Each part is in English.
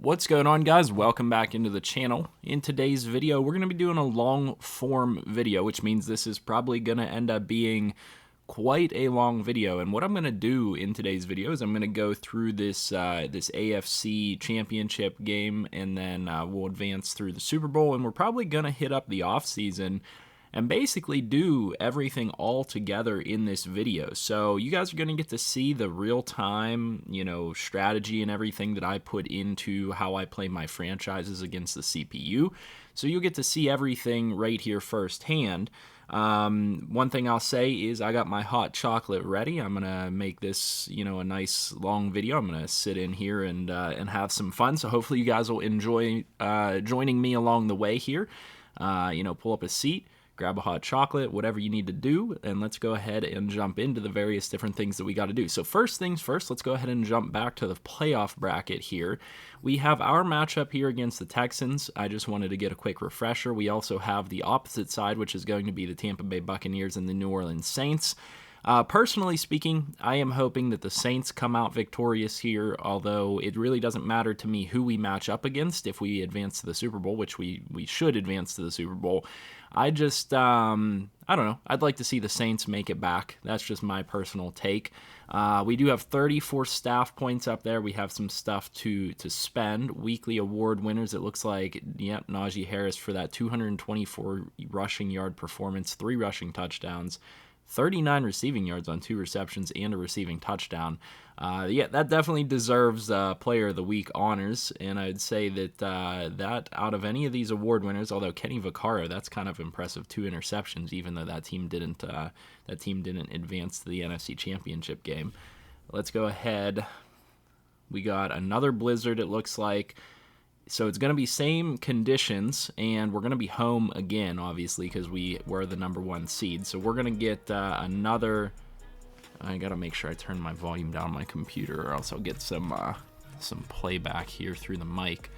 What's going on, guys? Welcome back into the channel. In today's video, we're going to be doing a long form video, which means this is probably going to end up being quite a long video. And what I'm going to do in today's video is I'm going to go through this AFC championship game, and then we'll advance through the Super Bowl, and we're probably going to hit up the off season and basically do everything all together in this video. So you guys are going to get to see the real-time, strategy and everything that I put into how I play my franchises against the CPU. So you'll get to see everything right here firsthand. One thing I'll say is I got my hot chocolate ready. I'm gonna make this, a nice long video. I'm gonna sit in here and have some fun. So hopefully you guys will enjoy joining me along the way here. Pull up a seat, grab a hot chocolate, whatever you need to do, and let's go ahead and jump into the various different things that we got to do. So first things first, let's go ahead and jump back to the playoff bracket here. We have our matchup here against the Texans. I just wanted to get a quick refresher. We also have the opposite side, which is going to be the Tampa Bay Buccaneers and the New Orleans Saints. Personally speaking, I am hoping that the Saints come out victorious here, although it really doesn't matter to me who we match up against if we advance to the Super Bowl, which we should advance to the Super Bowl. I just, I don't know. I'd like to see the Saints make it back. That's just my personal take. We do have 34 staff points up there. We have some stuff to spend. Weekly award winners, it looks like, Najee Harris for that 224 rushing yard performance, 3 rushing touchdowns, 39 receiving yards on 2 receptions and a receiving touchdown. That definitely deserves Player of the Week honors, and I'd say that that out of any of these award winners, although Kenny Vaccaro, that's kind of impressive, 2 interceptions, even though that team didn't advance to the NFC Championship game. Let's go ahead. We got another blizzard, it looks like. So it's going to be same conditions, and we're going to be home again, obviously, because we were the number 1 seed. So we're going to get another. I got to make sure I turn my volume down on my computer, or else I'll get some playback here through the mic.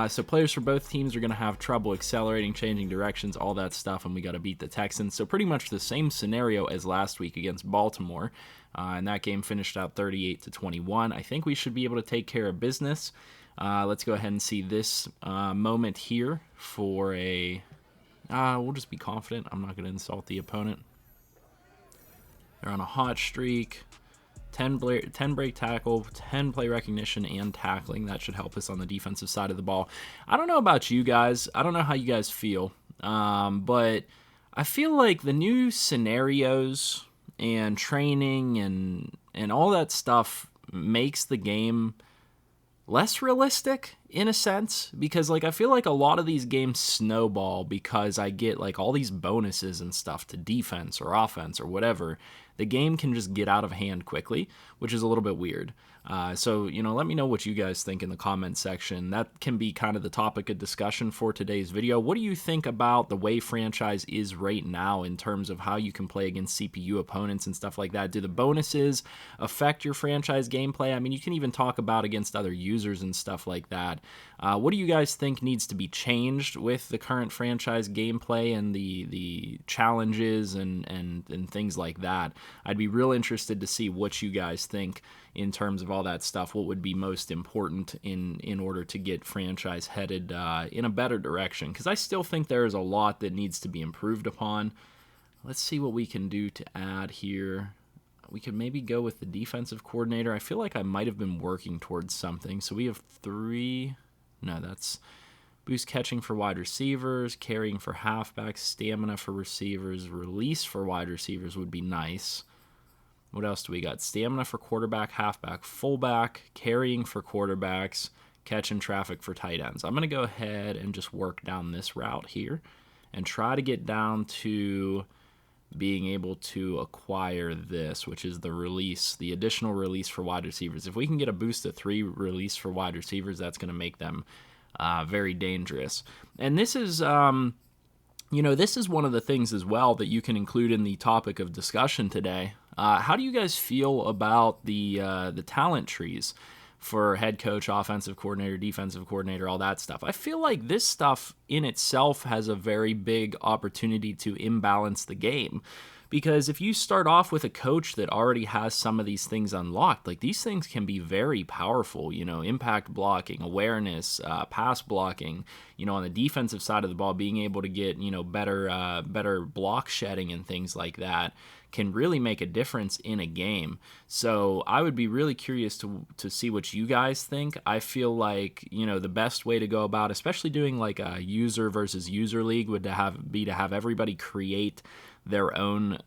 So players for both teams are going to have trouble accelerating, changing directions, all that stuff, and we got to beat the Texans. So pretty much the same scenario as last week against Baltimore, and that game finished out 38-21. I think we should be able to take care of business. Let's go ahead and see this moment here for a. We'll just be confident. I'm not going to insult the opponent. They're on a hot streak. 10 break tackle, 10 play recognition, and tackling. That should help us on the defensive side of the ball. I don't know about you guys. I don't know how you guys feel. But I feel like the new scenarios and training and all that stuff makes the game less realistic in a sense, because I feel like a lot of these games snowball because I get all these bonuses and stuff to defense or offense or whatever. The game can just get out of hand quickly, which is a little bit weird. So let me know what you guys think in the comment section. That can be kind of the topic of discussion for today's video. What do you think about the way franchise is right now in terms of how you can play against CPU opponents and stuff like that? Do the bonuses affect your franchise gameplay? I mean, you can even talk about against other users and stuff like that. What do you guys think needs to be changed with the current franchise gameplay and the challenges and things like that? I'd be real interested to see what you guys think in terms of all that stuff. What would be most important in order to get franchise headed in a better direction? Because I still think there is a lot that needs to be improved upon. Let's see what we can do to add here. We could maybe go with the defensive coordinator. I feel like I might have been working towards something. So we have 3. No, that's boost catching for wide receivers, carrying for halfbacks, stamina for receivers, release for wide receivers would be nice. What else do we got? Stamina for quarterback, halfback, fullback, carrying for quarterbacks, catching traffic for tight ends. I'm going to go ahead and just work down this route here and try to get down to being able to acquire this, which is the release, the additional release for wide receivers. If we can get a boost of 3 release for wide receivers, that's going to make them very dangerous. And this is, this is one of the things as well that you can include in the topic of discussion today. How do you guys feel about the talent trees for head coach, offensive coordinator, defensive coordinator, all that stuff? I feel like this stuff in itself has a very big opportunity to imbalance the game, Because if you start off with a coach that already has some of these things unlocked, like these things can be very powerful, impact blocking, awareness, pass blocking, on the defensive side of the ball, being able to get, better block shedding and things like that can really make a difference in a game. So I would be really curious to see what you guys think. I feel like, the best way to go about, especially doing like a user versus user league, would be to have everybody create their own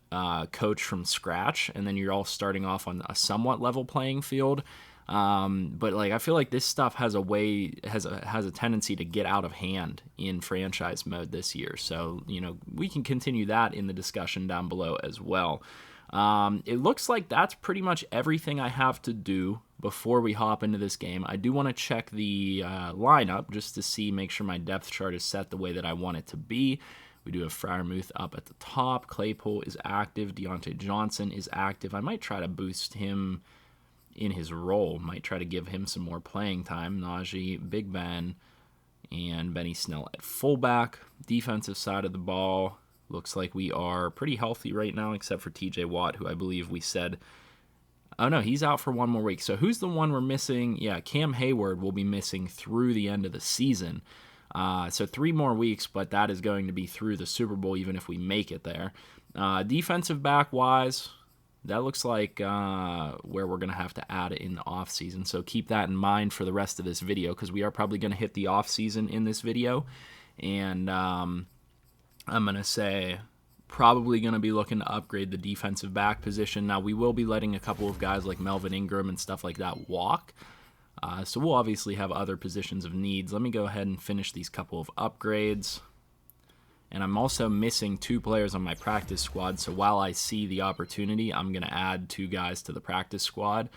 coach from scratch, and then you're all starting off on a somewhat level playing field. But like I feel like this stuff has a tendency to get out of hand in franchise mode this year. So we can continue that in the discussion down below as well. It looks like that's pretty much everything I have to do before we hop into this game. I do want to check the lineup just to make sure my depth chart is set the way that I want it to be. We do have Freiermuth up at the top. Claypool is active. Deontay Johnson is active. I might try to boost him in his role. Might try to give him some more playing time. Najee, Big Ben, and Benny Snell at fullback. Defensive side of the ball, looks like we are pretty healthy right now, except for TJ Watt, who I believe we said... Oh, no, he's out for one more week. So who's the one we're missing? Yeah, Cam Hayward will be missing through the end of the season. So 3 more weeks, but that is going to be through the Super Bowl, even if we make it there. Defensive back-wise, that looks like where we're going to have to add it in the offseason. So keep that in mind for the rest of this video, because we are probably going to hit the offseason in this video. And I'm going to say probably going to be looking to upgrade the defensive back position. Now, we will be letting a couple of guys like Melvin Ingram and stuff like that walk. So we'll obviously have other positions of needs. Let me go ahead and finish these couple of upgrades. And I'm also missing 2 players on my practice squad, so while I see the opportunity, I'm going to add 2 guys to the practice squad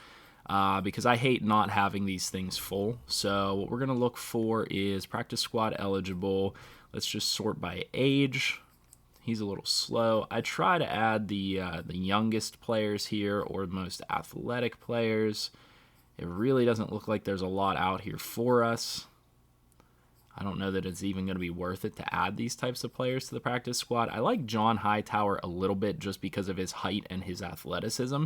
because I hate not having these things full. So what we're going to look for is practice squad eligible. Let's just sort by age. He's a little slow. I try to add the youngest players here or the most athletic players. It really doesn't look like there's a lot out here for us. I don't know that it's even going to be worth it to add these types of players to the practice squad. I like John Hightower a little bit just because of his height and his athleticism.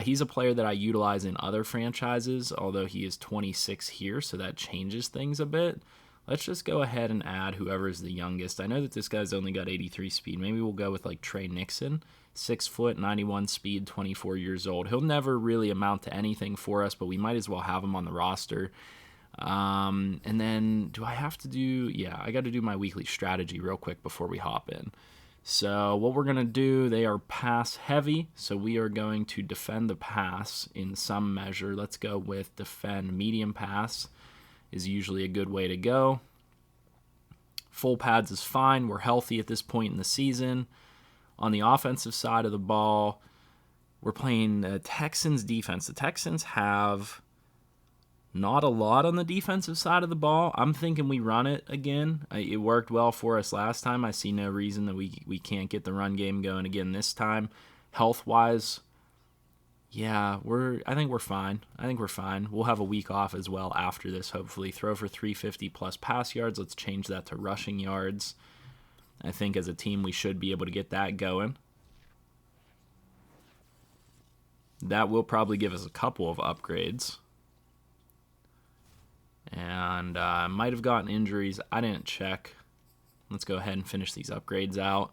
He's a player that I utilize in other franchises, although he is 26 here, so that changes things a bit. Let's just go ahead and add whoever is the youngest. I know that this guy's only got 83 speed. Maybe we'll go with like Trey Nixon. 6 foot, 91 speed, 24 years old. He'll never really amount to anything for us, but we might as well have him on the roster. And then do I have to do... Yeah, I got to do my weekly strategy real quick before we hop in. So what we're going to do, they are pass heavy, so we are going to defend the pass in some measure. Let's go with defend medium pass is usually a good way to go. Full pads is fine. We're healthy at this point in the season. On the offensive side of the ball, we're playing the Texans defense. The Texans have not a lot on the defensive side of the ball. I'm thinking we run it again. It worked well for us last time. I see no reason that we can't get the run game going again this time. Health-wise, yeah, I think we're fine. We'll have a week off as well after this, hopefully. Throw for 350 plus pass yards. Let's change that to rushing yards. I think as a team we should be able to get that going. That will probably give us a couple of upgrades. And I might have gotten injuries. I didn't check. Let's go ahead and finish these upgrades out.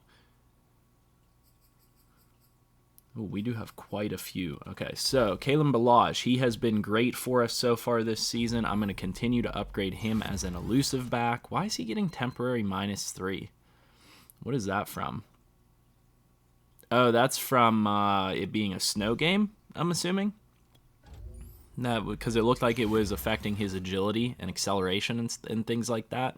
Ooh, we do have quite a few. Okay, so Kalen Ballage, he has been great for us so far this season. I'm going to continue to upgrade him as an elusive back. Why is he getting temporary -3? What is that from? Oh, that's from it being a snow game, I'm assuming. No, because it looked like it was affecting his agility and acceleration and things like that.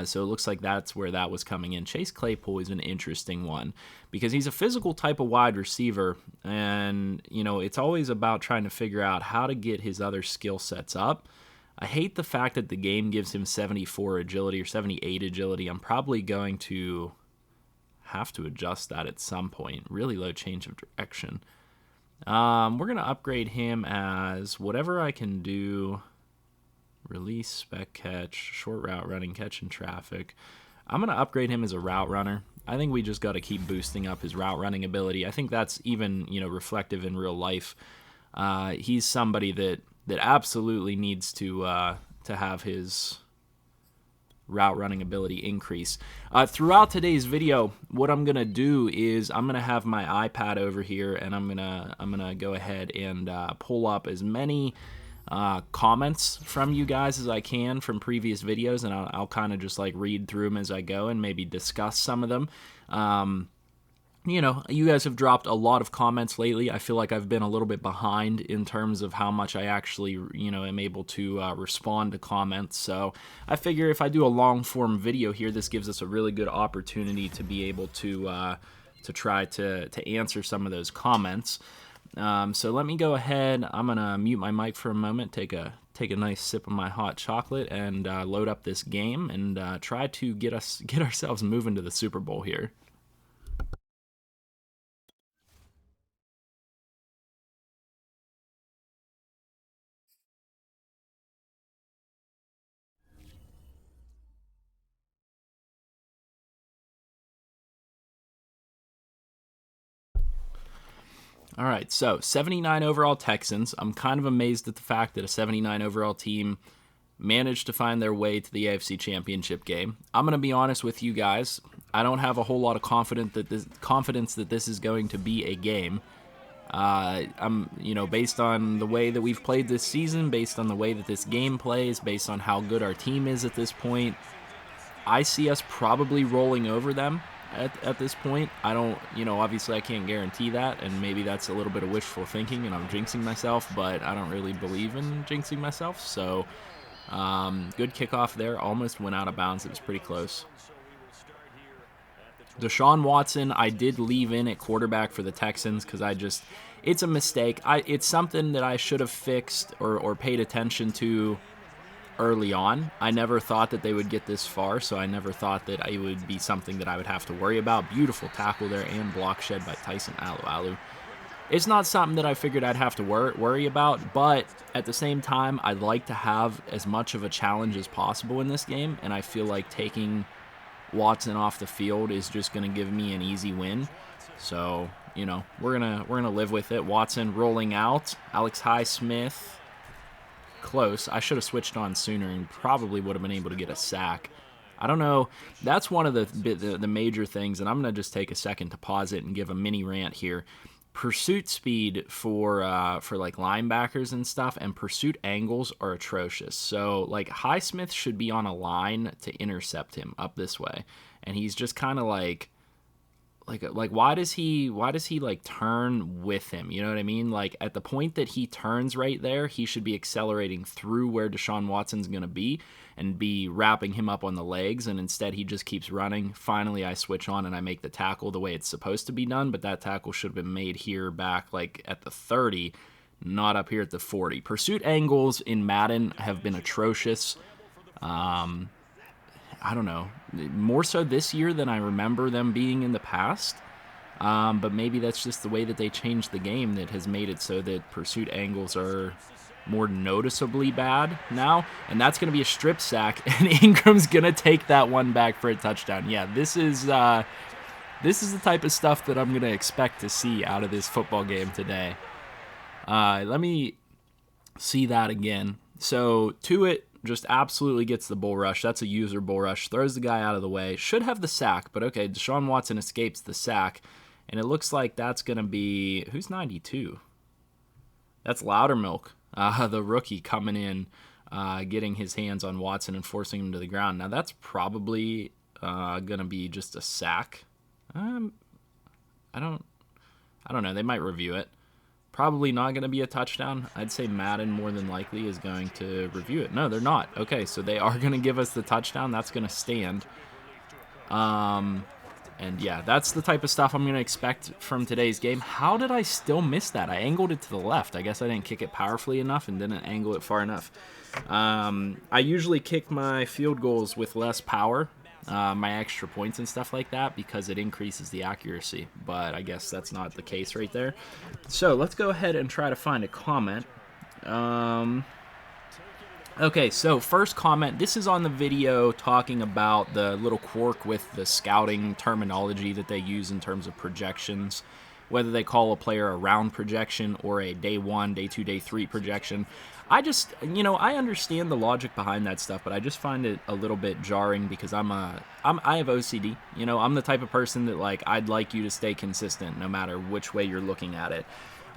So it looks like that's where that was coming in. Chase Claypool is an interesting one because he's a physical type of wide receiver, and it's always about trying to figure out how to get his other skill sets up. I hate the fact that the game gives him 74 agility or 78 agility. I'm probably going to have to adjust that at some point. Really low change of direction. We're going to upgrade him as whatever I can do. Release, spec catch, short route running, catch in traffic. I'm going to upgrade him as a route runner. I think we just got to keep boosting up his route running ability. I think that's even, reflective in real life. He's somebody that absolutely needs to have his route running ability increase. Throughout today's video, what I'm gonna do is I'm gonna have my iPad over here, and I'm gonna go ahead and pull up as many comments from you guys as I can from previous videos, and I'll kind of just like read through them as I go and maybe discuss some of them. You guys have dropped a lot of comments lately. I feel like I've been a little bit behind in terms of how much I actually, am able to respond to comments. So I figure if I do a long form video here, this gives us a really good opportunity to be able to try to answer some of those comments. So let me go ahead. I'm gonna mute my mic for a moment, take a nice sip of my hot chocolate, and load up this game and try to get ourselves moving to the Super Bowl here. All right, so 79 overall Texans. I'm kind of amazed at the fact that a 79 overall team managed to find their way to the AFC Championship game. I'm going to be honest with you guys. I don't have a whole lot of confidence that this is going to be a game. Based on the way that we've played this season, based on the way that this game plays, based on how good our team is at this point, I see us probably rolling over them at this point. I don't, obviously I can't guarantee that, and maybe that's a little bit of wishful thinking and I'm jinxing myself, but I don't really believe in jinxing myself. So good kickoff there, almost went out of bounds. It was pretty close. Deshaun Watson, I did leave in at quarterback for the Texans because it's a mistake. It's something that I should have fixed or paid attention to early on. I never thought that they would get this far, so I never thought that it would be something that I would have to worry about. Beautiful tackle there and block shed by Tyson Alualu. It's not something that I figured I'd have to worry about, but at the same time, I'd like to have as much of a challenge as possible in this game, and I feel like taking Watson off the field is just going to give me an easy win. So, we're gonna live with it. Watson rolling out. Alex Highsmith. Close. I should have switched on sooner and probably would have been able to get a sack. I don't know. That's one of the major things, and I'm going to just take a second to pause it and give a mini rant here. Pursuit speed for like linebackers and stuff, and pursuit angles are atrocious. So like Highsmith should be on a line to intercept him up this way, and he's just kind of like why does he like turn with him? You know what I mean? Like at the point that he turns right there, he should be accelerating through where Deshaun Watson's going to be and be wrapping him up on the legs, and instead he just keeps running. Finally, I switch on and I make the tackle the way it's supposed to be done, but that tackle should have been made here back like at the 30, not up here at the 40. Pursuit angles in Madden have been atrocious. I don't know, more so this year than I remember them being in the past. But maybe that's just the way that they changed the game that has made it so that pursuit angles are more noticeably bad now. And that's going to be a strip sack, and Ingram's going to take that one back for a touchdown. Yeah, this is the type of stuff that I'm going to expect to see out of this football game today. Let me see that again. So Tuitt just absolutely gets the bull rush. That's a user bull rush. Throws the guy out of the way. Should have the sack, but okay, Deshaun Watson escapes the sack. And it looks like that's going to be... Who's 92? That's Loudermilk, the rookie coming in, getting his hands on Watson and forcing him to the ground. Now, that's probably going to be just a sack. I don't know. They might review it. Probably not going to be a touchdown. I'd say Madden more than likely is going to review it. No, they're not. Okay, so they are going to give us the touchdown. That's going to stand. And yeah, that's the type of stuff I'm going to expect from today's game. How did I still miss that? I angled it to the left. I guess I didn't kick it powerfully enough and didn't angle it far enough. I usually kick my field goals with less power, my extra points and stuff like that, because it increases the accuracy. But I guess that's not the case right there. So let's go ahead and try to find a comment. Okay, so first comment, this is on the video talking about the little quirk with the scouting terminology that they use in terms of projections, whether they call a player a round projection or a day 1, day 2, day 3 projection. I just, I understand the logic behind that stuff, but I just find it a little bit jarring because I have OCD. I'm the type of person that, like, I'd like you to stay consistent no matter which way you're looking at it.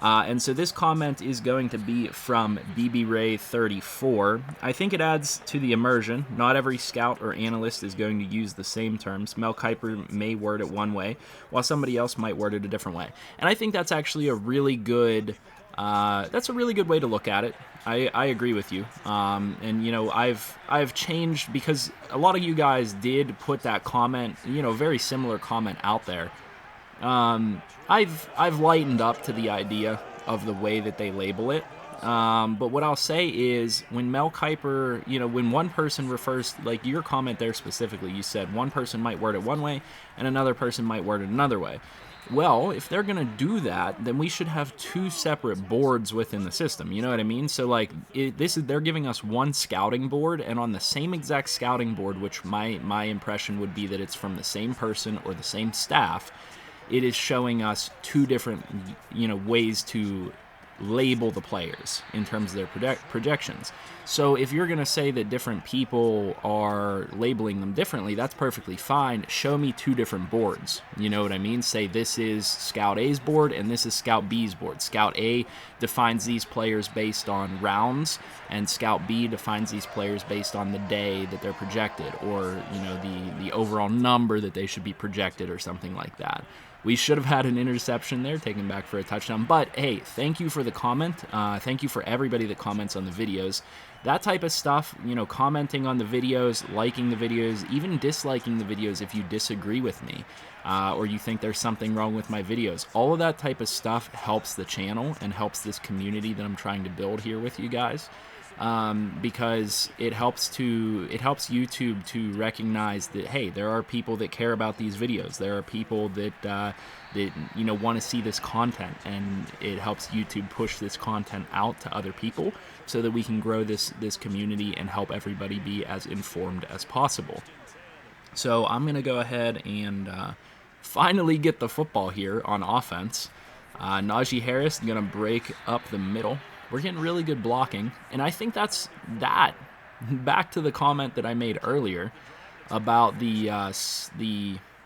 And so this comment is going to be from BBRay34. I think it adds to the immersion. Not every scout or analyst is going to use the same terms. Mel Kiper may word it one way, while somebody else might word it a different way. And I think that's actually a really good way to look at it. I agree with you. And I've changed because a lot of you guys did put that comment, very similar comment out there. I've lightened up to the idea of the way that they label it. But what I'll say is when Mel Kiper, when one person refers, like your comment there specifically, you said one person might word it one way and another person might word it another way. Well, if they're going to do that, then we should have two separate boards within the system. You know what I mean? So, like, they're giving us one scouting board, and on the same exact scouting board, which my impression would be that it's from the same person or the same staff, it is showing us two different, ways to label the players in terms of their projections. So if you're going to say that different people are labeling them differently, that's perfectly fine. Show me two different boards. You know what I mean? Say this is Scout A's board and this is Scout B's board. Scout A defines these players based on rounds, and Scout B defines these players based on the day that they're projected, or the overall number that they should be projected, or something like that. We should have had an interception there, taken back for a touchdown. But, hey, thank you for the comment. Thank you for everybody that comments on the videos. That type of stuff, commenting on the videos, liking the videos, even disliking the videos if you disagree with me, or you think there's something wrong with my videos. All of that type of stuff helps the channel and helps this community that I'm trying to build here with you guys. Because it helps YouTube to recognize that, hey, there are people that care about these videos. There are people that want to see this content, and it helps YouTube push this content out to other people so that we can grow this community and help everybody be as informed as possible. So I'm gonna go ahead and finally get the football here on offense. Najee Harris gonna break up the middle. We're getting really good blocking, and I think that's that. Back to the comment that I made earlier about the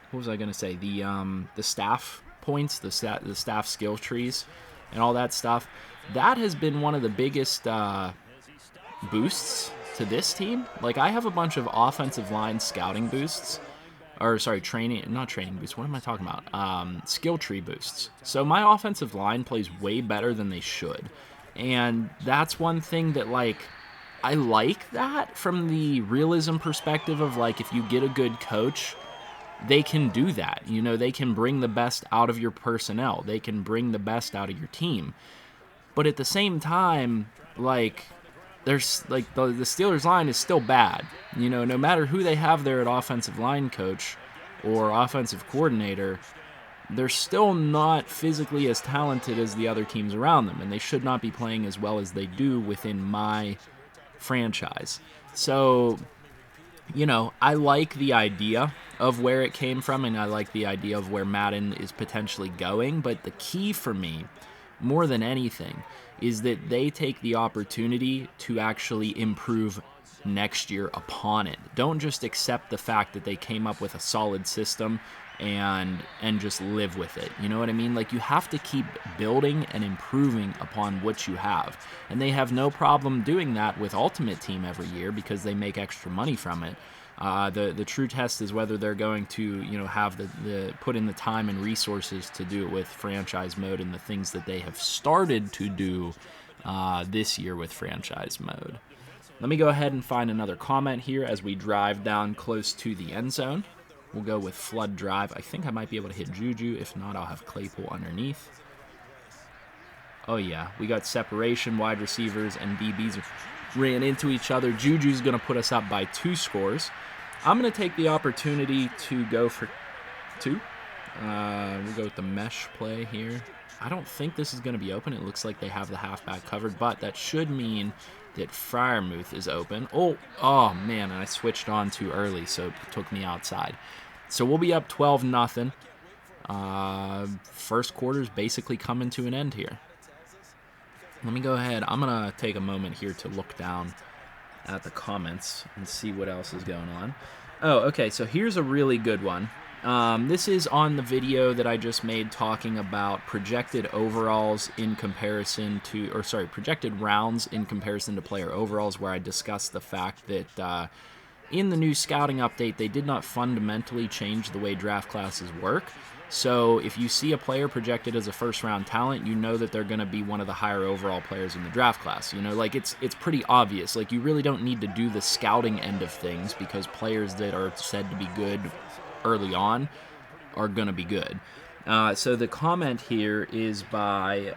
what was I gonna say? The staff points, the staff skill trees, and all that stuff. That has been one of the biggest boosts to this team. Like, I have a bunch of offensive line scouting boosts. Or, sorry, not training boosts. What am I talking about? Skill tree boosts. So my offensive line plays way better than they should. And that's one thing that, like, I like that from the realism perspective of, like, if you get a good coach, they can do that. They can bring the best out of your personnel. They can bring the best out of your team. But at the same time, like, there's, like, the Steelers line is still bad. No matter who they have there at offensive line coach or offensive coordinator, they're still not physically as talented as the other teams around them, and they should not be playing as well as they do within my franchise. So, I like the idea of where it came from, and I like the idea of where Madden is potentially going, but the key for me, more than anything, is that they take the opportunity to actually improve next year upon it. Don't just accept the fact that they came up with a solid system and just live with it. You know what I mean? Like, you have to keep building and improving upon what you have. And they have no problem doing that with Ultimate Team every year because they make extra money from it. The true test is whether they're going to, have the put in the time and resources to do it with franchise mode and the things that they have started to do this year with franchise mode. Let me go ahead and find another comment here as we drive down close to the end zone. We'll go with Flood Drive. I think I might be able to hit Juju. If not, I'll have Claypool underneath. Oh, yeah. We got separation. Wide receivers and DBs ran into each other. Juju's going to put us up by 2 scores. I'm going to take the opportunity to go for 2. We'll go with the mesh play here. I don't think this is going to be open. It looks like they have the halfback covered, but that should mean that Freiermuth is open. Oh man, and I switched on too early, so it took me outside. So we'll be up 12-0. First quarter's basically coming to an end here. Let me go ahead. I'm going to take a moment here to look down at the comments and see what else is going on. Oh, okay, so here's a really good one. This is on the video that I just made talking about projected overalls in comparison to, projected rounds in comparison to player overalls, where I discussed the fact that in the new scouting update, they did not fundamentally change the way draft classes work. So if you see a player projected as a first-round talent, you know that they're going to be one of the higher overall players in the draft class. You know, like it's pretty obvious. Like, you really don't need to do the scouting end of things, because players that are said to be good early on are going to be good. So the comment here is by,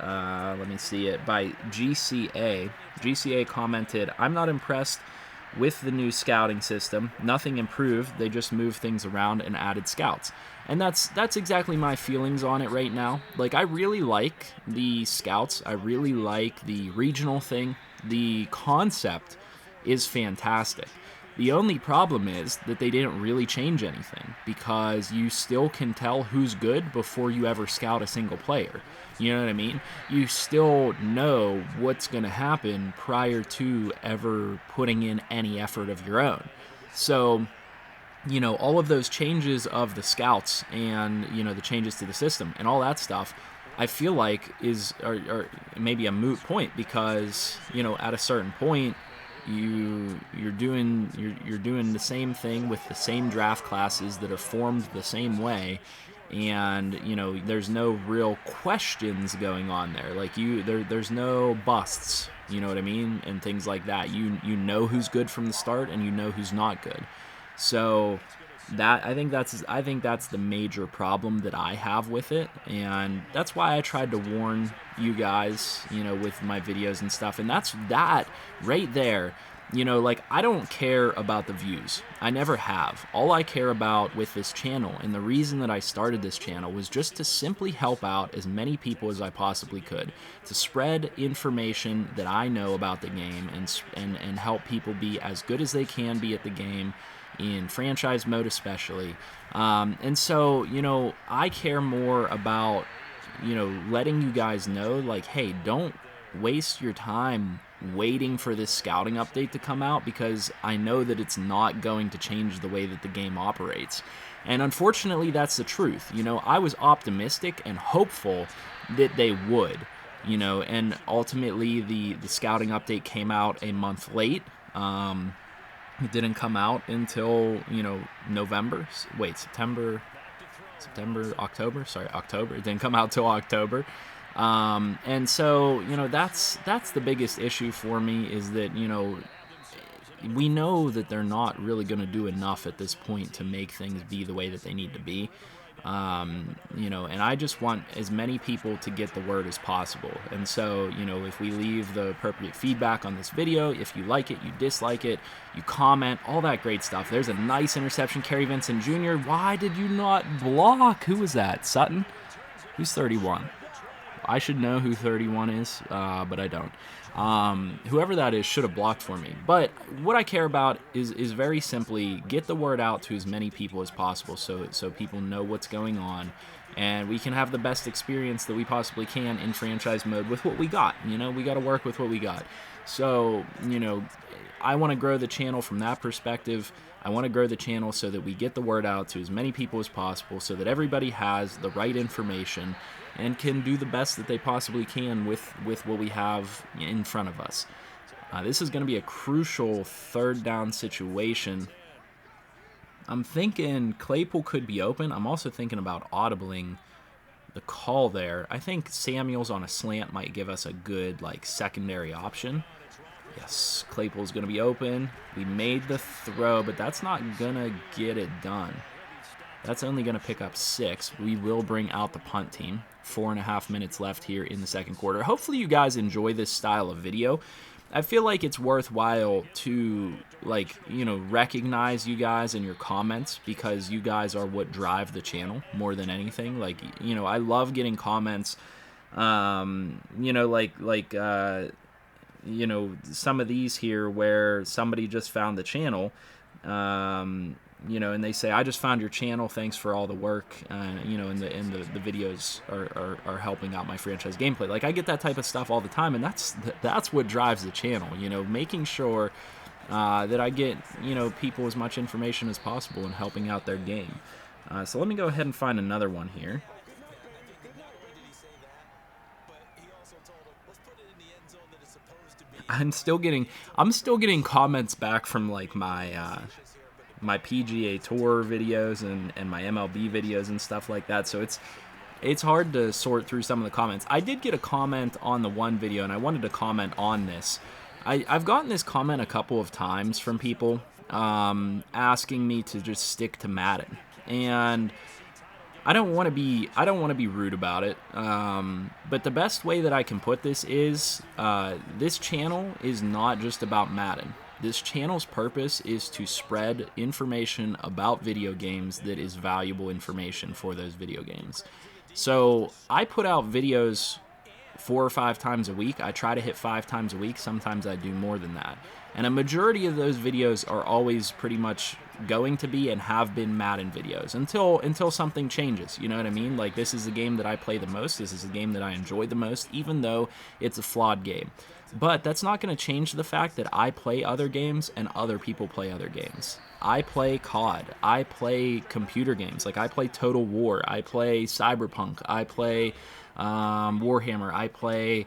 let me see it, by GCA. GCA commented, "I'm not impressed with the new scouting system. Nothing improved. They just moved things around and added scouts." And that's exactly my feelings on it right now. Like, I really like the scouts. I really like the regional thing. The concept is fantastic. The only problem is that they didn't really change anything, because you still can tell who's good before you ever scout a single player. You know what I mean? You still know what's going to happen prior to ever putting in any effort of your own. So, you know, all of those changes of the scouts and, you know, the changes to the system and all that stuff, I feel like are maybe a moot point, because, you know, at a certain point, you're doing the same thing with the same draft classes that are formed the same way, and, you know, there's no real questions going on there. Like, there's no busts, you know what I mean, and things like that. You know who's good from the start, and you know who's not good. So that I think that's the major problem that I have with it, and that's why I tried to warn you guys, you know, with my videos and stuff. And that's that right there. You know, like, I don't care about the views. I never have. All I care about with this channel, and the reason that I started this channel, was just to simply help out as many people as I possibly could, to spread information that I know about the game, and help people be as good as they can be at the game, in franchise mode especially. And so, you know, I care more about, you know, letting you guys know, like, hey, don't waste your time waiting for this scouting update to come out, because I know that it's not going to change the way that the game operates. And unfortunately, that's the truth. You know, I was optimistic and hopeful that they would, you know, and ultimately the scouting update came out a month late. It didn't come out until, you know, October. It didn't come out till October. And so, you know, that's the biggest issue for me, is that, you know, we know that they're not really going to do enough at this point to make things be the way that they need to be. You know, and I just want as many people to get the word as possible. And so, you know, if we leave the appropriate feedback on this video, if you like it, you dislike it, you comment, all that great stuff. There's a nice interception, Kerry Vincent Jr. Why did you not block? Who was that? Sutton? Who's 31? I should know who 31 is, but I don't. Whoever that is should have blocked for me. But what I care about is very simply get the word out to as many people as possible, so people know what's going on, and we can have the best experience that we possibly can in franchise mode with what we got. You know, we got to work with what we got. So, you know, I want to grow the channel from that perspective. I want to grow the channel so that we get the word out to as many people as possible, so that everybody has the right information and can do the best that they possibly can with what we have in front of us. This is going to be a crucial third down situation. I'm thinking Claypool could be open. I'm also thinking about audibling the call there. I think Samuels on a slant might give us a good, like, secondary option. Yes, Claypool's going to be open. We made the throw, but that's not going to get it done. That's only going to pick up 6. We will bring out the punt team. 4.5 minutes left here in the second quarter. Hopefully you guys enjoy this style of video. I feel like it's worthwhile to, like, you know, recognize you guys in your comments, because you guys are what drive the channel more than anything. Like, you know, I love getting comments, you know, some of these here where somebody just found the channel, and they say, I just found your channel, thanks for all the work, and the videos are helping out my franchise gameplay. Like, I get that type of stuff all the time, and that's what drives the channel, making sure that I get, people as much information as possible and helping out their game. So let me go ahead and find another one here. I'm still getting comments back from like my PGA Tour videos and my MLB videos and stuff like that. So it's hard to sort through some of the comments. I did get a comment on the one video, and I wanted to comment on this. I've gotten this comment a couple of times from people asking me to just stick to Madden, and I don't want to be rude about it, but the best way that I can put this is this channel is not just about Madden. This channel's purpose is to spread information about video games that is valuable information for those video games. So I put out videos 4 or 5 times a week. I try to hit 5 times a week. Sometimes I do more than that. And a majority of those videos are always pretty much going to be and have been Madden videos until something changes. You know what I mean? Like, this is the game that I play the most. This is the game that I enjoy the most, even though it's a flawed game. But that's not going to change the fact that I play other games and other people play other games. I play COD. I play computer games. Like, I play Total War. I play Cyberpunk. I play Warhammer. I play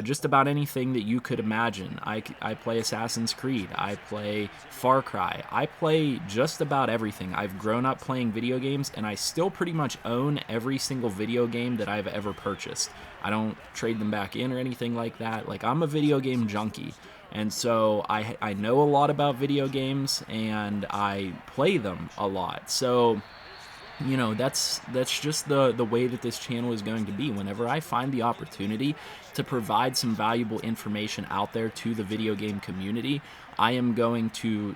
just about anything that you could imagine. I play Assassin's Creed. I play Far Cry. I play just about everything. I've grown up playing video games, and I still pretty much own every single video game that I've ever purchased. I don't trade them back in or anything like that. Like, I'm a video game junkie. And so I know a lot about video games, and I play them a lot. So, that's just the way that this channel is going to be. Whenever I find the opportunity to provide some valuable information out there to the video game community, I'm going to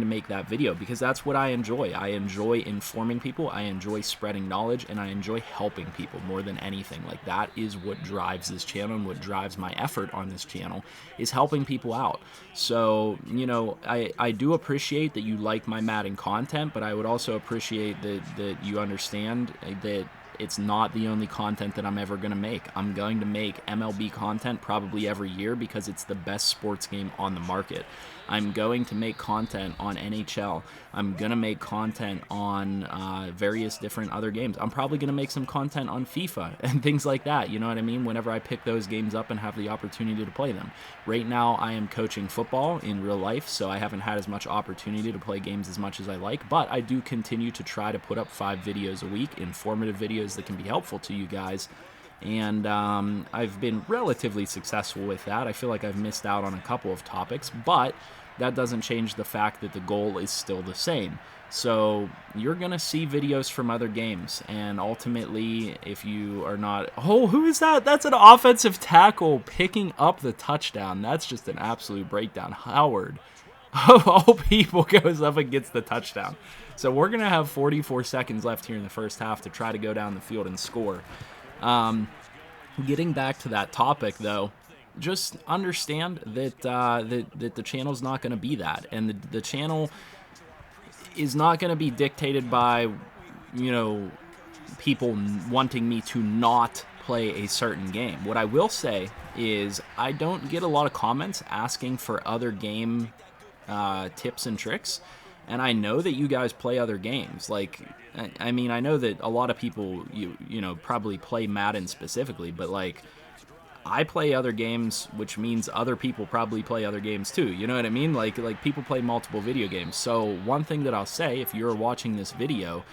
make that video, because that's what I enjoy. I enjoy informing people, I enjoy spreading knowledge, and I enjoy helping people more than anything. Like, that is what drives this channel, and what drives my effort on this channel is helping people out. So, I do appreciate that you like my Madden content, but I would also appreciate that you understand that it's not the only content that I'm ever going to make. I'm going to make MLB content probably every year because it's the best sports game on the market. I'm going to make content on NHL. I'm going to make content on various different other games. I'm probably going to make some content on FIFA and things like that, you know what I mean, whenever I pick those games up and have the opportunity to play them. Right now, I am coaching football in real life, so I haven't had as much opportunity to play games as much as I like, but I do continue to try to put up 5 videos a week, informative videos that can be helpful to you guys. And I've been relatively successful with that. I feel like I've missed out on a couple of topics, but that doesn't change the fact that the goal is still the same. So you're going to see videos from other games, and ultimately, if you are not... Oh, who is that? That's an offensive tackle picking up the touchdown. That's just an absolute breakdown. Howard, of all people, goes up and gets the touchdown. So we're going to have 44 seconds left here in the first half to try to go down the field and score. Getting back to that topic, though, just understand that that the channel's not going to be that, and the channel is not going to be dictated by, people wanting me to not play a certain game. What I will say is I don't get a lot of comments asking for other game tips and tricks, and I know that you guys play other games. Like, I mean, I know that a lot of people probably play Madden specifically, but like, I play other games, which means other people probably play other games too. You know what I mean? Like people play multiple video games. So one thing that I'll say, if you're watching this video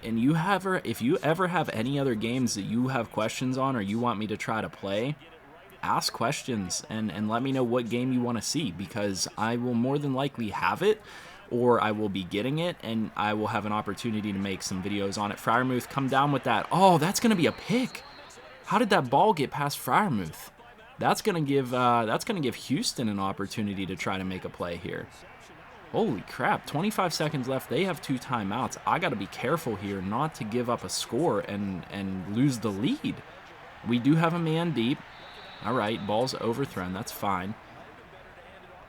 and if you ever have any other games that you have questions on or you want me to try to play, ask questions and let me know what game you want to see, because I will more than likely have it, or I will be getting it, and I will have an opportunity to make some videos on it. Freiermuth, come down with that. Oh, that's going to be a pick. How did that ball get past Freiermuth? That's gonna give Houston an opportunity to try to make a play here. Holy crap! 25 seconds left. They have 2 timeouts. I got to be careful here not to give up a score and lose the lead. We do have a man deep. All right, ball's overthrown. That's fine.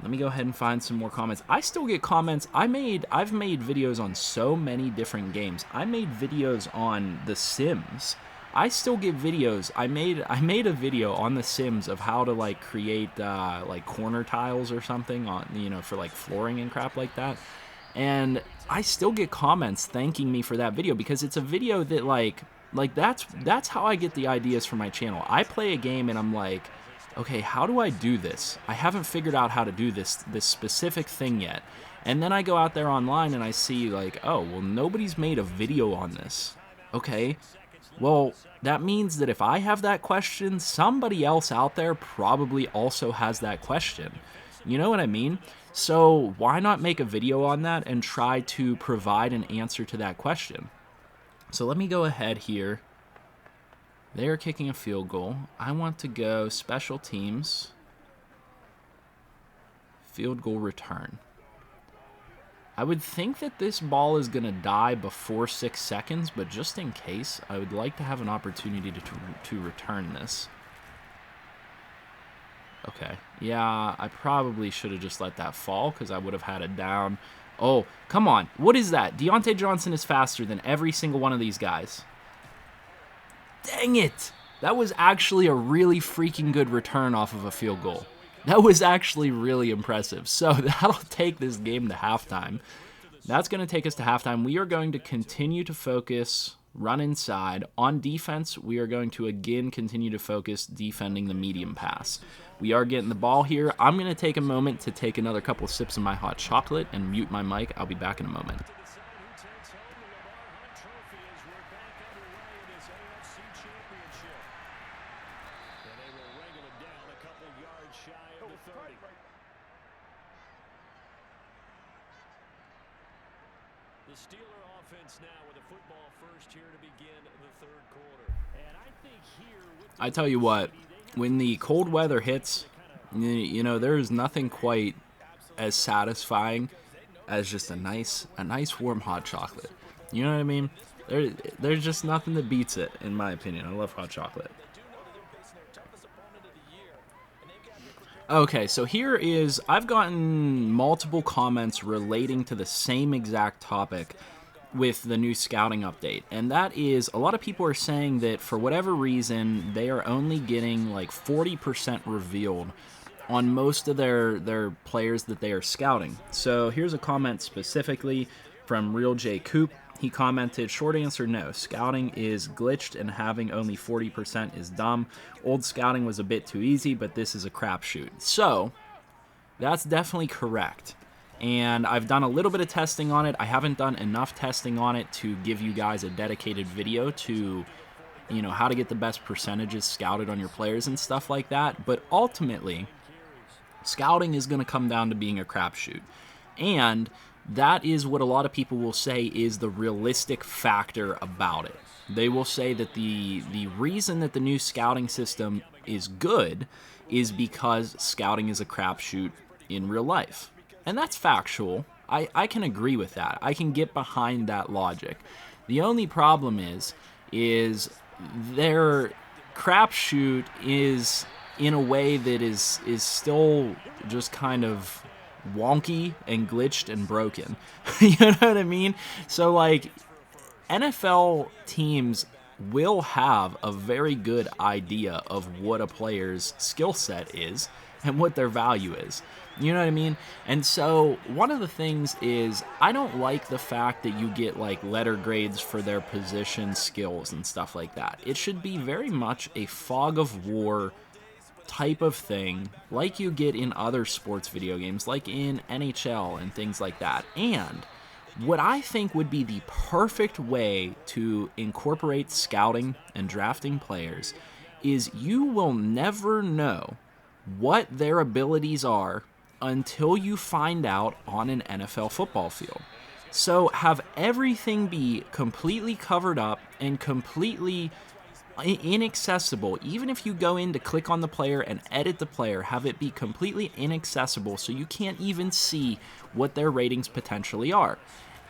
Let me go ahead and find some more comments. I still get comments. I've made videos on so many different games. I made videos on The Sims. I still get videos. I made a video on The Sims of how to like create like corner tiles or something on, you know, for like flooring and crap like that. And I still get comments thanking me for that video because it's a video that like that's how I get the ideas for my channel. I play a game and I'm like, okay, how do I do this? I haven't figured out how to do this specific thing yet. And then I go out there online and I see like, oh, well, nobody's made a video on this. Okay, well, that means that if I have that question, somebody else out there probably also has that question. You know what I mean? So why not make a video on that and try to provide an answer to that question? So let me go ahead here. They're kicking a field goal. I want to go special teams, field goal return. I would think that this ball is going to die before 6 seconds, but just in case, I would like to have an opportunity to return this. Okay, yeah, I probably should have just let that fall because I would have had it down. Oh, come on. What is that? Deontay Johnson is faster than every single one of these guys. Dang it! That was actually a really freaking good return off of a field goal. That was actually really impressive. So that'll take this game to halftime. That's going to take us to halftime. We are going to continue to focus, run inside. On defense, we are going to again continue to focus defending the medium pass. We are getting the ball here. I'm going to take a moment to take another couple of sips of my hot chocolate and mute my mic. I'll be back in a moment. The Steeler offense now with the football first here to begin the third quarter. And I think here I tell you what, when the cold weather hits, you know, there is nothing quite as satisfying as just a nice warm hot chocolate. You know what I mean? There's just nothing that beats it, in my opinion. I love hot chocolate. Okay, so here is, I've gotten multiple comments relating to the same exact topic with the new scouting update, and that is a lot of people are saying that for whatever reason they are only getting like 40% revealed on most of their players that they are scouting. So here's a comment specifically from Real J Coop. He commented, short answer, no. Scouting is glitched and having only 40% is dumb. Old scouting was a bit too easy, but this is a crapshoot. So that's definitely correct. And I've done a little bit of testing on it. I haven't done enough testing on it to give you guys a dedicated video to, you know, how to get the best percentages scouted on your players and stuff like that. But ultimately, scouting is going to come down to being a crapshoot. And that is what a lot of people will say is the realistic factor about it. They will say that the reason that the new scouting system is good is because scouting is a crapshoot in real life. And that's factual. I can agree with that. I can get behind that logic. The only problem is their crapshoot is in a way that is still just kind of wonky and glitched and broken. You know what I mean? So like NFL teams will have a very good idea of what a player's skill set is and what their value is. You know what I mean? And so one of the things is I don't like the fact that you get like letter grades for their position skills and stuff like that. It should be very much a fog of war type of thing like you get in other sports video games, like in NHL and things like that. And what I think would be the perfect way to incorporate scouting and drafting players is you will never know what their abilities are until you find out on an NFL football field. So have everything be completely covered up and completely inaccessible. Even if you go in to click on the player and edit the player, have it be completely inaccessible so you can't even see what their ratings potentially are.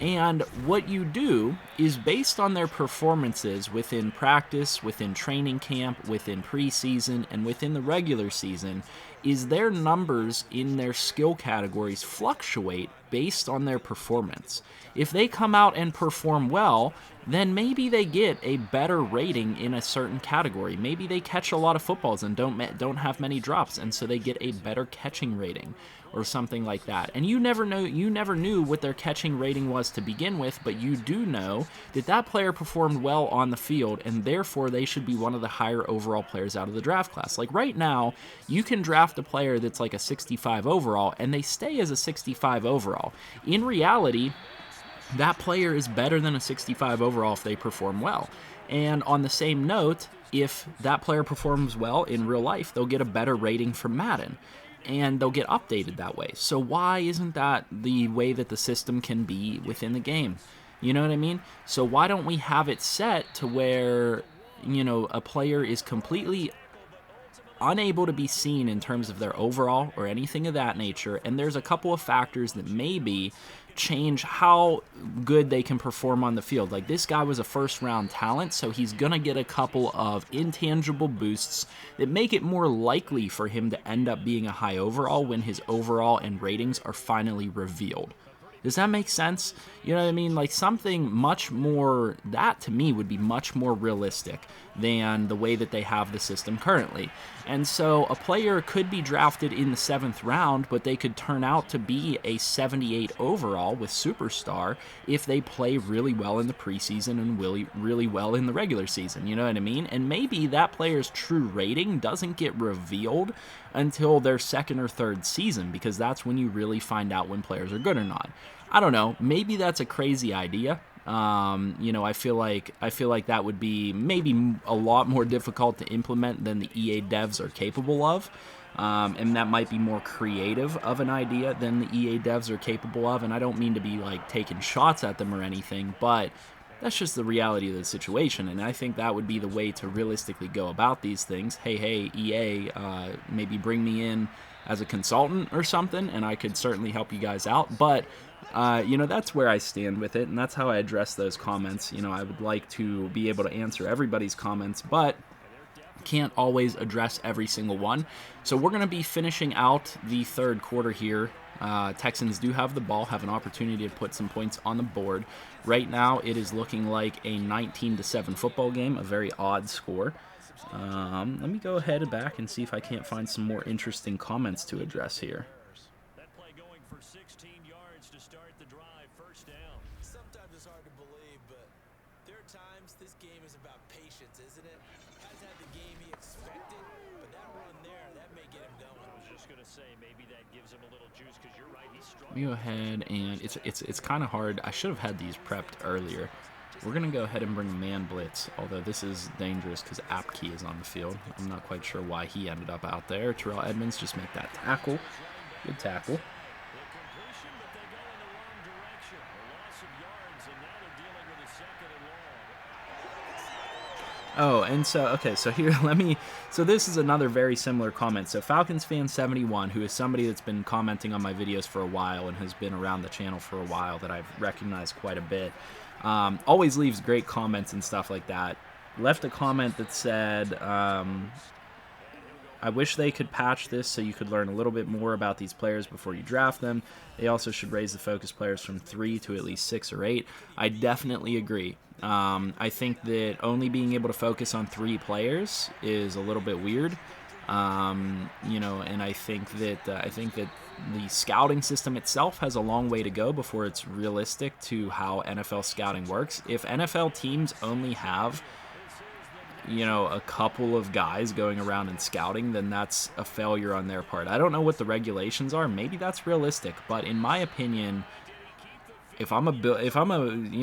And what you do is based on their performances within practice, within training camp, within preseason, and within the regular season, is their numbers in their skill categories fluctuate based on their performance. If they come out and perform well, then maybe they get a better rating in a certain category. Maybe they catch a lot of footballs and don't have many drops, and so they get a better catching rating or something like that. And you never knew what their catching rating was to begin with, but you do know that that player performed well on the field, and therefore they should be one of the higher overall players out of the draft class. Like right now, you can draft a player that's like a 65 overall, and they stay as a 65 overall. In reality, that player is better than a 65 overall if they perform well. And on the same note, if that player performs well in real life, they'll get a better rating from Madden, and they'll get updated that way. So why isn't that the way that the system can be within the game? You know what I mean? So why don't we have it set to where, a player is completely unable to be seen in terms of their overall or anything of that nature, and there's a couple of factors that maybe change how good they can perform on the field. Like this guy was a first-round talent, so he's going to get a couple of intangible boosts that make it more likely for him to end up being a high overall when his overall and ratings are finally revealed. Does that make sense? You know what I mean? Like something much more, that to me would be much more realistic than the way that they have the system currently. And so a player could be drafted in the 7th round, but they could turn out to be a 78 overall with Superstar if they play really well in the preseason and really well in the regular season. You know what I mean? And maybe that player's true rating doesn't get revealed until their 2nd or 3rd season, because that's when you really find out when players are good or not. I don't know. Maybe that's a crazy idea. I feel like that would be maybe a lot more difficult to implement than the EA devs are capable of. And that might be more creative of an idea than the EA devs are capable of. And I don't mean to be like taking shots at them or anything, but that's just the reality of the situation. And I think that would be the way to realistically go about these things. Hey, EA, maybe bring me in as a consultant or something, and I could certainly help you guys out. But that's where I stand with it, and that's how I address those comments. I would like to be able to answer everybody's comments, but can't always address every single one. So we're going to be finishing out the 3rd quarter here. Texans do have the ball, have an opportunity to put some points on the board. Right now, it is looking like a 19-7 football game, a very odd score. Let me go ahead and back and see if I can't find some more interesting comments to address here. That play going for 16 yards to start the drive, first down. Sometimes it's hard to believe, but there are times this game is about patience, isn't it? Hasn't had the game he expected, but that run there, that may get him going. I was just going to say, maybe that gives him a little juice, because you're right, he's strong. Let me go ahead, and it's kind of hard. I should have had these prepped earlier. We're going to go ahead and bring man blitz, although this is dangerous because Apke is on the field. I'm not quite sure why he ended up out there. Terrell Edmonds just make that tackle. Good tackle. Oh, and so here, so this is another very similar comment. So Falcons fan 71, who is somebody that's been commenting on my videos for a while and has been around the channel for a while, that I've recognized quite a bit, always leaves great comments and stuff like that. Left a comment that said, I wish they could patch this so you could learn a little bit more about these players before you draft them. They also should raise the focus players from 3 to at least 6 or 8. I definitely agree. I think that only being able to focus on 3 players is a little bit weird. And I think that the scouting system itself has a long way to go before it's realistic to how NFL scouting works. If NFL teams only have a couple of guys going around and scouting, then that's a failure on their part. I don't know what the regulations are. Maybe that's realistic, but in my opinion, if I'm a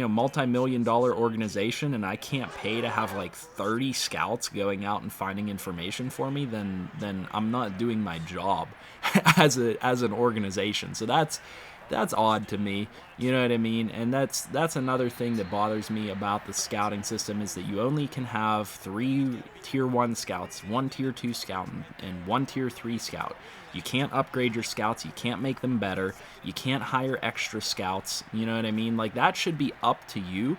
multi-million-dollar organization and I can't pay to have like 30 scouts going out and finding information for me, then I'm not doing my job as an organization. So that's that's odd to me. You know what I mean? And that's another thing that bothers me about the scouting system is that you only can have 3 tier 1 scouts, 1 tier 2 scout, and 1 tier 3 scout. You can't upgrade your scouts, you can't make them better, you can't hire extra scouts. You know what I mean? Like, that should be up to you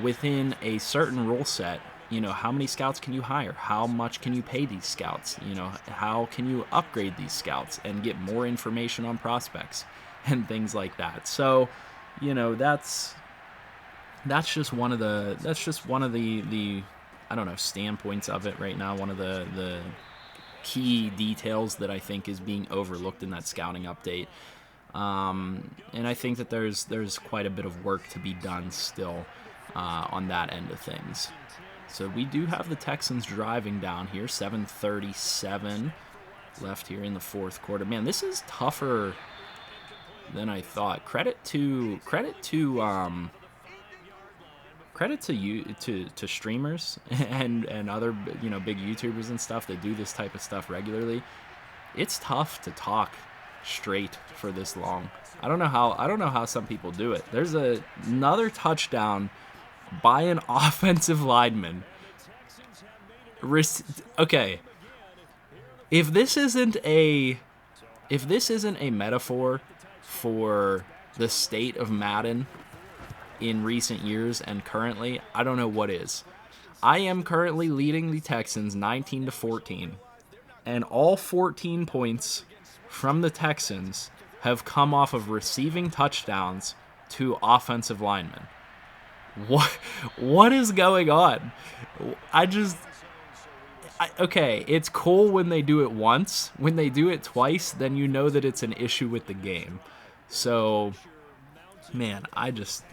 within a certain rule set. You know, how many scouts can you hire? How much can you pay these scouts? You know, how can you upgrade these scouts and get more information on prospects and things like that? So, you know, that's just one of the I don't know, standpoints of it right now. One of the key details that I think is being overlooked in that scouting update. And I think that there's quite a bit of work to be done still on that end of things. So we do have the Texans driving down here, 7:37 left here in the fourth quarter. Man, this is tougher than I thought. Credit to streamers and other, you know, big YouTubers and stuff that do this type of stuff regularly. It's tough to talk straight for this long. I don't know how some people do it. There's another touchdown by an offensive lineman. Okay, if this isn't a metaphor for the state of Madden in recent years and currently, I don't know what is. I am currently leading the Texans 19-14, and all 14 points from the Texans have come off of receiving touchdowns to offensive linemen. What is going on? Okay, it's cool when they do it once. When they do it twice, then you know that it's an issue with the game. So, man, I just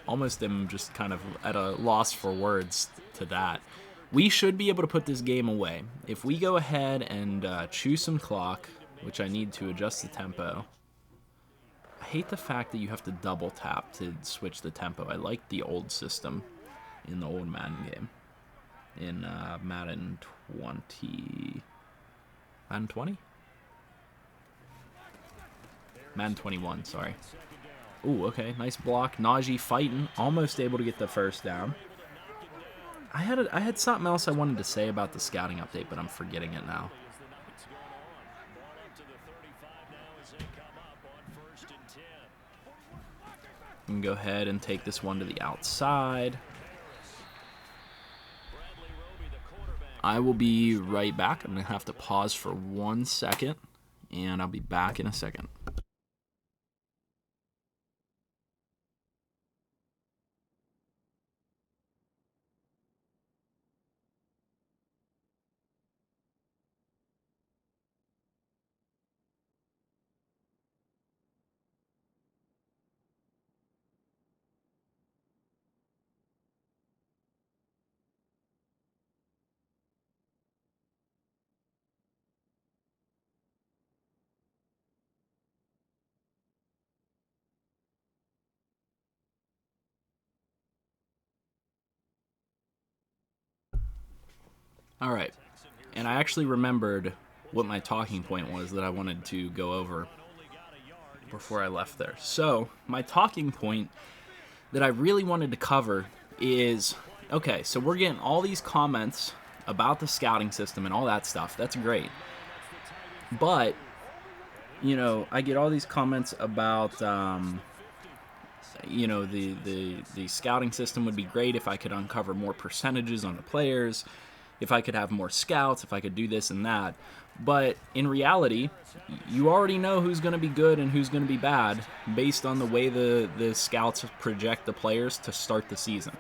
almost am just kind of at a loss for words to that. We should be able to put this game away. If we go ahead and choose some clock, which I need to adjust the tempo. I hate the fact that you have to double tap to switch the tempo. I like the old system in the old Madden game. In Madden 20. Madden 20? Madden 21, sorry. Ooh, okay, nice block. Najee fighting, almost able to get the first down. I had something else I wanted to say about the scouting update, but I'm forgetting it now. We can go ahead and take this one to the outside. I will be right back. I'm going to have to pause for 1 second, and I'll be back in a second. All right, and I actually remembered what my talking point was that I wanted to go over before I left there. So my talking point that I really wanted to cover is, okay, so we're getting all these comments about the scouting system and all that stuff. That's great. But, you know, I get all these comments about, you know, the scouting system would be great if I could uncover more percentages on the players, if I could have more scouts, if I could do this and that. But in reality, you already know who's going to be good and who's going to be bad based on the way the scouts project the players to start the season.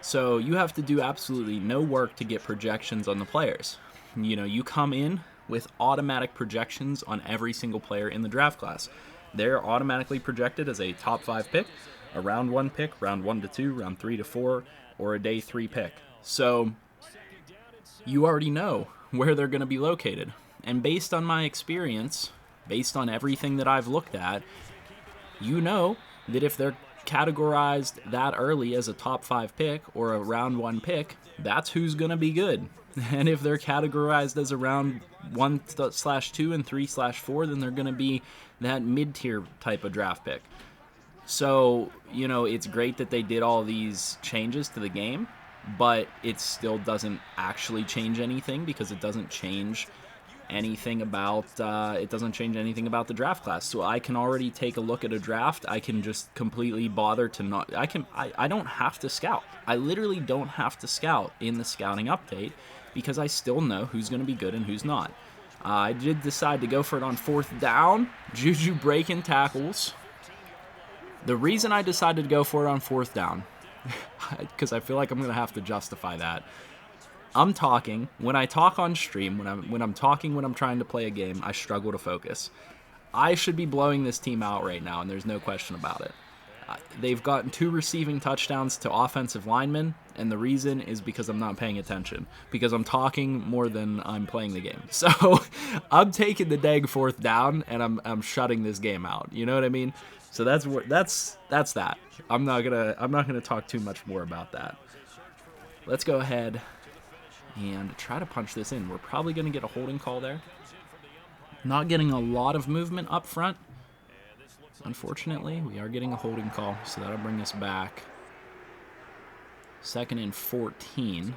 So you have to do absolutely no work to get projections on the players. You know, you come in with automatic projections on every single player in the draft class. They're automatically projected as a top 5 pick, a round 1 pick, round 1 to 2, round 3 to 4, or a day 3 pick. So you already know where they're going to be located. And based on my experience, based on everything that I've looked at, you know that if they're categorized that early as a top 5 pick or a round 1 pick, that's who's going to be good. And if they're categorized as around 1/2 and 3/4, then they're going to be that mid-tier type of draft pick. So, you know, it's great that they did all these changes to the game, but it still doesn't actually change anything because it doesn't change anything about the draft class. So I can already take a look at a draft. I can just completely bother to not. I don't have to scout. I literally don't have to scout in the scouting update because I still know who's going to be good and who's not. I did decide to go for it on 4th down. Juju breaking tackles. The reason I decided to go for it on 4th down, because I feel like I'm going to have to justify that. I'm talking, when I talk on stream, when I'm trying to play a game, I struggle to focus. I should be blowing this team out right now, and there's no question about it. They've gotten 2 receiving touchdowns to offensive linemen, and the reason is because I'm not paying attention, because I'm talking more than I'm playing the game. So I'm taking the dang 4th down, and I'm shutting this game out. You know what I mean? So that's that. I'm not gonna talk too much more about that. Let's go ahead and try to punch this in. We're probably going to get a holding call there. Not getting a lot of movement up front. Unfortunately, we are getting a holding call, so that'll bring us back. 2nd and 14.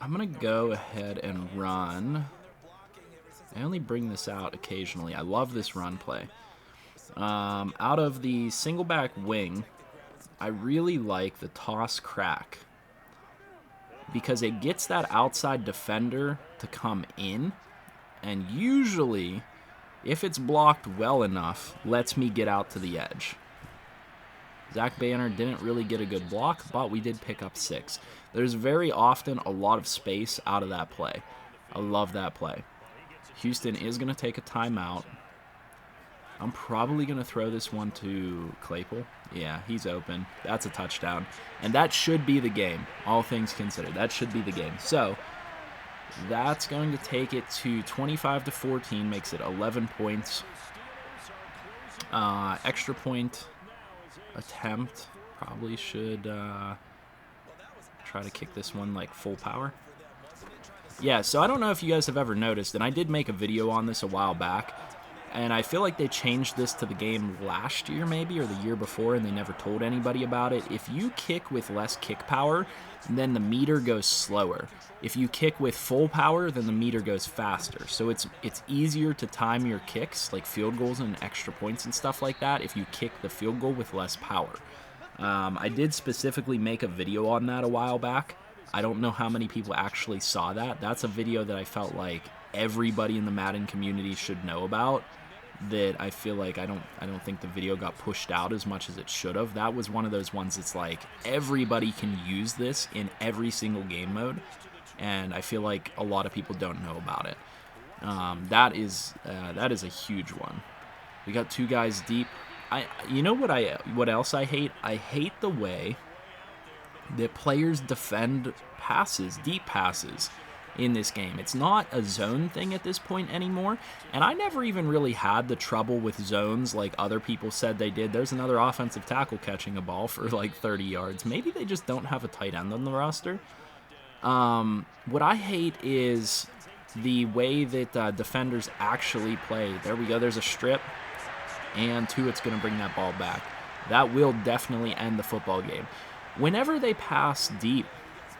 I'm going to go ahead and run. I only bring this out occasionally. I love this run play. Out of the single back wing, I really like the toss crack, because it gets that outside defender to come in, and usually, if it's blocked well enough, lets me get out to the edge. Zach Banner didn't really get a good block, but we did pick up 6. There's very often a lot of space out of that play. I love that play. Houston is going to take a timeout. I'm probably going to throw this one to Claypool. Yeah, he's open. That's a touchdown. And that should be the game, all things considered. That should be the game. So that's going to take it to 25-14, makes it 11 points. Extra point attempt. Probably should try to kick this one like full power. Yeah, so I don't know if you guys have ever noticed, and I did make a video on this a while back, and I feel like they changed this to the game last year maybe, or the year before, and they never told anybody about it. If you kick with less kick power, then the meter goes slower. If you kick with full power, then the meter goes faster. So it's easier to time your kicks, like field goals and extra points and stuff like that, if you kick the field goal with less power. I did specifically make a video on that a while back. I don't know how many people actually saw that. That's a video that I felt like everybody in the Madden community should know about. That I feel like I don't think the video got pushed out as much as it should have. That was one of those ones that's like everybody can use this in every single game mode, and I feel like a lot of people don't know about it. That is a huge one. We got 2 guys deep. You know what else I hate? I hate the way that players defend passes, deep passes, in this game. It's not a zone thing at this point anymore, and I never even really had the trouble with zones like other people said they did. There's another offensive tackle catching a ball for like 30 yards. Maybe they just don't have a tight end on the roster. What I hate is the way that defenders actually play. There we go. There's a strip, and 2, it's going to bring that ball back. That will definitely end the football game. Whenever they pass deep,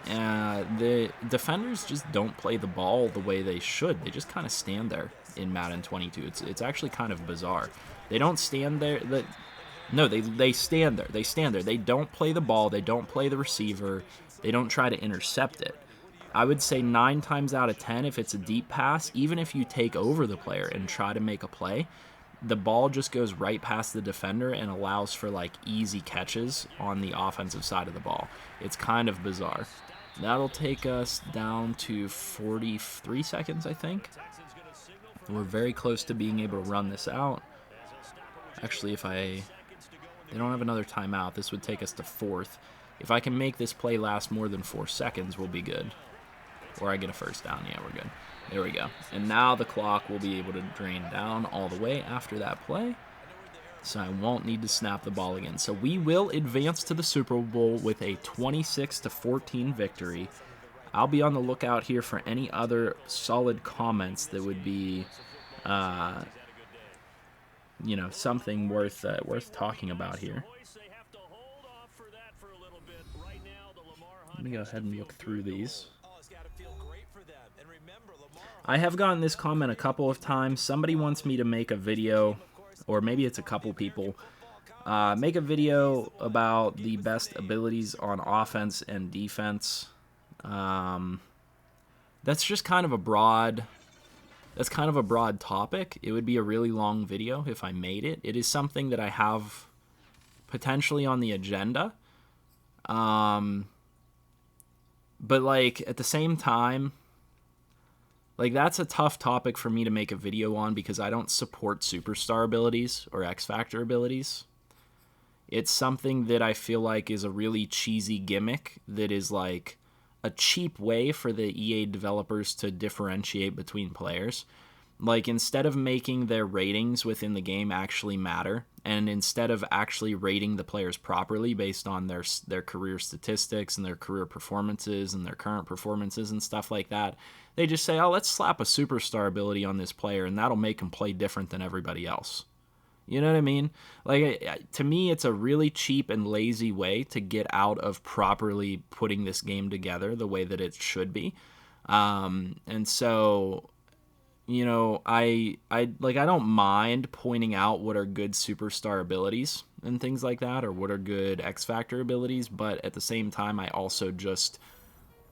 the defenders just don't play the ball the way they should. They just kind of stand there in Madden 22. It's actually kind of bizarre. They don't stand there. They stand there. They stand there. They don't play the ball. They don't play the receiver. They don't try to intercept it. I would say 9 times out of 10, if it's a deep pass, even if you take over the player and try to make a play, the ball just goes right past the defender and allows for like easy catches on the offensive side of the ball. It's kind of bizarre. That'll take us down to 43 seconds, I think. We're very close to being able to run this out. Actually, they don't have another timeout, this would take us to 4th. If I can make this play last more than 4 seconds, we'll be good. Or I get a first down. Yeah, we're good. There we go. And now the clock will be able to drain down all the way after that play. So I won't need to snap the ball again. So we will advance to the Super Bowl with a 26-14 victory. I'll be on the lookout here for any other solid comments that would be, something worth talking about here. Let me go ahead and look through these. I have gotten this comment a couple of times. Somebody wants me to make a video, or maybe it's a couple people, make a video about the best abilities on offense and defense. That's just kind of a broad topic. It would be a really long video if I made it. It is something that I have potentially on the agenda. But like at the same time, like that's a tough topic for me to make a video on because I don't support superstar abilities or X Factor abilities. It's something that I feel like is a really cheesy gimmick that is like a cheap way for the EA developers to differentiate between players. Like, instead of making their ratings within the game actually matter, and instead of actually rating the players properly based on their career statistics and their career performances and their current performances and stuff like that, they just say, oh, let's slap a superstar ability on this player, and that'll make him play different than everybody else. You know what I mean? Like, to me, it's a really cheap and lazy way to get out of properly putting this game together the way that it should be. And so, I don't mind pointing out what are good superstar abilities and things like that, or what are good X Factor abilities, but at the same time, I also just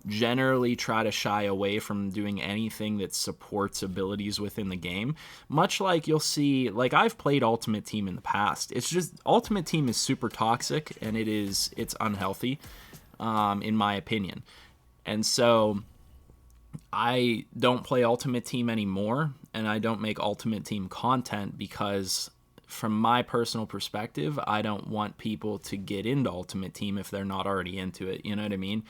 generally try to shy away from doing anything that supports abilities within the game. Much like you'll see, like I've played Ultimate Team in the past. It's just Ultimate Team is super toxic and it's unhealthy, in my opinion. And so I don't play Ultimate Team anymore, and I don't make Ultimate Team content because from my personal perspective, I don't want people to get into Ultimate Team if they're not already into it. You know what I mean?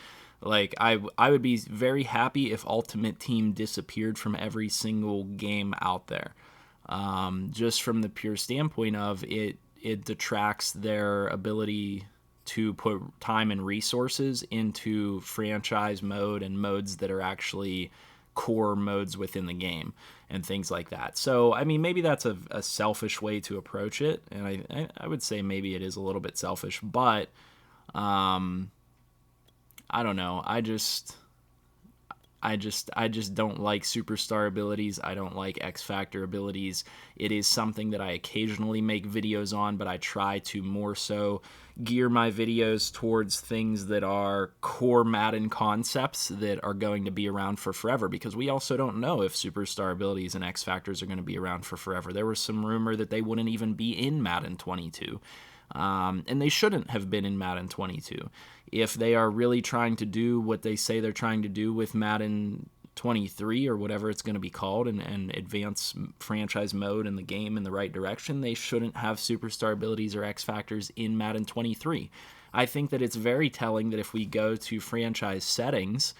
Like, I would be very happy if Ultimate Team disappeared from every single game out there. Just from the pure standpoint of it detracts their ability to put time and resources into franchise mode and modes that are actually core modes within the game and things like that. So, I mean, maybe that's a selfish way to approach it, and I would say maybe it is a little bit selfish, but I don't know. I just don't like superstar abilities. I don't like X Factor abilities. It is something that I occasionally make videos on, but I try to more so gear my videos towards things that are core Madden concepts that are going to be around for forever, because we also don't know if superstar abilities and X Factors are going to be around for forever. There was some rumor that they wouldn't even be in Madden 22. And they shouldn't have been in Madden 22. If they are really trying to do what they say they're trying to do with Madden 23 or whatever it's going to be called, and advance franchise mode in the game in the right direction, they shouldn't have superstar abilities or X Factors in Madden 23. I think that it's very telling that if we go to franchise settings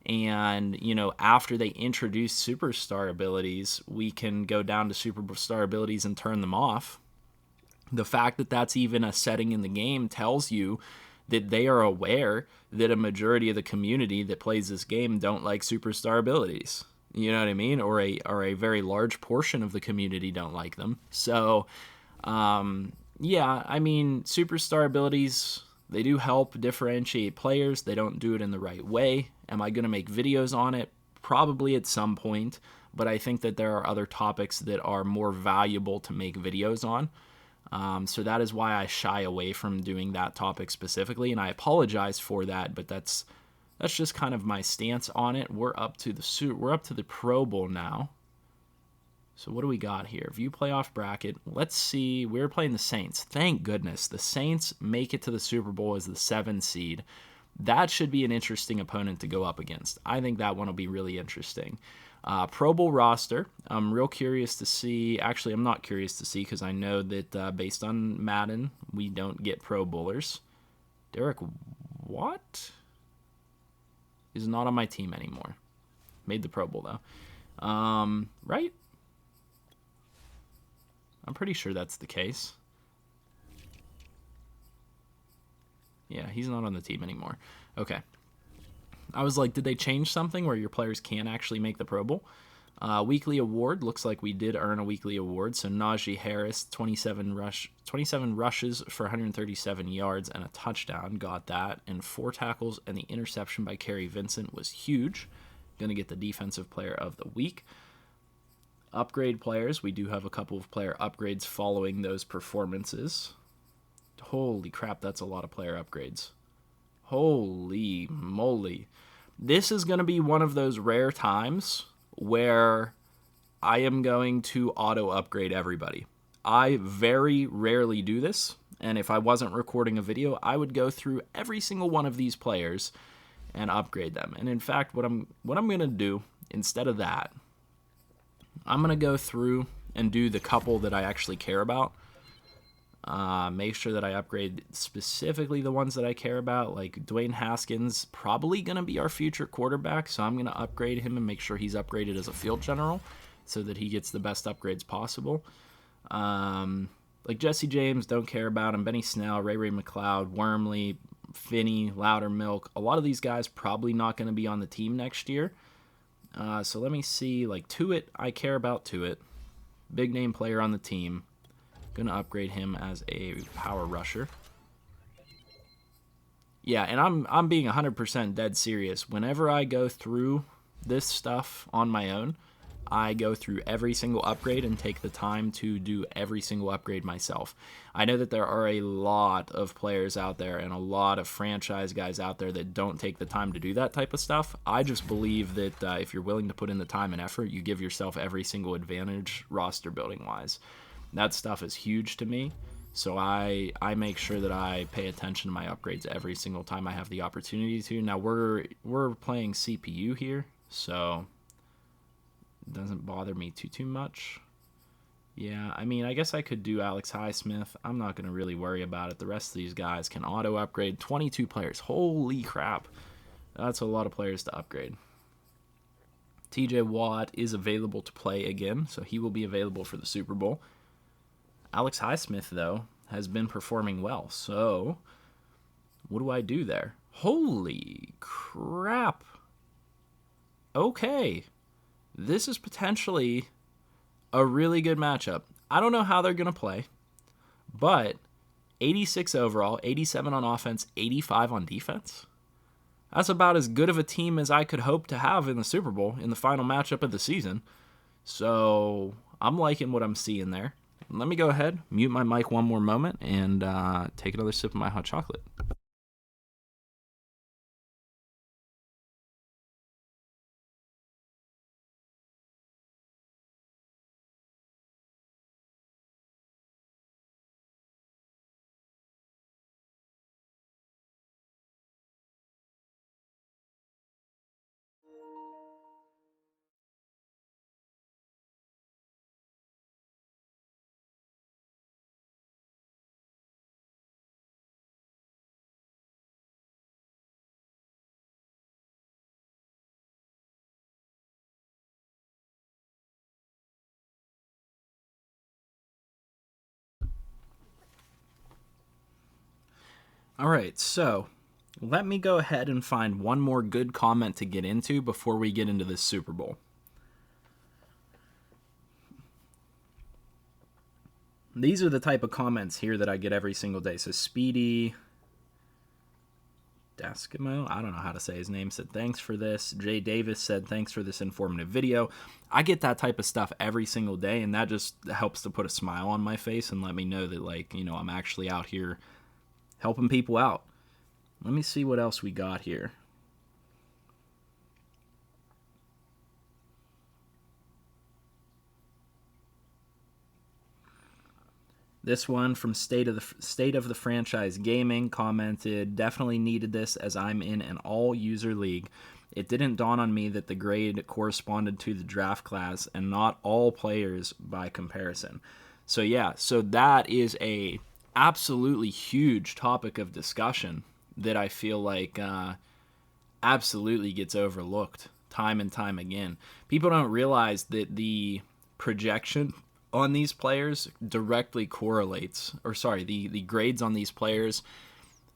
and, after they introduce superstar abilities, we can go down to superstar abilities and turn them off. The fact that that's even a setting in the game tells you that they are aware that a majority of the community that plays this game don't like superstar abilities. You know what I mean? Or a very large portion of the community don't like them. So, yeah, I mean, superstar abilities, they do help differentiate players. They don't do it in the right way. Am I going to make videos on it? Probably at some point. But I think that there are other topics that are more valuable to make videos on. So that is why I shy away from doing that topic specifically, and I apologize for that, but that's just kind of my stance on it. We're up to the Pro Bowl now. So what do we got here? View playoff bracket. Let's see. We're playing the Saints. Thank goodness. The Saints make it to the Super Bowl as the 7 seed. That should be an interesting opponent to go up against. I think that one will be really interesting. Pro Bowl roster. I'm real curious to see. Actually, I'm not curious to see because I know that based on Madden, we don't get Pro Bowlers. Derek Watt is not on my team anymore. Made the Pro Bowl, though. Right? I'm pretty sure that's the case. Yeah, he's not on the team anymore. Okay. I was like, did they change something where your players can actually make the Pro Bowl? Weekly award, looks like we did earn a weekly award. So Najee Harris, 27 rushes for 137 yards and a touchdown, got that. And 4 tackles, and the interception by Kerry Vincent was huge. Going to get the defensive player of the week. Upgrade players, we do have a couple of player upgrades following those performances. Holy crap, that's a lot of player upgrades. Holy moly. This is going to be one of those rare times where I am going to auto upgrade everybody. I very rarely do this, and if I wasn't recording a video, I would go through every single one of these players and upgrade them. And in fact, what I'm going to do instead of that, I'm going to go through and do the couple that I actually care about. Make sure that I upgrade specifically the ones that I care about, like Dwayne Haskins, probably going to be our future quarterback, so I'm going to upgrade him and make sure he's upgraded as a field general so that he gets the best upgrades possible. Like Jesse James, don't care about him. Benny Snell, Ray McLeod, Wormley, Finney, Loudermilk. A lot of these guys probably not going to be on the team next year. So let me see, like Tuitt, I care about Tuitt. Big name player on the team. Going to upgrade him as a power rusher. Yeah, and I'm being 100% dead serious. Whenever I go through this stuff on my own, I go through every single upgrade and take the time to do every single upgrade myself. I know that there are a lot of players out there and a lot of franchise guys out there that don't take the time to do that type of stuff. I just believe that if you're willing to put in the time and effort, you give yourself every single advantage roster building wise. That stuff is huge to me, so I make sure that I pay attention to my upgrades every single time I have the opportunity to. Now we're playing CPU here, so it doesn't bother me too much. Yeah, I mean, I guess I could do Alex Highsmith. I'm not going to really worry about it. The rest of these guys can auto upgrade. 22 players. Holy crap. That's a lot of players to upgrade. TJ Watt is available to play again, so he will be available for the Super Bowl. Alex Highsmith, though, has been performing well. So, what do I do there? Holy crap. Okay. This is potentially a really good matchup. I don't know how they're going to play, but 86 overall, 87 on offense, 85 on defense. That's about as good of a team as I could hope to have in the Super Bowl in the final matchup of the season. So, I'm liking what I'm seeing there. Let me go ahead, mute my mic one more moment, and take another sip of my hot chocolate. All right, so let me go ahead and find one more good comment to get into before we get into this Super Bowl. These are the type of comments here that I get every single day. So Speedy Daskimo, I don't know how to say his name, said thanks for this. Jay Davis said thanks for this informative video. I get that type of stuff every single day, and that just helps to put a smile on my face and let me know that, like, you know, I'm actually out here helping people out. Let me see what else we got here. This one from State of the Franchise Gaming commented, definitely needed this as I'm in an all-user league. It didn't dawn on me that the grade corresponded to the draft class and not all players by comparison. So yeah, so that is a absolutely huge topic of discussion that I feel like absolutely gets overlooked time and time again. People don't realize that the projection on these players directly correlates, or sorry, the grades on these players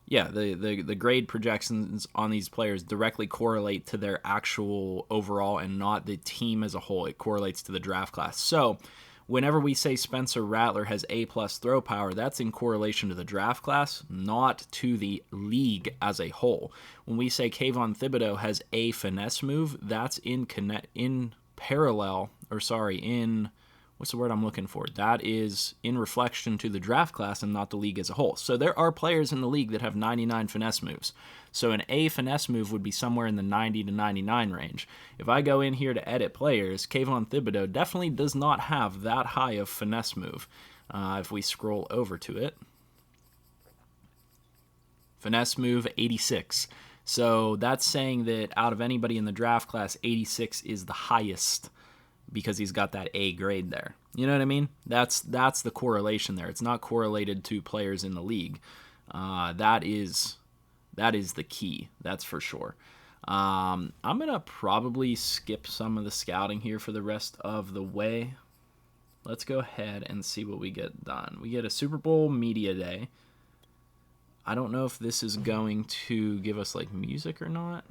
Yeah, the grade projections on these players directly correlate to their actual overall and not the team as a whole. It correlates to the draft class. So whenever we say Spencer Rattler has A+ throw power, that's in correlation to the draft class, not to the league as a whole. When we say Kayvon Thibodeau has A finesse move, that's in what's the word I'm looking for? That is in reflection to the draft class and not the league as a whole. So there are players in the league that have 99 finesse moves. So an A finesse move would be somewhere in the 90 to 99 range. If I go in here to edit players, Kayvon Thibodeau definitely does not have that high of finesse move. If we scroll over to it, finesse move 86. So that's saying that out of anybody in the draft class, 86 is the highest, because he's got that A grade there. You know what I mean? That's the correlation there. It's not correlated to players in the league. That is the key. That's for sure. I'm going to probably skip some of the scouting here for the rest of the way. Let's go ahead and see what we get done. We get a Super Bowl media day. I don't know if this is going to give us like music or not.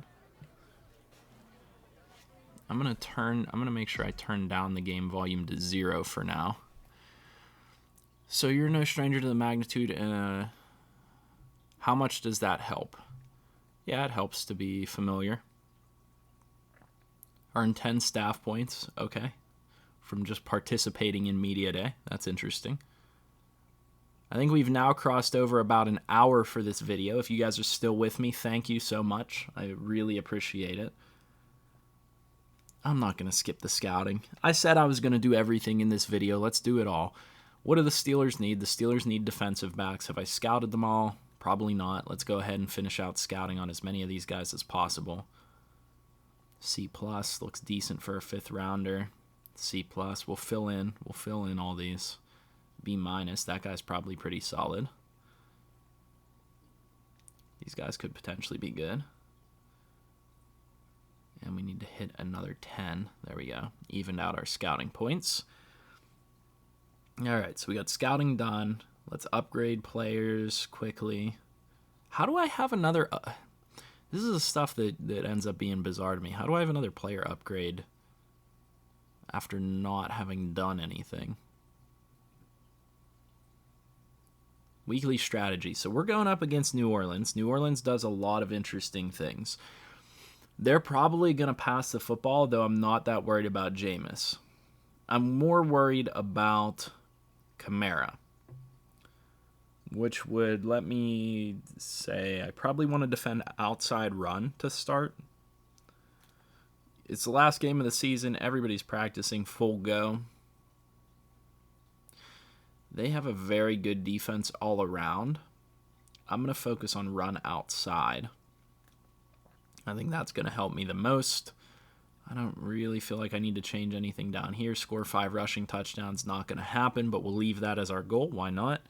I'm going to make sure I turn down the game volume to 0 for now. So you're no stranger to the magnitude. How much does that help? Yeah, it helps to be familiar. Earn 10 staff points. Okay. From just participating in Media Day. That's interesting. I think we've now crossed over about an hour for this video. If you guys are still with me, thank you so much. I really appreciate it. I'm not going to skip the scouting. I said I was going to do everything in this video. Let's do it all. What do the Steelers need? The Steelers need defensive backs. Have I scouted them all? Probably not. Let's go ahead and finish out scouting on as many of these guys as possible. C+ looks decent for a 5th rounder. C+, we'll fill in all these. B-, that guy's probably pretty solid. These guys could potentially be good. And we need to hit another 10. There we go. Evened out our scouting points. All right, so we got scouting done. Let's upgrade players quickly. How do I have another... this is the stuff that ends up being bizarre to me. How do I have another player upgrade after not having done anything? Weekly strategy. So we're going up against New Orleans. New Orleans does a lot of interesting things. They're probably going to pass the football, though I'm not that worried about Jameis. I'm more worried about Kamara, which would let me say I probably want to defend outside run to start. It's the last game of the season. Everybody's practicing full go. They have a very good defense all around. I'm going to focus on run outside. I think that's going to help me the most. I don't really feel like I need to change anything down here. Score 5 rushing touchdowns, not going to happen, but we'll leave that as our goal. Why not?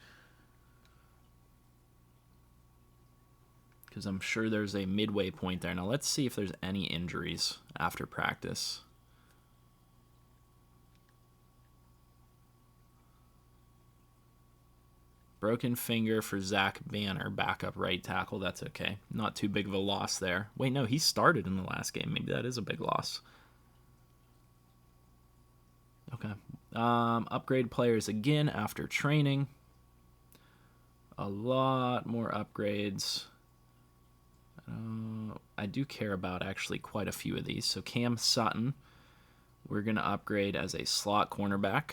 Because I'm sure there's a midway point there. Now let's see if there's any injuries after practice. Broken finger for Zach Banner, backup right tackle. That's okay. Not too big of a loss there. Wait, no, he started in the last game. Maybe that is a big loss. Okay. Upgrade players again after training. A lot more upgrades. I do care about actually quite a few of these. So Cam Sutton, we're going to upgrade as a slot cornerback.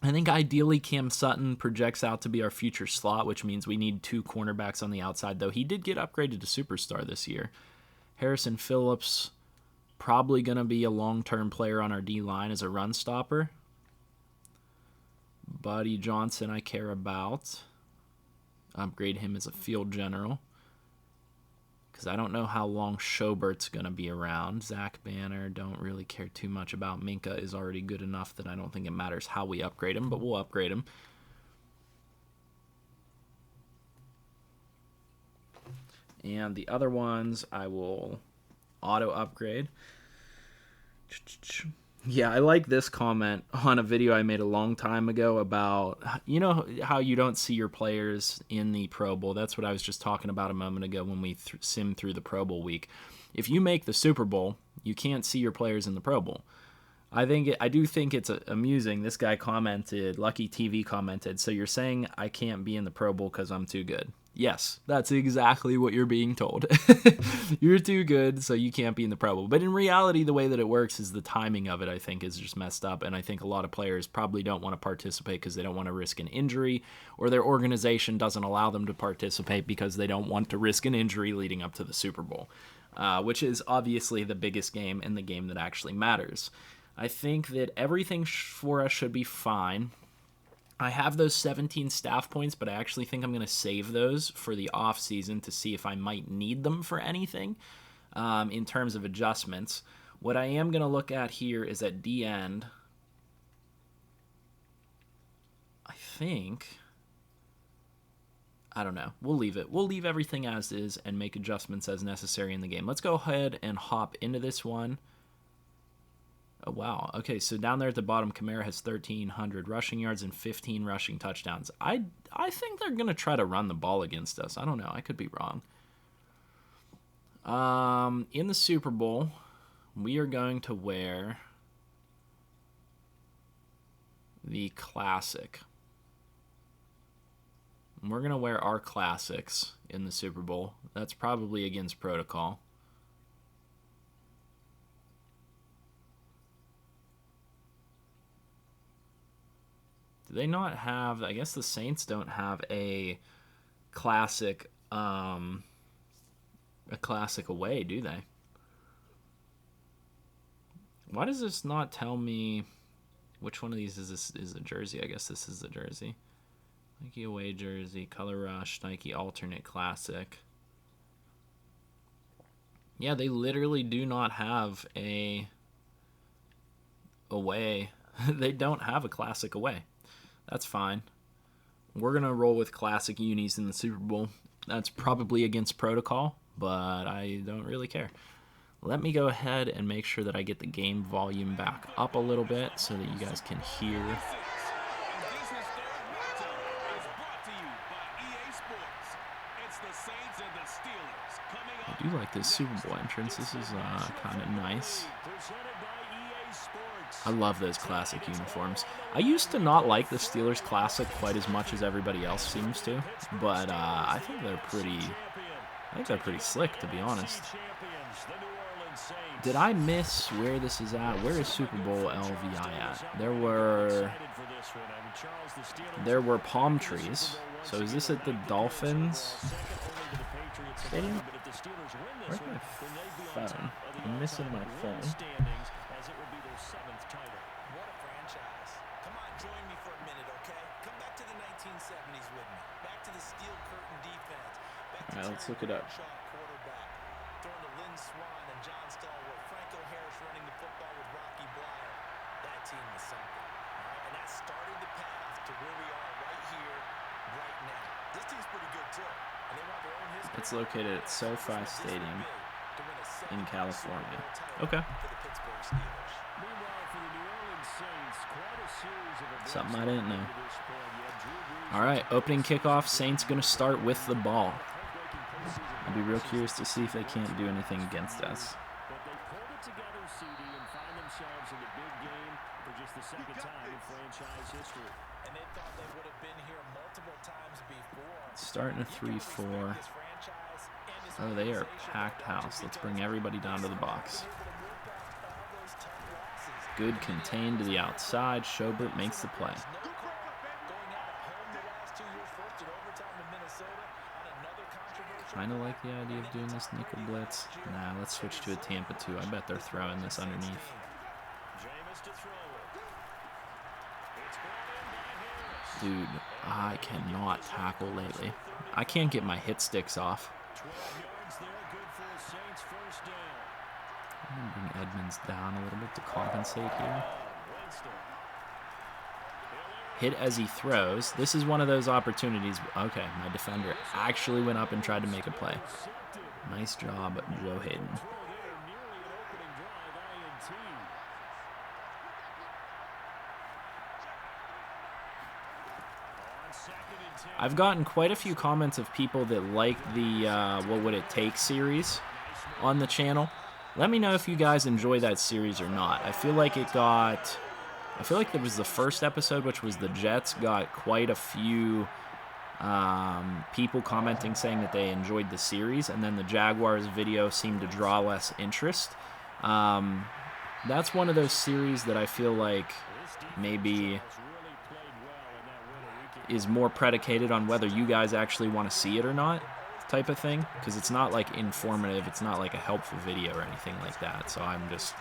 I think ideally Cam Sutton projects out to be our future slot, which means we need 2 cornerbacks on the outside, though he did get upgraded to superstar this year. Harrison Phillips, probably going to be a long-term player on our D-line as a run stopper. Buddy Johnson I care about. Upgrade him as a field general, because I don't know how long Schobert's going to be around. Zach Banner, don't really care too much about. Minka is already good enough that I don't think it matters how we upgrade him, but we'll upgrade him. And the other ones I will auto upgrade. Yeah, I like this comment on a video I made a long time ago about, you know, how you don't see your players in the Pro Bowl. That's what I was just talking about a moment ago when we simmed through the Pro Bowl week. If you make the Super Bowl, you can't see your players in the Pro Bowl. I do think it's amusing. This guy commented, Lucky TV commented, so you're saying I can't be in the Pro Bowl because I'm too good. Yes, that's exactly what you're being told. You're too good, so you can't be in the Pro Bowl. But in reality, the way that it works is the timing of it, I think, is just messed up. And I think a lot of players probably don't want to participate because they don't want to risk an injury, or their organization doesn't allow them to participate because they don't want to risk an injury leading up to the Super Bowl, which is obviously the biggest game and the game that actually matters. I think that everything for us should be fine. I have those 17 staff points, but I actually think I'm going to save those for the off season to see if I might need them for anything in terms of adjustments. What I am going to look at here is at D end. I don't know. We'll leave it. We'll leave everything as is and make adjustments as necessary in the game. Let's go ahead and hop into this one. Oh, wow. Okay, so down there at the bottom, Kamara has 1,300 rushing yards and 15 rushing touchdowns. I think they're going to try to run the ball against us. I don't know. I could be wrong. In the Super Bowl, we are going to wear the Classic. And we're going to wear our Classics in the Super Bowl. That's probably against protocol. Do they not have, I guess the Saints don't have a classic away, do they? Why does this not tell me which one of these is a jersey? I guess this is the jersey. Nike away jersey, Color Rush, Nike alternate classic. Yeah, they literally do not have a away. They don't have a classic away. That's fine. We're going to roll with classic unis in the Super Bowl. That's probably against protocol, but I don't really care. Let me go ahead and make sure that I get the game volume back up a little bit so that you guys can hear. I do like this Super Bowl entrance. This is kind of nice. I love those classic uniforms. I used to not like the Steelers Classic quite as much as everybody else seems to, but I think they're pretty slick, to be honest. Did I miss where this is at? Where is Super Bowl LVI at? There were palm trees. So is this at the Dolphins Stadium? Where's my phone? I'm missing my phone. All right, let's look it up. It's located at SoFi Stadium in California. Okay. Something I didn't know. All right, opening kickoff. Saints going to start with the ball. I'll be real curious to see if they can't do anything against us. Starting a 3-4. Oh, they are packed house. Let's bring everybody down to the box. Good contained to the outside. Schobert makes the play. Kind of like the idea of doing this nickel blitz. Nah, let's switch to a Tampa 2. I bet they're throwing this underneath. Dude, I cannot tackle lately. I can't get my hit sticks off. I'm going to bring Edmonds down a little bit to compensate here. Hit as he throws. This is one of those opportunities. Okay, my defender actually went up and tried to make a play. Nice job, Joe Hayden. I've gotten quite a few comments of people that like the What Would It Take series on the channel. Let me know if you guys enjoy that series or not. I feel like there was the first episode, which was the Jets, got quite a few people commenting saying that they enjoyed the series, and then the Jaguars video seemed to draw less interest. That's one of those series that I feel like maybe is more predicated on whether you guys actually want to see it or not, type of thing, because it's not like informative, it's not like a helpful video or anything like that. So I'm just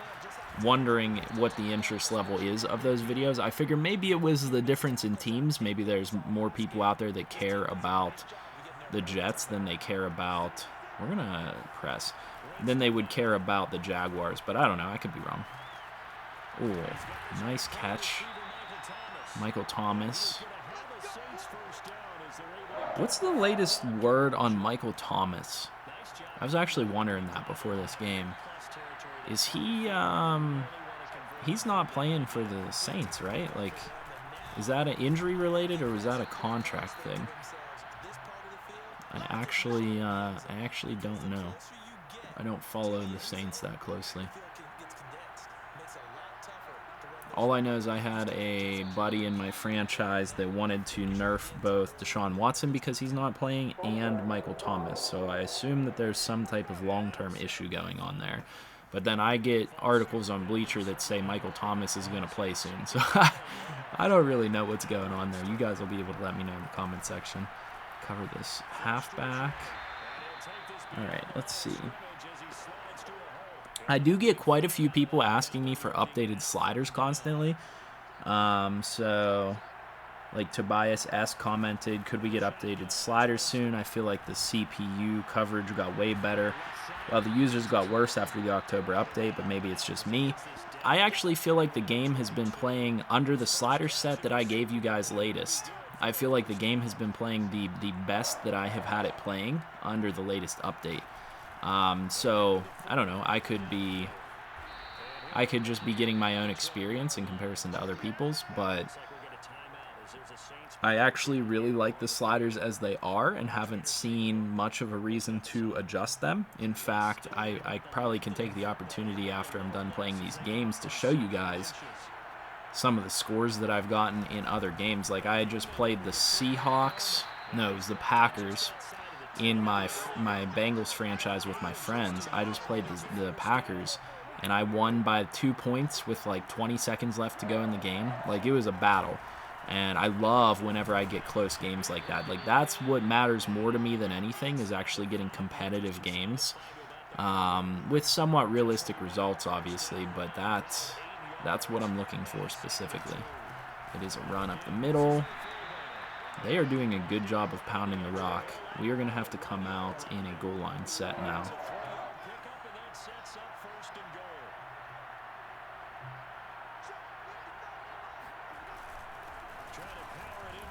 wondering what the interest level is of those videos. I figure maybe it was the difference in teams. Maybe there's more people out there that care about the Jets than they care about, we're gonna press, than they would care about the Jaguars, but I don't know, I could be wrong. Ooh, nice catch, Michael Thomas. What's the latest word on Michael Thomas? I was actually wondering that before this game. Is he, he's not playing for the Saints, right? Like, is that an injury related or was that a contract thing? I actually don't know. I don't follow the Saints that closely. All I know is I had a buddy in my franchise that wanted to nerf both Deshaun Watson because he's not playing and Michael Thomas. So I assume that there's some type of long-term issue going on there. But then I get articles on Bleacher that say Michael Thomas is going to play soon. So I don't really know what's going on there. You guys will be able to let me know in the comment section. Cover this halfback. All right, let's see. I do get quite a few people asking me for updated sliders constantly. So, like Tobias S. commented, could we get updated sliders soon? I feel like the CPU coverage got way better, while the users got worse after the October update, but maybe it's just me. I actually feel like the game has been playing under the slider set that I gave you guys latest. I feel like the game has been playing the best that I have had it playing under the latest update. So I don't know, I could just be getting my own experience in comparison to other people's, but I actually really like the sliders as they are and haven't seen much of a reason to adjust them. In fact, I probably can take the opportunity after I'm done playing these games to show you guys some of the scores that I've gotten in other games. Like I just played the Seahawks, no, it was the Packers in my Bengals franchise with my friends. I just played the Packers, and I won by 2 points with like 20 seconds left to go in the game. Like, it was a battle, and I love whenever I get close games like that. Like, that's what matters more to me than anything, is actually getting competitive games with somewhat realistic results, obviously, but that's what I'm looking for specifically. It is a run up the middle. They are doing a good job of pounding the rock. We are going to have to come out in a goal line set now.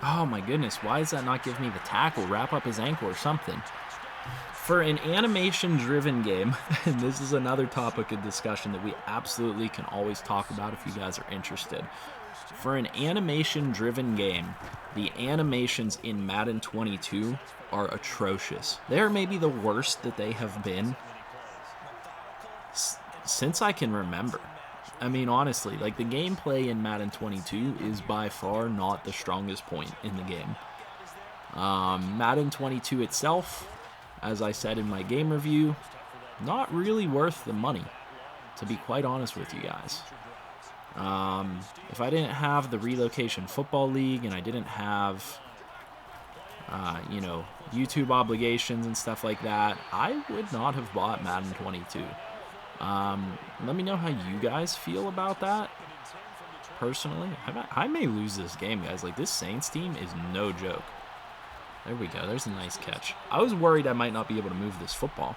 Oh my goodness, why does that not give me the tackle? Wrap up his ankle or something. For an animation-driven game, and this is another topic of discussion that we absolutely can always talk about if you guys are interested. For an animation-driven game, the animations in Madden 22 are atrocious. They are maybe the worst that they have been since I can remember. I mean, honestly, like, the gameplay in Madden 22 is by far not the strongest point in the game. Madden 22 itself, as I said in my game review, not really worth the money, to be quite honest with you guys. If I didn't have the Relocation Football League and I didn't have, YouTube obligations and stuff like that, I would not have bought Madden 22. Let me know how you guys feel about that. Personally, I may lose this game, guys. Like, this Saints team is no joke. There we go. There's a nice catch. I was worried I might not be able to move this football.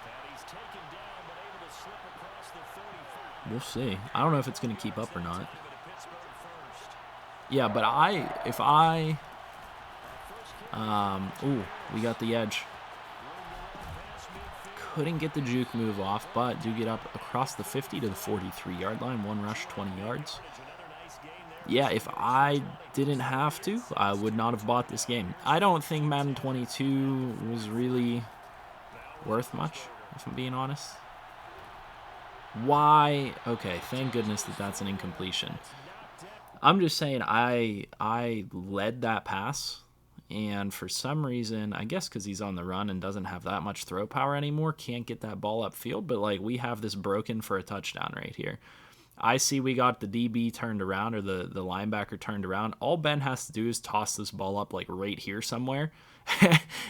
We'll see. I don't know if it's going to keep up or not. Yeah, but we got the edge. Couldn't get the juke move off, but do get up across the 50 to the 43-yard line. One rush, 20 yards. yeah, if I didn't have to, I would not have bought this game. I don't think Madden 22 was really worth much, if I'm being honest. Why? Okay, thank goodness that that's an incompletion. I'm just saying I led that pass, and for some reason, I guess because he's on the run and doesn't have that much throw power anymore, can't get that ball upfield, but like we have this broken for a touchdown right here. I see we got the DB turned around, or the linebacker turned around. All Ben has to do is toss this ball up like right here somewhere,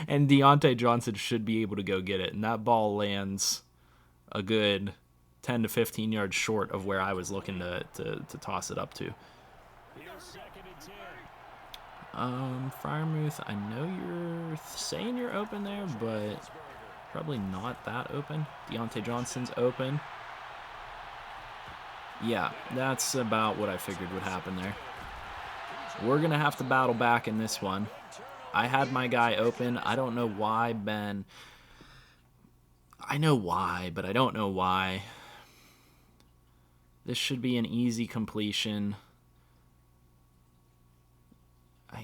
and Deontay Johnson should be able to go get it. And that ball lands a good 10 to 15 yards short of where I was looking to toss it up to. Firemouth, I know you're saying you're open there, but probably not that open. Deontay Johnson's open. Yeah, that's about what I figured would happen there. We're going to have to battle back in this one. I had my guy open. I don't know why Ben... I know why, but I don't know why. This should be an easy completion.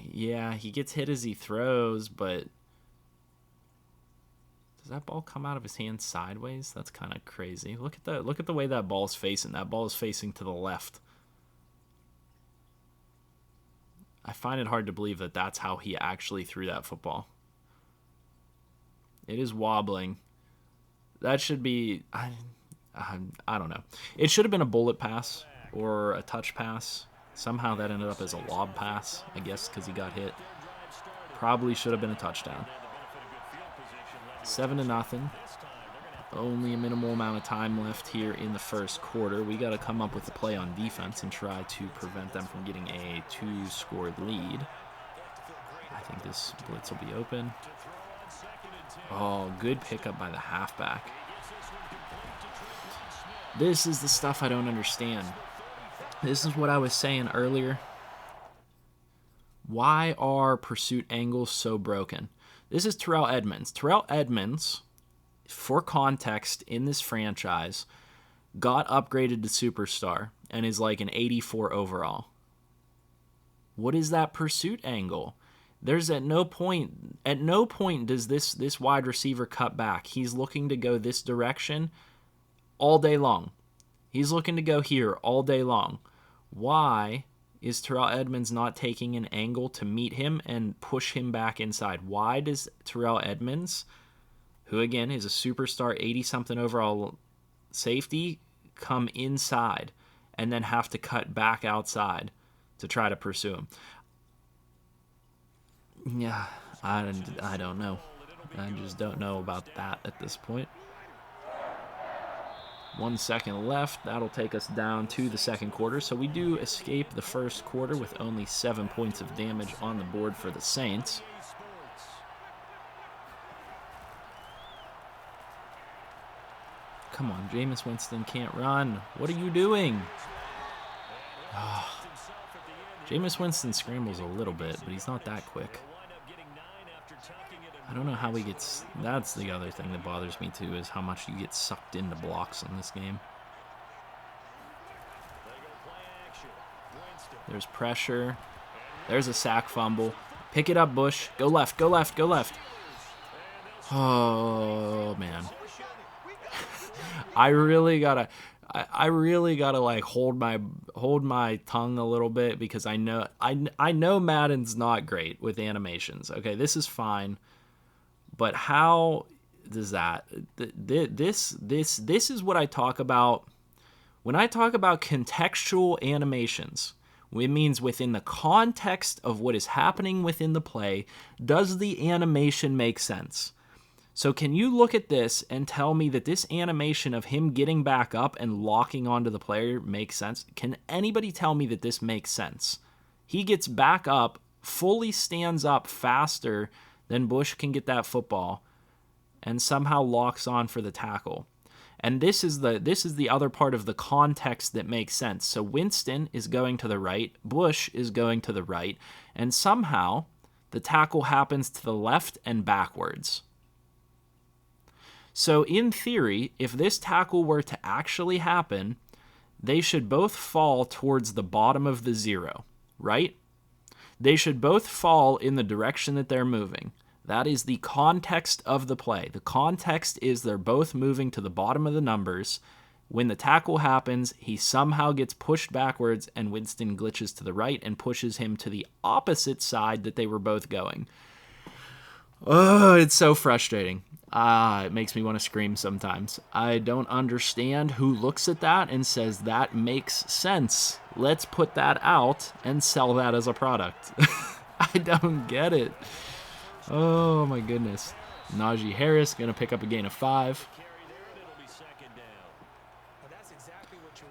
Yeah, he gets hit as he throws, but... Does that ball come out of his hand sideways? That's kind of crazy. Look at that. Look at the way that ball's facing. That ball is facing to the left. I find it hard to believe that that's how he actually threw that football. It is wobbling. That should be... I don't know. It should have been a bullet pass or a touch pass. Somehow that ended up as a lob pass, I guess, because he got hit. Probably should have been a touchdown. 7-0. Only a minimal amount of time left here in the first quarter. We got to come up with a play on defense and try to prevent them from getting a 2-score lead. I think this blitz will be open. Oh, good pickup by the halfback. This is the stuff I don't understand. This is what I was saying earlier. Why are pursuit angles so broken? This is Terrell Edmunds. Terrell Edmunds, for context, in this franchise, got upgraded to superstar and is like an 84 overall. What is that pursuit angle? There's at no point does this wide receiver cut back. He's looking to go this direction all day long. He's looking to go here all day long. Why is Terrell Edmunds not taking an angle to meet him and push him back inside? Why does Terrell Edmunds, who again is a superstar 80-something overall safety, come inside and then have to cut back outside to try to pursue him? Yeah, I don't know. I just don't know about that at this point. 1 second left. That'll take us down to the second quarter. So we do escape the first quarter with only 7 points of damage on the board for the Saints. Come on, Jameis Winston can't run. What are you doing? Oh. Jameis Winston scrambles a little bit, but he's not that quick. I don't know how he gets... That's the other thing that bothers me, too, is how much you get sucked into blocks in this game. There's pressure. There's a sack fumble. Pick it up, Bush. Go left, go left, go left. Oh, man. I really gotta like hold my tongue a little bit, because I know Madden's not great with animations. Okay, this is fine. But how does that... This is what I talk about. When I talk about contextual animations, it means within the context of what is happening within the play, does the animation make sense? So can you look at this and tell me that this animation of him getting back up and locking onto the player makes sense? Can anybody tell me that this makes sense? He gets back up, fully stands up faster then Bush can get that football and somehow locks on for the tackle. And this is the other part of the context that makes sense. So Winston is going to the right, Bush is going to the right, and somehow the tackle happens to the left and backwards. So in theory, if this tackle were to actually happen, they should both fall towards the bottom of the 0, right? They should both fall in the direction that they're moving. That is the context of the play. The context is they're both moving to the bottom of the numbers. When the tackle happens, he somehow gets pushed backwards, and Winston glitches to the right and pushes him to the opposite side that they were both going. Oh, it's so frustrating. It makes me want to scream sometimes. I don't understand who looks at that and says that makes sense. Let's put that out and sell that as a product. I don't get it. Oh, my goodness. Najee Harris going to pick up a gain of 5.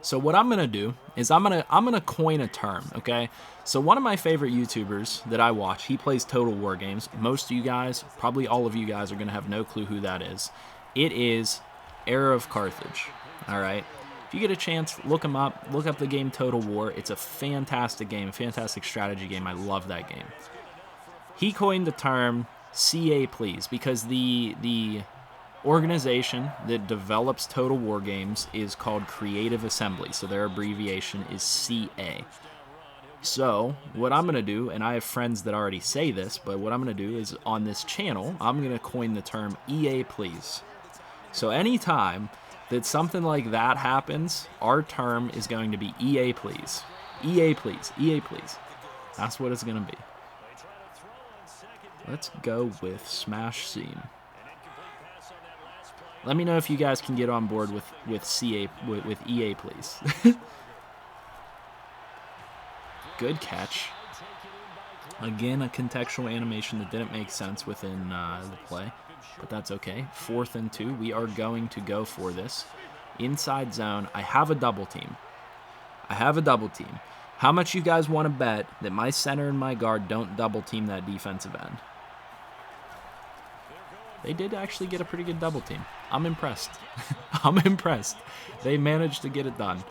So what I'm going to do is I'm going to coin a term, okay? So one of my favorite YouTubers that I watch, he plays Total War games. Most of you guys, probably all of you guys, are going to have no clue who that is. It is Era of Carthage, all right? If you get a chance, look him up. Look up the game Total War. It's a fantastic game, a fantastic strategy game. I love that game. He coined the term CA Please because the organization that develops Total War games is called Creative Assembly, so their abbreviation is CA. So what I'm going to do, and I have friends that already say this, but what I'm going to do is on this channel, I'm going to coin the term EA Please. So anytime that something like that happens, our term is going to be EA Please. EA Please. EA Please. That's what it's going to be. Let's go with Smash Seam. Let me know if you guys can get on board with CA with EA Please. Good catch. Again, a contextual animation that didn't make sense within the play, but that's okay. 4th and 2. We are going to go for this. Inside zone. I have a double team. How much you guys want to bet that my center and my guard don't double team that defensive end? They did actually get a pretty good double team. I'm impressed. I'm impressed. They managed to get it done.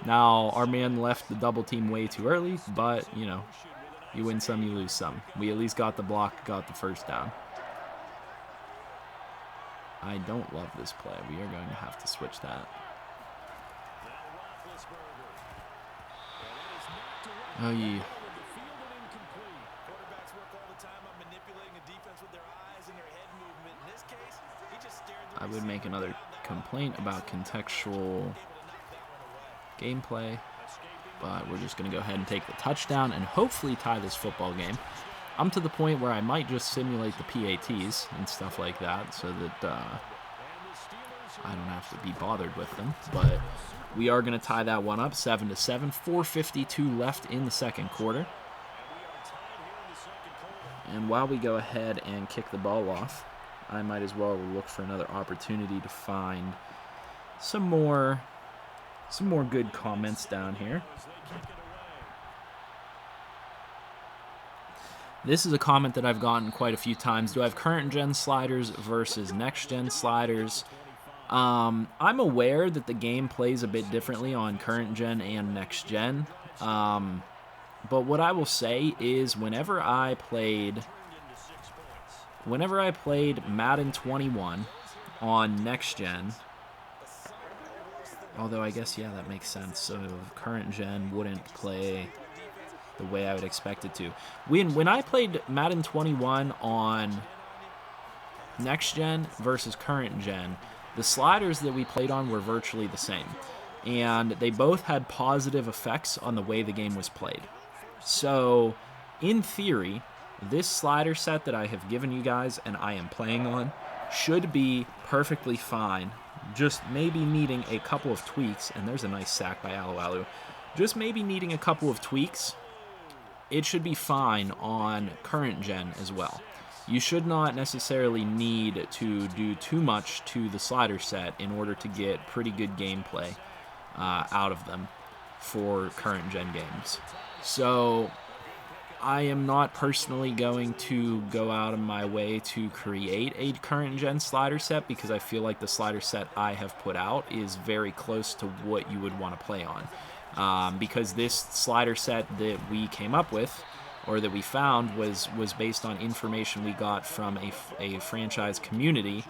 Now, our man left the double team way too early, but, you know, you win some, you lose some. We at least got the block, got the first down. I don't love this play. We are going to have to switch that. Oh, yeah. I would make another complaint about contextual gameplay, but we're just going to go ahead and take the touchdown and hopefully tie this football game. I'm to the point where I might just simulate the PATs and stuff like that so that I don't have to be bothered with them, but we are going to tie that one up 7-7, 4:52 left in the second quarter. And while we go ahead and kick the ball off, I might as well look for another opportunity to find some more good comments down here. This is a comment that I've gotten quite a few times. Do I have current gen sliders versus next gen sliders? I'm aware that the game plays a bit differently on current gen and next gen. But what I will say is whenever I played Madden 21 on next gen, although I guess, yeah, that makes sense. So current gen wouldn't play the way I would expect it to. When I played Madden 21 on next gen versus current gen, the sliders that we played on were virtually the same. And they both had positive effects on the way the game was played. So, in theory, this slider set that I have given you guys and I am playing on should be perfectly fine. Just maybe needing a couple of tweaks, and there's a nice sack by Alu. Just maybe needing a couple of tweaks. It should be fine on current gen as well. You should not necessarily need to do too much to the slider set in order to get pretty good gameplay out of them for current gen games. So I am not personally going to go out of my way to create a current gen slider set because I feel like the slider set I have put out is very close to what you would want to play on. Because this slider set that we came up with, or that we found, was based on information we got from a franchise community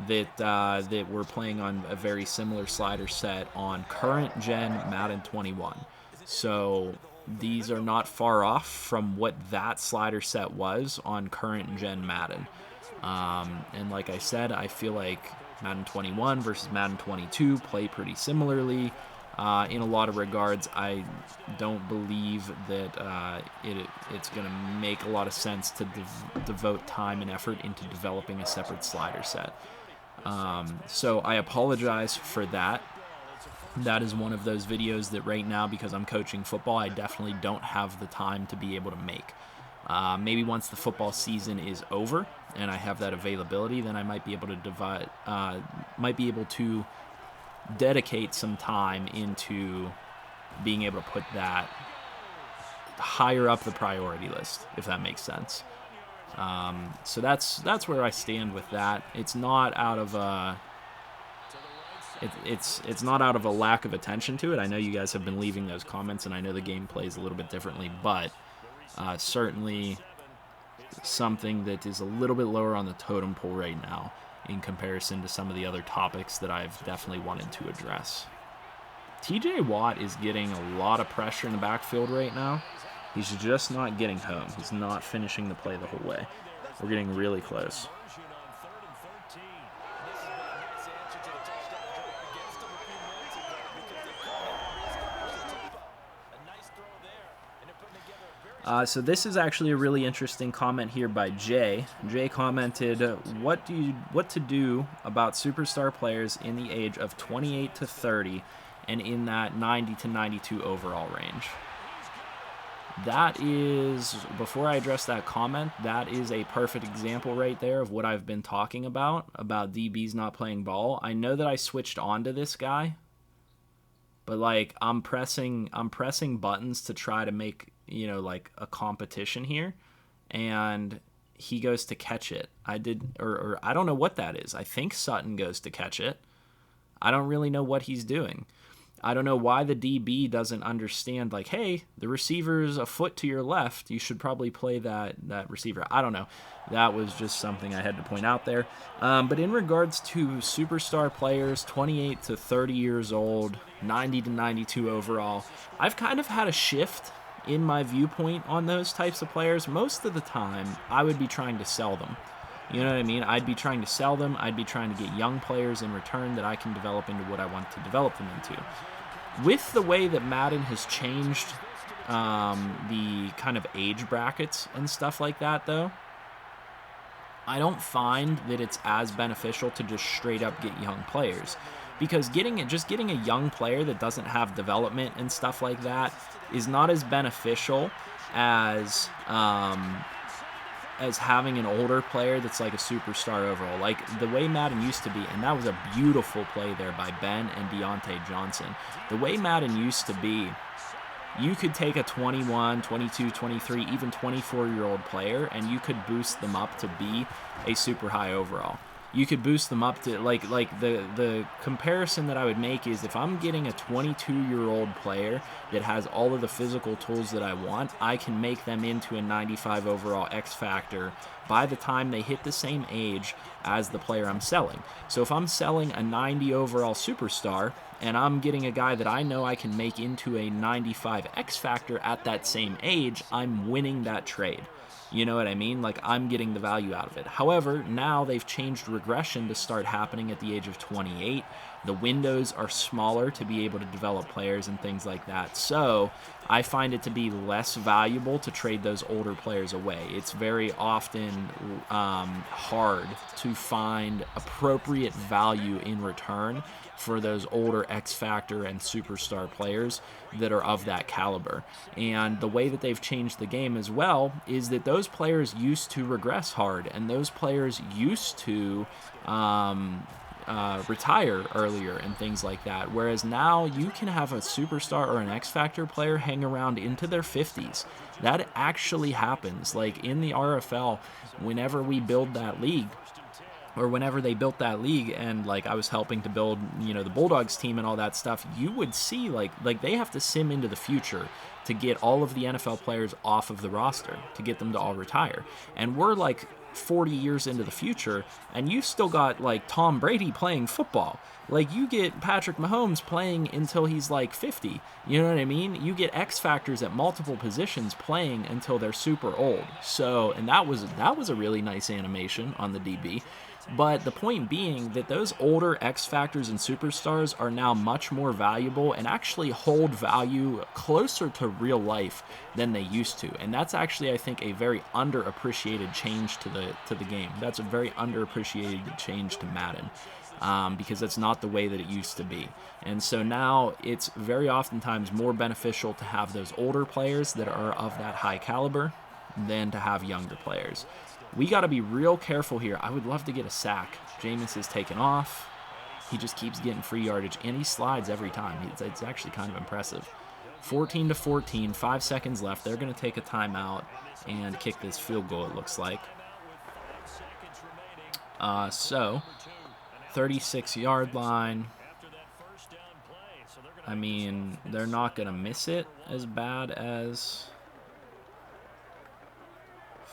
that we're playing on a very similar slider set on current gen Madden 21. So these are not far off from what that slider set was on current gen Madden. And like I said, I feel like Madden 21 versus Madden 22 play pretty similarly. In a lot of regards, I don't believe that it's going to make a lot of sense to devote time and effort into developing a separate slider set. So I apologize for that. That is one of those videos that right now, because I'm coaching football, I definitely don't have the time to be able to make. Maybe once the football season is over and I have that availability, then I might be able to dedicate some time into being able to put that higher up the priority list, if that makes sense. So that's where I stand with that. It's not out of it's not out of a lack of attention to it. I know you guys have been leaving those comments, and I know the game plays a little bit differently, but certainly something that is a little bit lower on the totem pole right now in comparison to some of the other topics that I've definitely wanted to address. TJ Watt is getting a lot of pressure in the backfield right now. He's just not getting home. He's not finishing the play the whole way. We're getting really close. So this is actually a really interesting comment here by Jay. Jay commented, what to do about superstar players in the age of 28 to 30 and in that 90 to 92 overall range? That is, before I address that comment, that is a perfect example right there of what I've been talking about DBs not playing ball. I know that I switched on to this guy, but like I'm pressing buttons to try to make, like a competition here, and he goes to catch it. I don't know what that is. I think Sutton goes to catch it. I don't really know what he's doing. I don't know why the DB doesn't understand, like, hey, the receiver's a foot to your left. You should probably play that receiver. I don't know. That was just something I had to point out there. But in regards to superstar players, 28 to 30 years old, 90 to 92 overall, I've kind of had a shift in my viewpoint on those types of players. Most of the time, I would be trying to sell them. You know what I mean? I'd be trying to sell them. I'd be trying to get young players in return that I can develop into what I want to develop them into. With the way that Madden has changed the kind of age brackets and stuff like that, though, I don't find that it's as beneficial to just straight up get young players. Because getting a young player that doesn't have development and stuff like that is not as beneficial as having an older player that's like a superstar overall. Like the way Madden used to be, and that was a beautiful play there by Ben and Deontay Johnson. The way Madden used to be, you could take a 21, 22, 23, even 24-year-old player, and you could boost them up to be a super high overall. You could boost them up to, like the comparison that I would make is if I'm getting a 22-year-old player that has all of the physical tools that I want, I can make them into a 95 overall X Factor by the time they hit the same age as the player I'm selling. So if I'm selling a 90 overall superstar and I'm getting a guy that I know I can make into a 95 X Factor at that same age, I'm winning that trade. You know what I mean? Like, I'm getting the value out of it. However, now they've changed regression to start happening at the age of 28. The windows are smaller to be able to develop players and things like that. So I find it to be less valuable to trade those older players away. It's very often hard to find appropriate value in return for those older X Factor and superstar players that are of that caliber. And the way that they've changed the game as well is that those players used to regress hard, and those players used to retire earlier and things like that. Whereas now you can have a superstar or an X Factor player hang around into their 50s. That actually happens. Like in the RFL, whenever we build that league, or whenever they built that league, and like I was helping to build, the Bulldogs team and all that stuff, you would see like they have to sim into the future to get all of the NFL players off of the roster, to get them to all retire. And we're like 40 years into the future, and you still got like Tom Brady playing football. Like, you get Patrick Mahomes playing until he's like 50. You know what I mean? You get X factors at multiple positions playing until they're super old. So, and that was a really nice animation on the DB. But the point being that those older X Factors and superstars are now much more valuable and actually hold value closer to real life than they used to. And that's actually, I think, a very underappreciated change to the game. That's a very underappreciated change to Madden. Because that's not the way that it used to be. And so now it's very oftentimes more beneficial to have those older players that are of that high caliber than to have younger players. We got to be real careful here. I would love to get a sack. Jameis is taken off. He just keeps getting free yardage, and he slides every time. It's actually kind of impressive. 14-14, 5 seconds left. They're going to take a timeout and kick this field goal, it looks like. So 36-yard line. I mean, they're not going to miss it as bad as...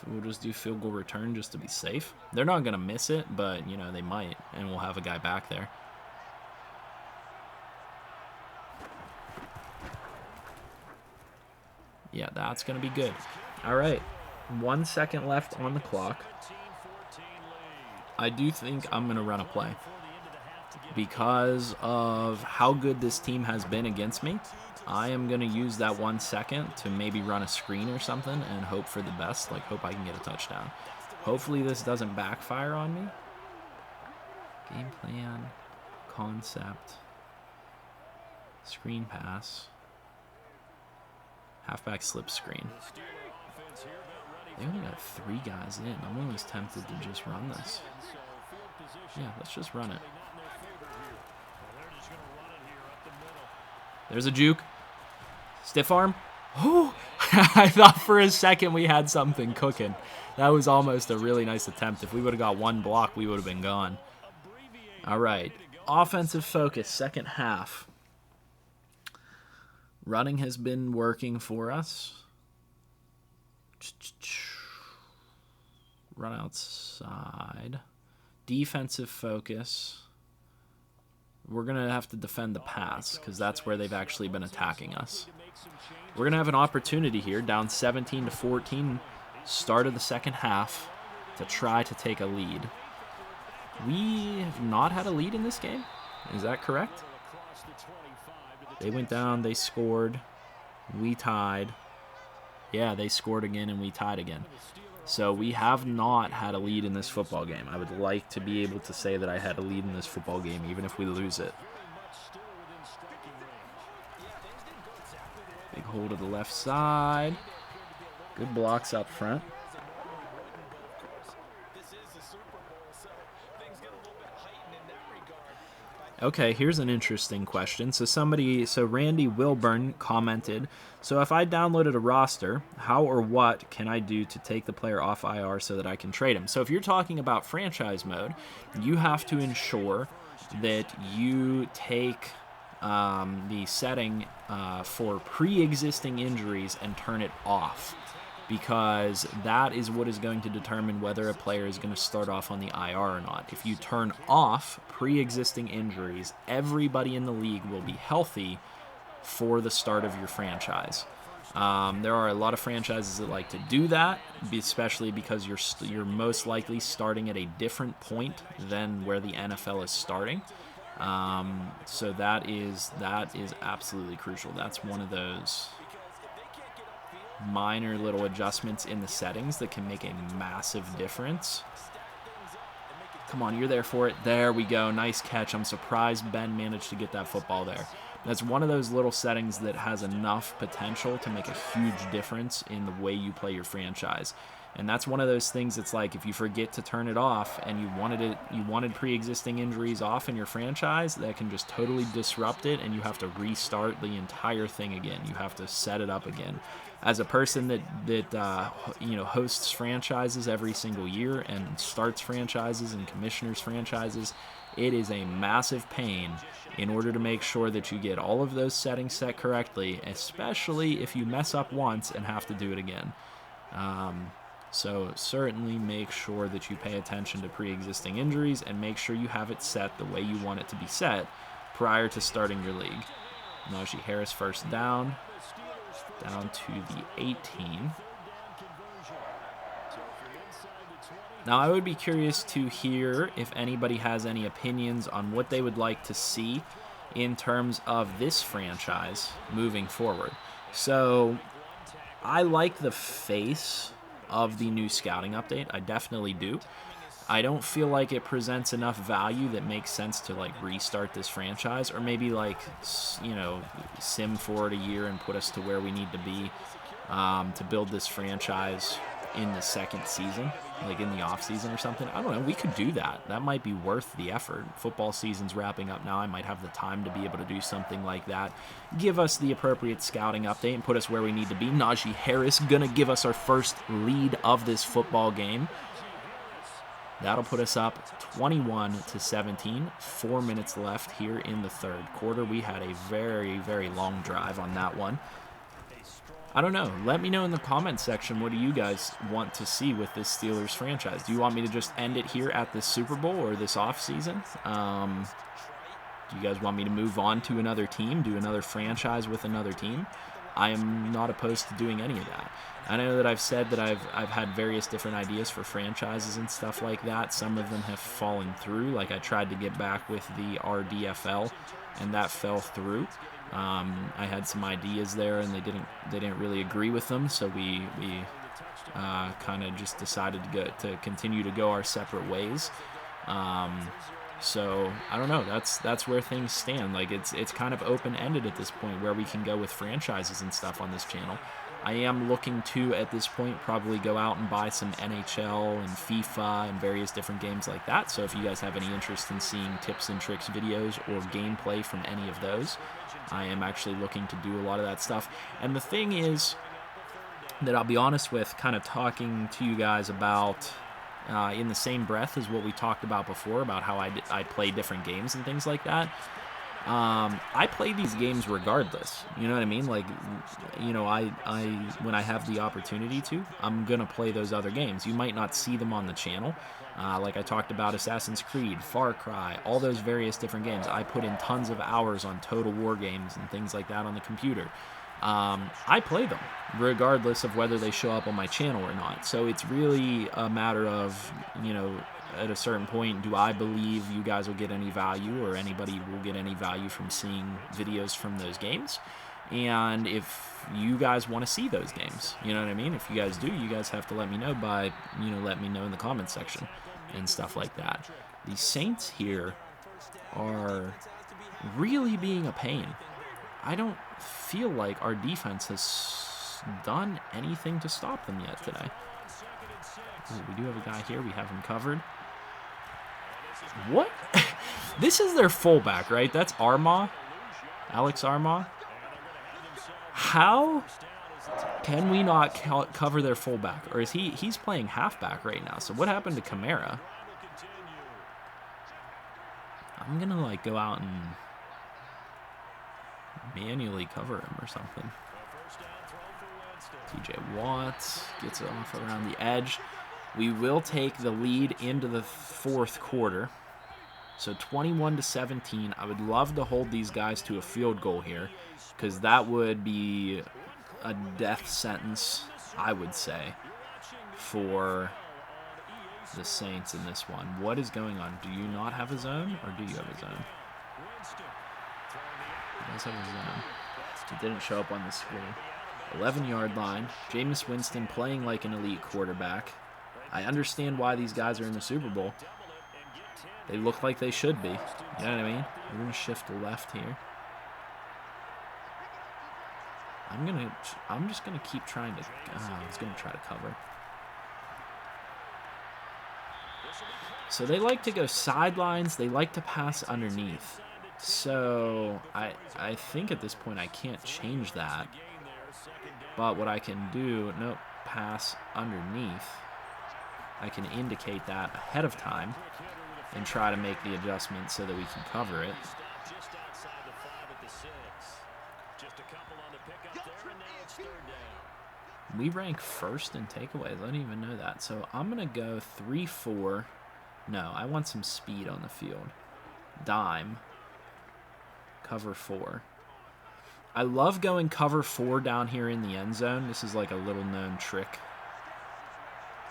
We'll just do field goal return just to be safe. They're not going to miss it, but, you know, they might, and we'll have a guy back there. Yeah, that's going to be good. All right, 1 second left on the clock. I do think I'm going to run a play because of how good this team has been against me. I am going to use that 1 second to maybe run a screen or something and hope for the best, like hope I can get a touchdown. Hopefully this doesn't backfire on me. Game plan, concept, screen pass, halfback slip screen. They only got 3 guys in. I'm almost tempted to just run this. Yeah, let's just run it. There's a juke. Stiff arm. Oh, I thought for a second we had something cooking. That was almost a really nice attempt. If we would have got 1 block, we would have been gone. All right. Offensive focus, second half. Running has been working for us. Run outside. Defensive focus. We're going to have to defend the pass because that's where they've actually been attacking us. We're going to have an opportunity here, down 17-14, start of the second half, to try to take a lead. We have not had a lead in this game. Is that correct? They went down, they scored, we tied. Yeah, they scored again and we tied again. So we have not had a lead in this football game. I would like to be able to say that I had a lead in this football game, even if we lose it. Big hole to the left side. Good blocks up front. Okay, here's an interesting question. So Randy Wilburn commented, so if I downloaded a roster, how or what can I do to take the player off IR so that I can trade him? So if you're talking about franchise mode, you have to ensure that you take the setting for pre-existing injuries and turn it off, because that is what is going to determine whether a player is going to start off on the IR or not. If you turn off pre-existing injuries, everybody in the league will be healthy for the start of your franchise. There are a lot of franchises that like to do that, especially because you're most likely starting at a different point than where the NFL is starting. So that is absolutely crucial. That's one of those minor little adjustments in the settings that can make a massive difference. Come on, you're there for it. There we go. Nice catch. I'm surprised Ben managed to get that football there. That's one of those little settings that has enough potential to make a huge difference in the way you play your franchise. And that's one of those things that's like, if you forget to turn it off and you wanted pre-existing injuries off in your franchise, that can just totally disrupt it, and you have to restart the entire thing again. You have to set it up again. As a person that hosts franchises every single year and starts franchises and commissioners franchises, it is a massive pain in order to make sure that you get all of those settings set correctly, especially if you mess up once and have to do it again. So certainly make sure that you pay attention to pre-existing injuries and make sure you have it set the way you want it to be set prior to starting your league. Najee Harris first down to the 18. Now, I would be curious to hear if anybody has any opinions on what they would like to see in terms of this franchise moving forward. So, I like the face of the new scouting update. I definitely do. I don't feel like it presents enough value that makes sense to like restart this franchise, or maybe like, sim forward a year and put us to where we need to be to build this franchise in the second season, like in the off season or something. I don't know. We could do that. That might be worth the effort. Football season's wrapping up now. I might have the time to be able to do something like that. Give us the appropriate scouting update and put us where we need to be. Najee Harris gonna give us our first lead of this football game. That'll put us up 21-17. 4 minutes left here in the third quarter. We had a very, very long drive on that one. I don't know. Let me know in the comments section, what do you guys want to see with this Steelers franchise? Do you want me to just end it here at the Super Bowl or this offseason? Do you guys want me to move on to another team, do another franchise with another team? I am not opposed to doing any of that. I know that I've said that I've had various different ideas for franchises and stuff like that. Some of them have fallen through. Like I tried to get back with the RDFL, and that fell through. I had some ideas there, and they didn't really agree with them, so we kind of just decided to continue to go our separate ways. So I don't know. That's where things stand. Like it's kind of open-ended at this point where we can go with franchises and stuff on this channel. I am looking to, at this point, probably go out and buy some NHL and FIFA and various different games like that. So if you guys have any interest in seeing tips and tricks videos or gameplay from any of those, I am actually looking to do a lot of that stuff. And the thing is that I'll be honest with, kind of talking to you guys about in the same breath as what we talked about before, about how I play different games and things like that. I play these games regardless. You know what I mean? Like, I when I have the opportunity to, I'm gonna play those other games. You might not see them on the channel. Like I talked about Assassin's Creed, Far Cry, all those various different games. I put in tons of hours on Total War games and things like that on the computer. I play them regardless of whether they show up on my channel or not. So it's really a matter of, at a certain point, do I believe you guys will get any value, or anybody will get any value from seeing videos from those games? And if you guys want to see those games, you know what I mean? If you guys do, you guys have to let me know by, let me know in the comments section and stuff like that. The Saints here are really being a pain. I don't feel like our defense has done anything to stop them yet today. Ooh, we do have a guy here. We have him covered. What? This is their fullback, right? That's Armah. Alex Armah. How can we not cover their fullback? Or is he's playing halfback right now? So what happened to Kamara? I'm going to go out and manually cover him or something. TJ Watt gets it off around the edge. We will take the lead into the fourth quarter. So 21-17. I would love to hold these guys to a field goal here, because that would be a death sentence, I would say, for the Saints in this one. What is going on? Do you not have a zone, or do you have a zone? He does have a zone. It didn't show up on the screen. 11-yard line. Jameis Winston playing like an elite quarterback. I understand why these guys are in the Super Bowl. They look like they should be. You know what I mean? We're going to shift left here. I'm just going to keep trying to... he's going to try to cover. So they like to go sidelines. They like to pass underneath. So I think at this point I can't change that. But what I can do... Nope. Pass underneath. I can indicate that ahead of time and try to make the adjustment so that we can cover it. We rank first in takeaways. I didn't even know that. So I'm going to go 3-4. No, I want some speed on the field. Dime. Cover 4. I love going cover 4 down here in the end zone. This is like a little known trick.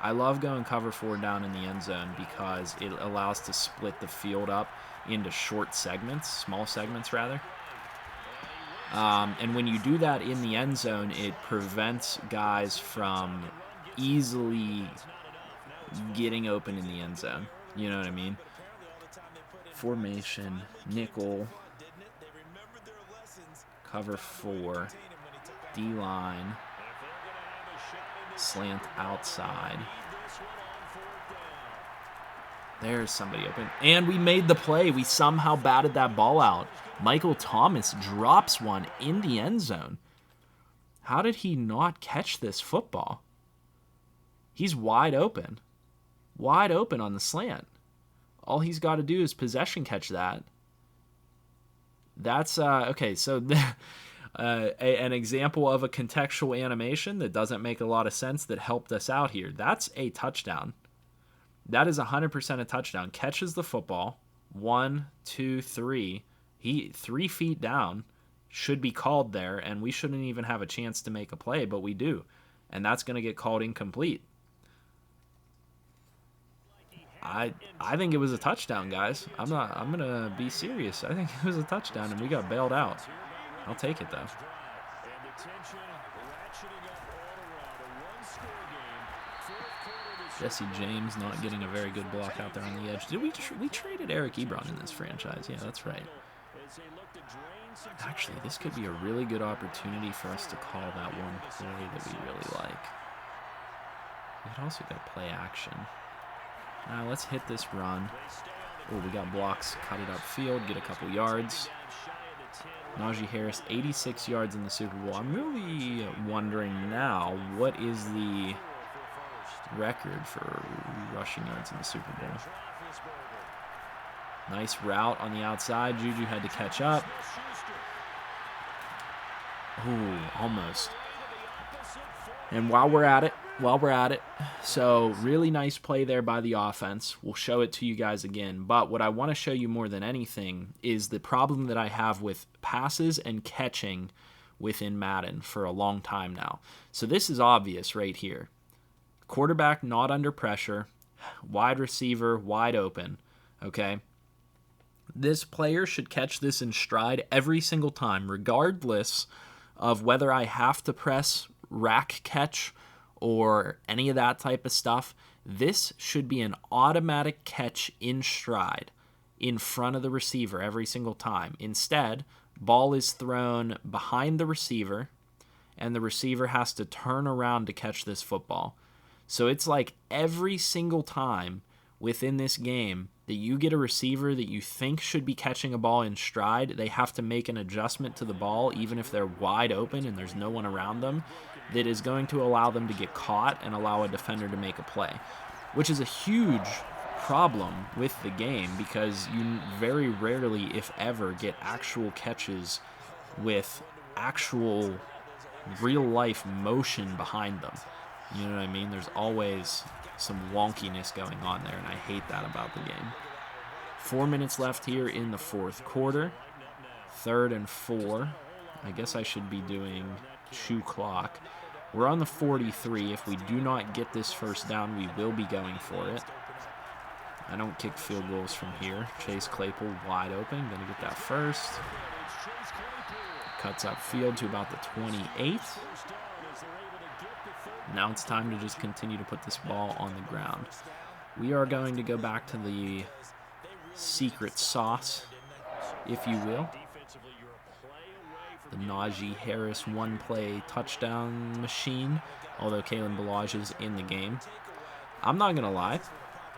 I love going cover 4 down in the end zone because it allows to split the field up into short segments, small segments rather. And when you do that in the end zone, it prevents guys from easily getting open in the end zone. You know what I mean? Formation, nickel, cover 4, D-line, slant outside. There's somebody open. And we made the play. We somehow batted that ball out. Michael Thomas drops one in the end zone. How did he not catch this football? He's wide open. Wide open on the slant. All he's got to do is possession catch that. That's, okay, so an example of a contextual animation that doesn't make a lot of sense that helped us out here. That's a touchdown. That is 100% a touchdown. Catches the football. 1, 2, 3. He 3 feet down. Should be called there, and we shouldn't even have a chance to make a play, but we do. And that's going to get called incomplete. I think it was a touchdown, guys. I'm going to be serious. I think it was a touchdown, and we got bailed out. I'll take it, though. Jesse James not getting a very good block out there on the edge. Did we traded Eric Ebron in this franchise? Yeah, that's right. Actually, this could be a really good opportunity for us to call that one play that we really like. We could also go play action. Now let's hit this run. Oh, we got blocks, cut it upfield, get a couple yards. Najee Harris, 86 yards in the Super Bowl. I'm really wondering now, what is the record for rushing yards in the Super Bowl? Nice route on the outside. Juju had to catch up. Ooh, almost. And while we're at it, so really nice play there by the offense. We'll show it to you guys again. But what I want to show you more than anything is the problem that I have with passes and catching within Madden for a long time now. So this is obvious right here. Quarterback not under pressure, wide receiver wide open, okay? This player should catch this in stride every single time, regardless of whether I have to press rack catch or any of that type of stuff. This should be an automatic catch in stride in front of the receiver every single time. Instead, ball is thrown behind the receiver, and the receiver has to turn around to catch this football. So it's like every single time within this game that you get a receiver that you think should be catching a ball in stride, they have to make an adjustment to the ball, even if they're wide open and there's no one around them, that is going to allow them to get caught and allow a defender to make a play, which is a huge problem with the game because you very rarely, if ever, get actual catches with actual real-life motion behind them. You know what I mean? There's always some wonkiness going on there, and I hate that about the game. 4 minutes left here in the fourth quarter. 3rd and 4. I guess I should be doing shoe clock. We're on the 43. If we do not get this first down, we will be going for it. I don't kick field goals from here. Chase Claypool wide open. Gonna get that first. Cuts upfield to about the 28. Now it's time to just continue to put this ball on the ground. We are going to go back to the secret sauce, if you will. The Najee Harris one-play touchdown machine, although Kalen Ballage is in the game. I'm not going to lie.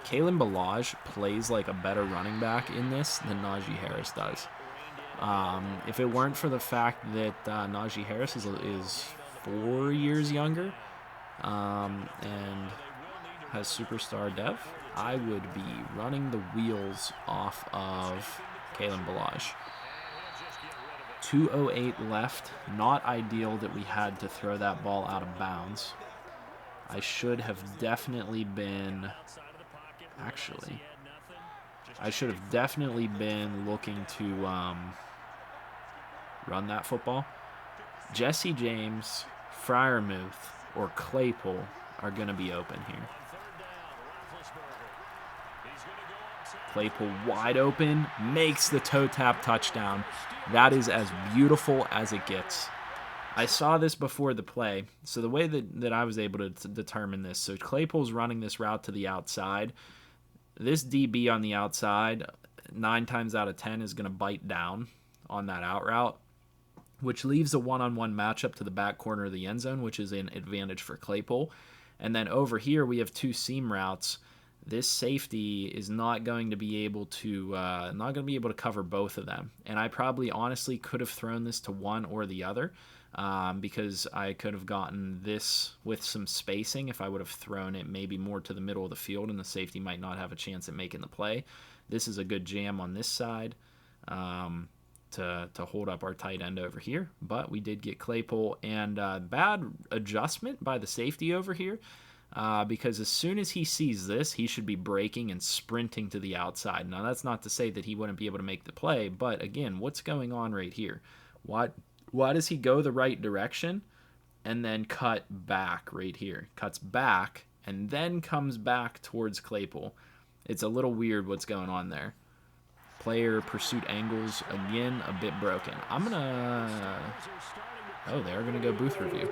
Kalen Ballage plays like a better running back in this than Najee Harris does. If it weren't for the fact that Najee Harris is 4 years younger, and has superstar dev, I would be running the wheels off of Kalen Ballage. 2:08 left. Not ideal that we had to throw that ball out of bounds. I should have definitely been... Actually, I should have definitely been looking to run that football. Jesse James, Freiermuth, or Claypool are going to be open here. Claypool wide open, makes the toe tap touchdown. That is as beautiful as it gets. I saw this before the play, so the way that I was able to determine this, so Claypool's running this route to the outside. This DB on the outside, 9 times out of 10, is going to bite down on that out route, which leaves a one-on-one matchup to the back corner of the end zone, which is an advantage for Claypool. And then over here, we have 2 seam routes. This safety is not going to be able to cover both of them. And I probably honestly could have thrown this to one or the other, because I could have gotten this with some spacing if I would have thrown it maybe more to the middle of the field, and the safety might not have a chance at making the play. This is a good jam on this side to hold up our tight end over here, but we did get Claypool, and bad adjustment by the safety over here, because as soon as he sees this, he should be braking and sprinting to the outside. Now, that's not to say that he wouldn't be able to make the play, but again, what's going on right here? Why does he go the right direction and then cut back right here? Cuts back and then comes back towards Claypool. It's a little weird what's going on there. Player pursuit angles, again, a bit broken. Oh, they are going to go booth review.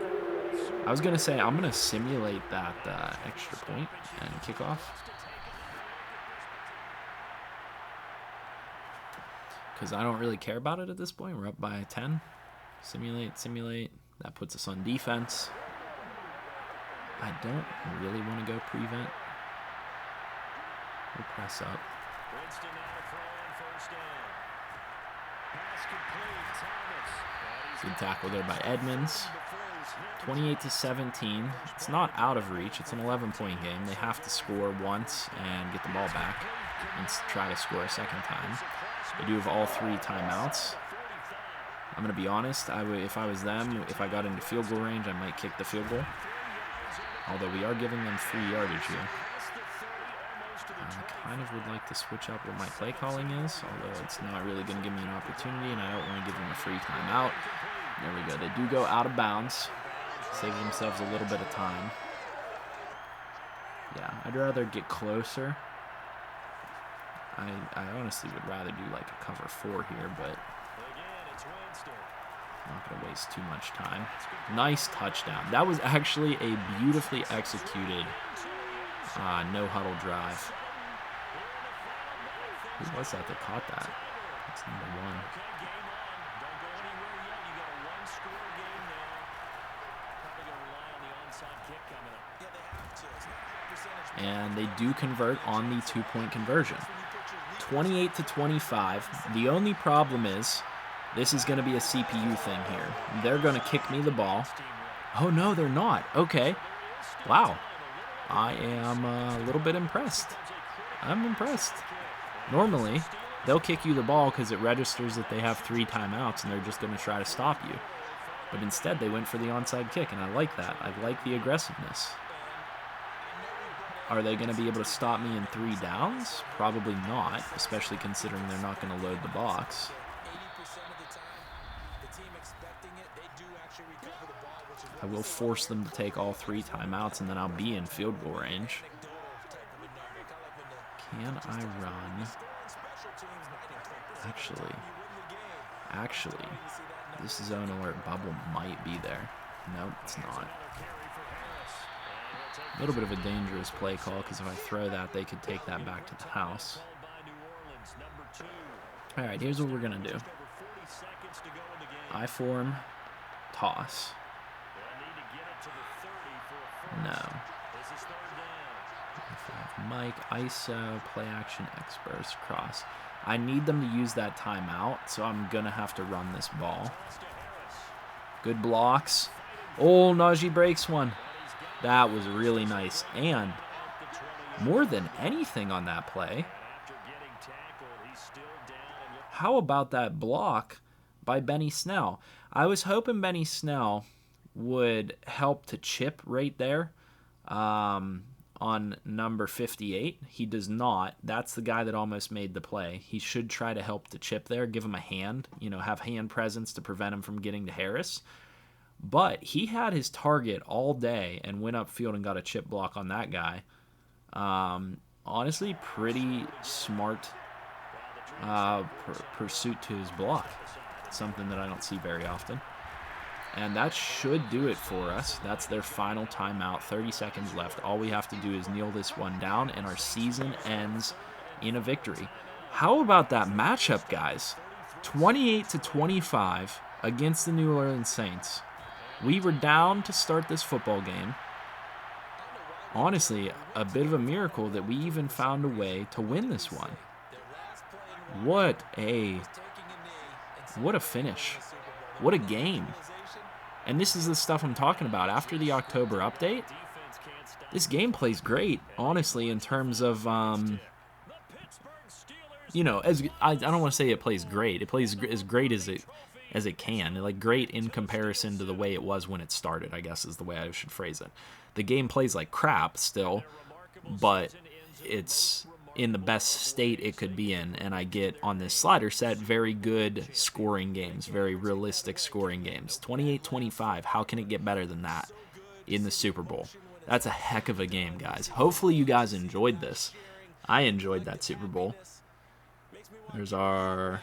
I was going to say, I'm going to simulate that extra point and kickoff. Because I don't really care about it at this point. We're up by 10. Simulate. That puts us on defense. I don't really want to go prevent. We'll press up. Good tackle there by Edmonds. 28-17. It's not out of reach. It's an 11-point game. They have to score once and get the ball back and try to score a second time. They do have all 3 timeouts. I'm going to be honest, if I was them, if I got into field goal range, I might kick the field goal. Although we are giving them free yardage here. I kind of would like to switch up what my play calling is, although it's not really going to give me an opportunity, and I don't want to give them a free timeout. There we go. They do go out of bounds, save themselves a little bit of time. Yeah, I'd rather get closer. I honestly would rather do like a cover 4 here, but not going to waste too much time. Nice touchdown. That was actually a beautifully executed no-huddle drive. Who was that caught that? That's number 1. And they do convert on the 2-point conversion. 28-25. The only problem is this is going to be a CPU thing here. They're going to kick me the ball. Oh, no, they're not. Okay. Wow. I am a little bit impressed. I'm impressed. Normally, they'll kick you the ball because it registers that they have 3 timeouts and they're just going to try to stop you. But instead, they went for the onside kick, and I like that. I like the aggressiveness. Are they going to be able to stop me in 3 downs? Probably not, especially considering they're not going to load the box. I will force them to take all 3 timeouts, and then I'll be in field goal range. Can I run? Actually, this zone alert bubble might be there. Nope, it's not. A little bit of a dangerous play call, because if I throw that, they could take that back to the house. All right, here's what we're going to do. I form, toss. No. Mike, ISO, play action, experts, cross. I need them to use that timeout, so I'm going to have to run this ball. Good blocks. Oh, Najee breaks one. That was really nice. And more than anything on that play, how about that block by Benny Snell. I was hoping Benny Snell would help to chip right there on number 58. He does not. That's the guy that almost made the play. He should try to help to chip there, give him a hand, have hand presence to prevent him from getting to Harris. But he had his target all day and went upfield and got a chip block on that guy. Honestly, pretty smart pursuit to his block. Something that I don't see very often. And that should do it for us. That's their final timeout. 30 seconds left. All we have to do is kneel this one down, and our season ends in a victory. How about that matchup, guys? 28-25 against the New Orleans Saints. We were down to start this football game. Honestly, a bit of a miracle that we even found a way to win this one. What a finish. What a game. And this is the stuff I'm talking about. After the October update, this game plays great, honestly, in terms of, as I don't want to say it plays great. It plays as great as it can. Like, great in comparison to the way it was when it started, I guess is the way I should phrase it. The game plays like crap still, but it's in the best state it could be in, and I get on this slider set very good scoring games, very realistic scoring games. 28-25, how can it get better than that in the Super Bowl? That's a heck of a game, guys. Hopefully you guys enjoyed this. I enjoyed that Super Bowl. There's our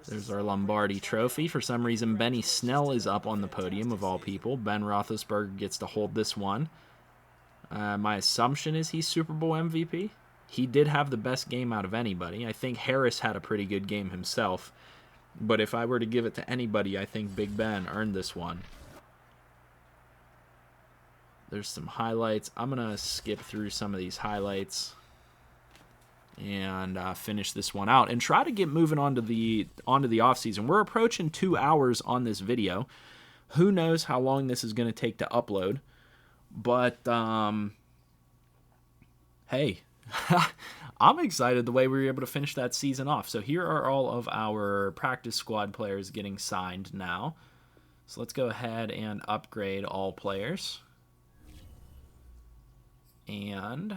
Lombardi trophy. For some reason, Benny Snell is up on the podium, of all people. Ben Roethlisberger gets to hold this one. My assumption is he's Super Bowl MVP. He did have the best game out of anybody. I think Harris had a pretty good game himself. But if I were to give it to anybody, I think Big Ben earned this one. There's some highlights. I'm going to skip through some of these highlights and finish this one out and try to get moving onto the offseason. We're approaching 2 hours on this video. Who knows how long this is going to take to upload. But, hey, I'm excited the way we were able to finish that season off. So here are all of our practice squad players getting signed now. So let's go ahead and upgrade all players. And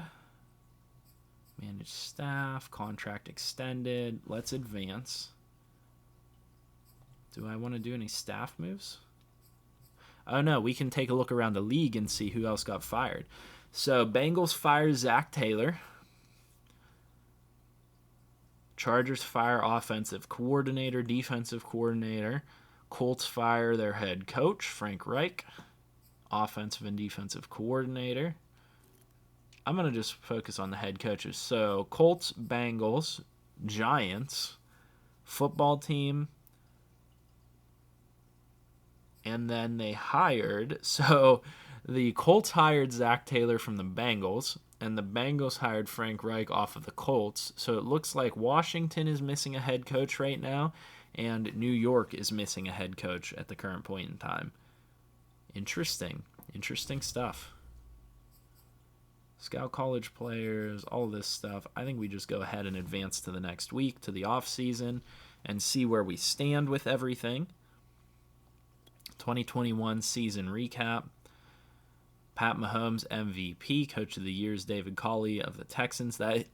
manage staff, contract extended. Let's advance. Do I want to do any staff moves? Oh, no, we can take a look around the league and see who else got fired. So, Bengals fire Zach Taylor. Chargers fire offensive coordinator, defensive coordinator. Colts fire their head coach, Frank Reich. Offensive and defensive coordinator. I'm going to just focus on the head coaches. So, Colts, Bengals, Giants, football team, and then they hired, so the Colts hired Zach Taylor from the Bengals, and the Bengals hired Frank Reich off of the Colts. So it looks like Washington is missing a head coach right now, and New York is missing a head coach at the current point in time. Interesting stuff. Scout college players, all this stuff. I think we just go ahead and advance to the next week, to the off season, and see where we stand with everything. 2021 season recap. Pat Mahomes MVP, Coach of the Year is David Culley of the Texans. Hey,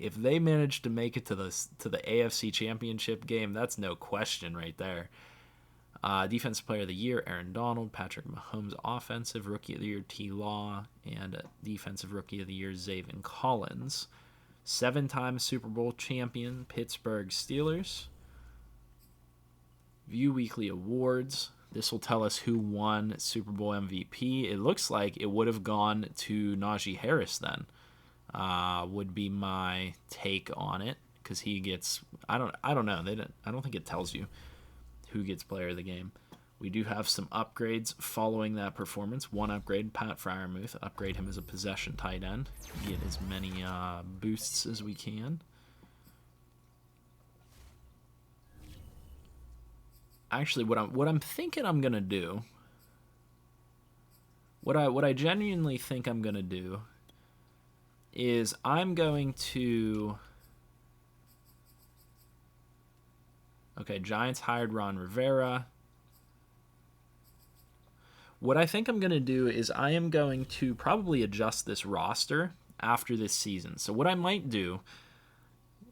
if they manage to make it to the AFC Championship game, that's no question right there. Defensive Player of the Year, Aaron Donald. Patrick Mahomes, Offensive Rookie of the Year, T. Law, and Defensive Rookie of the Year, Zaven Collins. 7-time Super Bowl champion, Pittsburgh Steelers. View Weekly Awards. This will tell us who won Super Bowl MVP. It looks like it would have gone to Najee Harris then. Would be my take on it, because he gets. I don't know. I don't think it tells you who gets Player of the Game. We do have some upgrades following that performance. One upgrade, Pat Freiermuth. Upgrade him as a possession tight end. Get as many boosts as we can. Actually, what I'm thinking I'm gonna do, what I genuinely think I'm gonna do, is I'm going to. Okay, Giants hired Ron Rivera. What I think I'm going to do is I am going to probably adjust this roster after this season. So what I might do,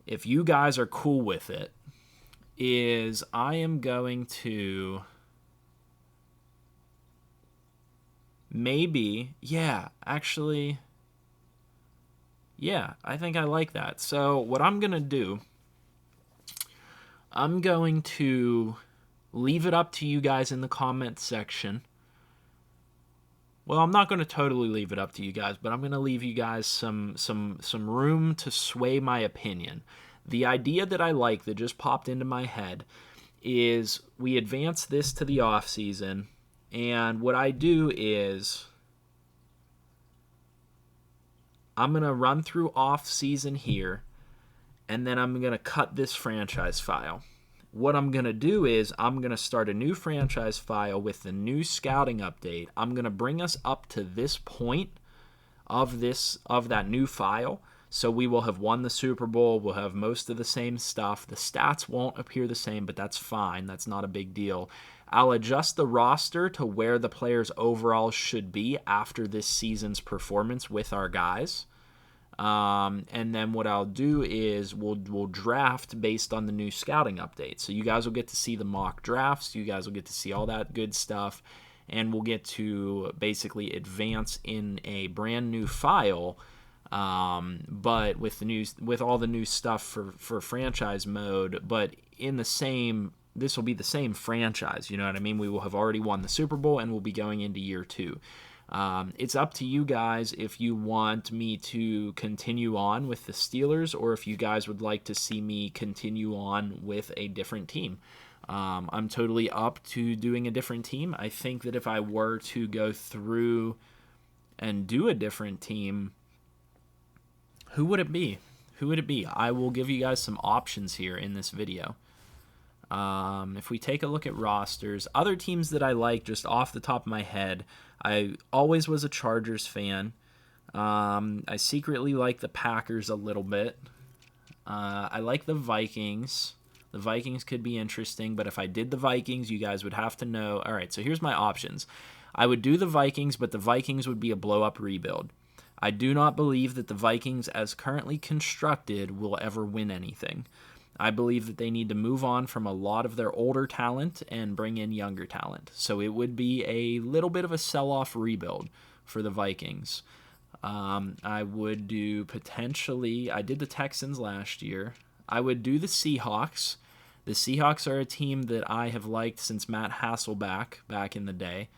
if you guys are cool with it, is I am going to maybe, yeah, I think I like that. So what I'm going to do, I'm going to leave it up to you guys in the comment section. Well, I'm not going to totally leave it up to you guys, but I'm going to leave you guys some room to sway my opinion. The idea that I like that just popped into my head is we advance this to the off season, and what I do is I'm going to run through off season here, and then I'm going to cut this franchise file. What I'm going to do is I'm going to start a new franchise file with the new scouting update. I'm going to bring us up to this point of that new file. So we will have won the Super Bowl. We'll have most of the same stuff. The stats won't appear the same, but that's fine. That's not a big deal. I'll adjust the roster to where the players overall should be after this season's performance with our guys. And then what I'll do is we'll draft based on the new scouting update. So you guys will get to see the mock drafts. You guys will get to see all that good stuff. And we'll get to basically advance in a brand new file, but with all the new stuff for franchise mode, but this will be the same franchise. You know what I mean? We will have already won the Super Bowl, and we'll be going into year 2. It's up to you guys if you want me to continue on with the Steelers or if you guys would like to see me continue on with a different team. I'm totally up to doing a different team. I think that if I were to go through and do a different team, who would it be? I will give you guys some options here in this video. If we take a look at rosters, other teams that I like just off the top of my head, I always was a Chargers fan. I secretly like the Packers a little bit. I like the Vikings. The Vikings could be interesting, but if I did the Vikings, you guys would have to know. All right, so here's my options. I would do the Vikings, but the Vikings would be a blow-up rebuild. I do not believe that the Vikings, as currently constructed, will ever win anything. I believe that they need to move on from a lot of their older talent and bring in younger talent. So it would be a little bit of a sell-off rebuild for the Vikings. I would do potentially, I did the Texans last year. I would do the Seahawks. The Seahawks are a team that I have liked since Matt Hasselbeck back in the day.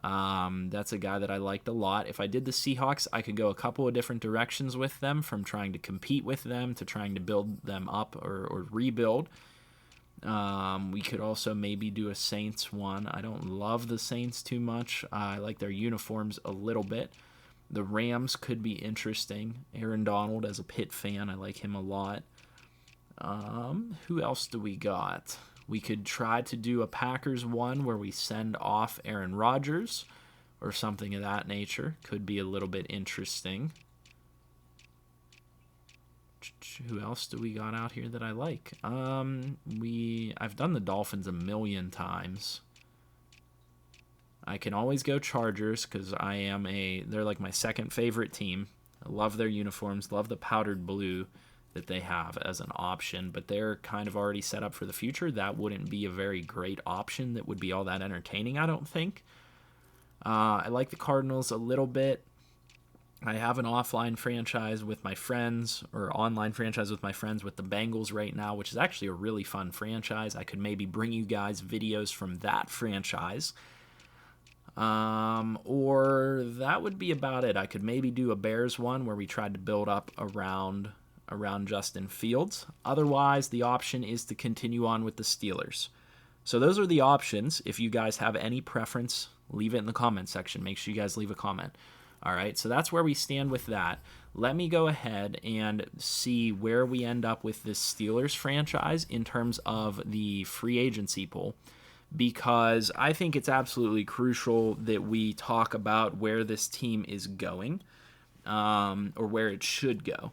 That's a guy that I liked a lot. If I did the Seahawks, I could go a couple of different directions with them, from trying to compete with them to trying to build them up or rebuild. We could also maybe do a Saints one. I don't love the Saints too much. I like their uniforms a little bit. The Rams could be interesting. Aaron Donald, as a Pitt fan, I like him a lot. Who else do we got? We could try to do a Packers one where we send off Aaron Rodgers or something of that nature. Could be a little bit interesting. Who else do we got out here that I like? I've done the Dolphins a million times. I can always go Chargers because they're like my second favorite team. I love their uniforms, love the powdered blue that they have as an option, but they're kind of already set up for the future. That wouldn't be a very great option that would be all that entertaining, I don't think. I like the Cardinals a little bit. I have an offline franchise with my friends, or online franchise with my friends with the Bengals right now, which is actually a really fun franchise. I could maybe bring you guys videos from that franchise. Or that would be about it. I could maybe do a Bears one where we tried to build up around Justin Fields. Otherwise, the option is to continue on with the Steelers. So those are the options. If you guys have any preference, leave it in the comment section. Make sure you guys leave a comment. All right, so that's where we stand with that. Let me go ahead and see where we end up with this Steelers franchise in terms of the free agency pool, because I think it's absolutely crucial that we talk about where this team is going, or where it should go.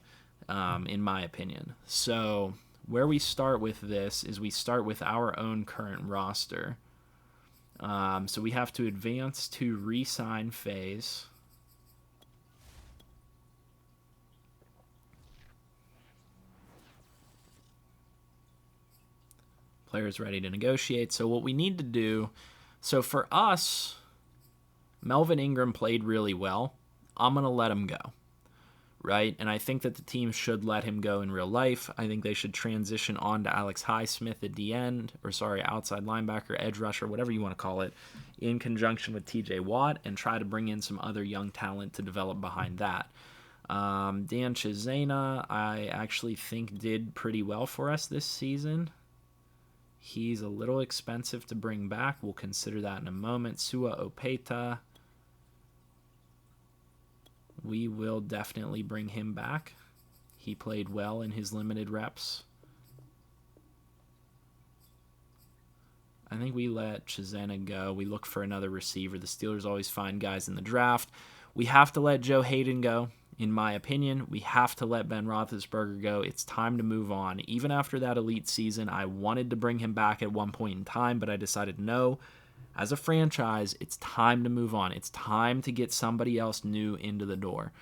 In my opinion. So where we start with this is we start with our own current roster. So we have to advance to re-sign phase. Players ready to negotiate. So what we need to do, so for us, Melvin Ingram played really well. I'm going to let him go, right? And I think that the team should let him go in real life. I think they should transition on to Alex Highsmith at the end, outside linebacker, edge rusher, whatever you want to call it, in conjunction with TJ Watt, and try to bring in some other young talent to develop behind that. Dan Chisena, I actually think did pretty well for us this season. He's a little expensive to bring back. We'll consider that in a moment. Sua Opeta, we will definitely bring him back. He played well in his limited reps. I think we let Chisena go. We look for another receiver. The Steelers always find guys in the draft. We have to let Joe Hayden go. In my opinion, we have to let Ben Roethlisberger go. It's time to move on. Even after that elite season, I wanted to bring him back at one point in time, but I decided no. As a franchise, it's time to move on. It's time to get somebody else new into the door.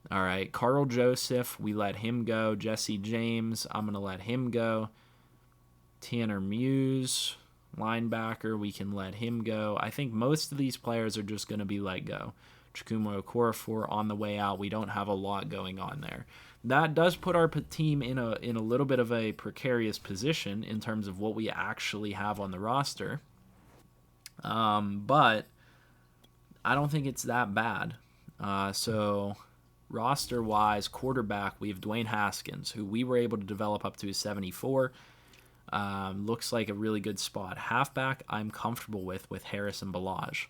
All right, Carl Joseph, we let him go. Jesse James, I'm going to let him go. Tanner Muse, linebacker, we can let him go. I think most of these players are just going to be let go. Chukwuma Okorafor on the way out. We don't have a lot going on there. That does put our team in a little bit of a precarious position in terms of what we actually have on the roster. But I don't think it's that bad. So roster-wise, quarterback, we have Dwayne Haskins, who we were able to develop up to a 74. Looks like a really good spot. Halfback, I'm comfortable with Harrison Ballage.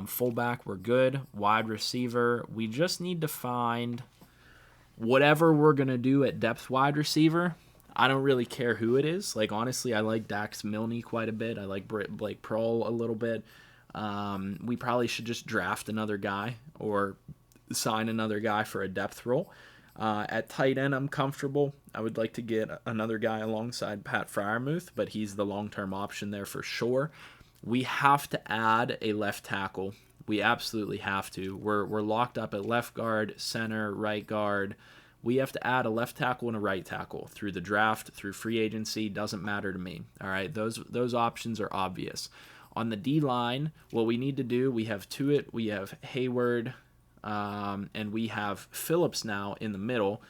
Fullback, we're good. Wide receiver, we just need to find whatever we're going to do at depth wide receiver. I don't really care who it is. Like, honestly, I like Dax Milne quite a bit. I like Blake Prohl a little bit. We probably should just draft another guy or sign another guy for a depth role. At tight end, I'm comfortable. I would like to get another guy alongside Pat Freiermuth, but he's the long-term option there for sure. We have to add a left tackle. We absolutely have to. We're locked up at left guard, center, right guard. We have to add a left tackle and a right tackle through the draft, through free agency. Doesn't matter to me. All right, those options are obvious. On the D line, what we need to do, we have Tuitt, we have Hayward, and we have Phillips now in the middle.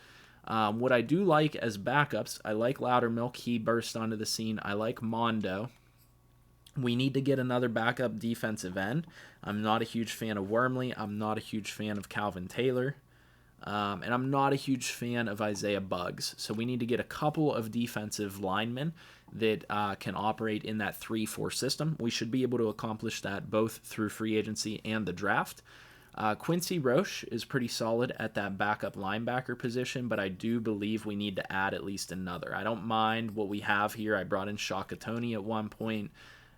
What I do like as backups, I like Loudermilk. He burst onto the scene. I like Mondo. We need to get another backup defensive end. I'm not a huge fan of Wormley. I'm not a huge fan of Calvin Taylor. And I'm not a huge fan of Isaiah Buggs. So we need to get a couple of defensive linemen that can operate in that 3-4 system. We should be able to accomplish that both through free agency and the draft. Quincy Roche is pretty solid at that backup linebacker position, but I do believe we need to add at least another. I don't mind what we have here. I brought in Shaka Toney at one point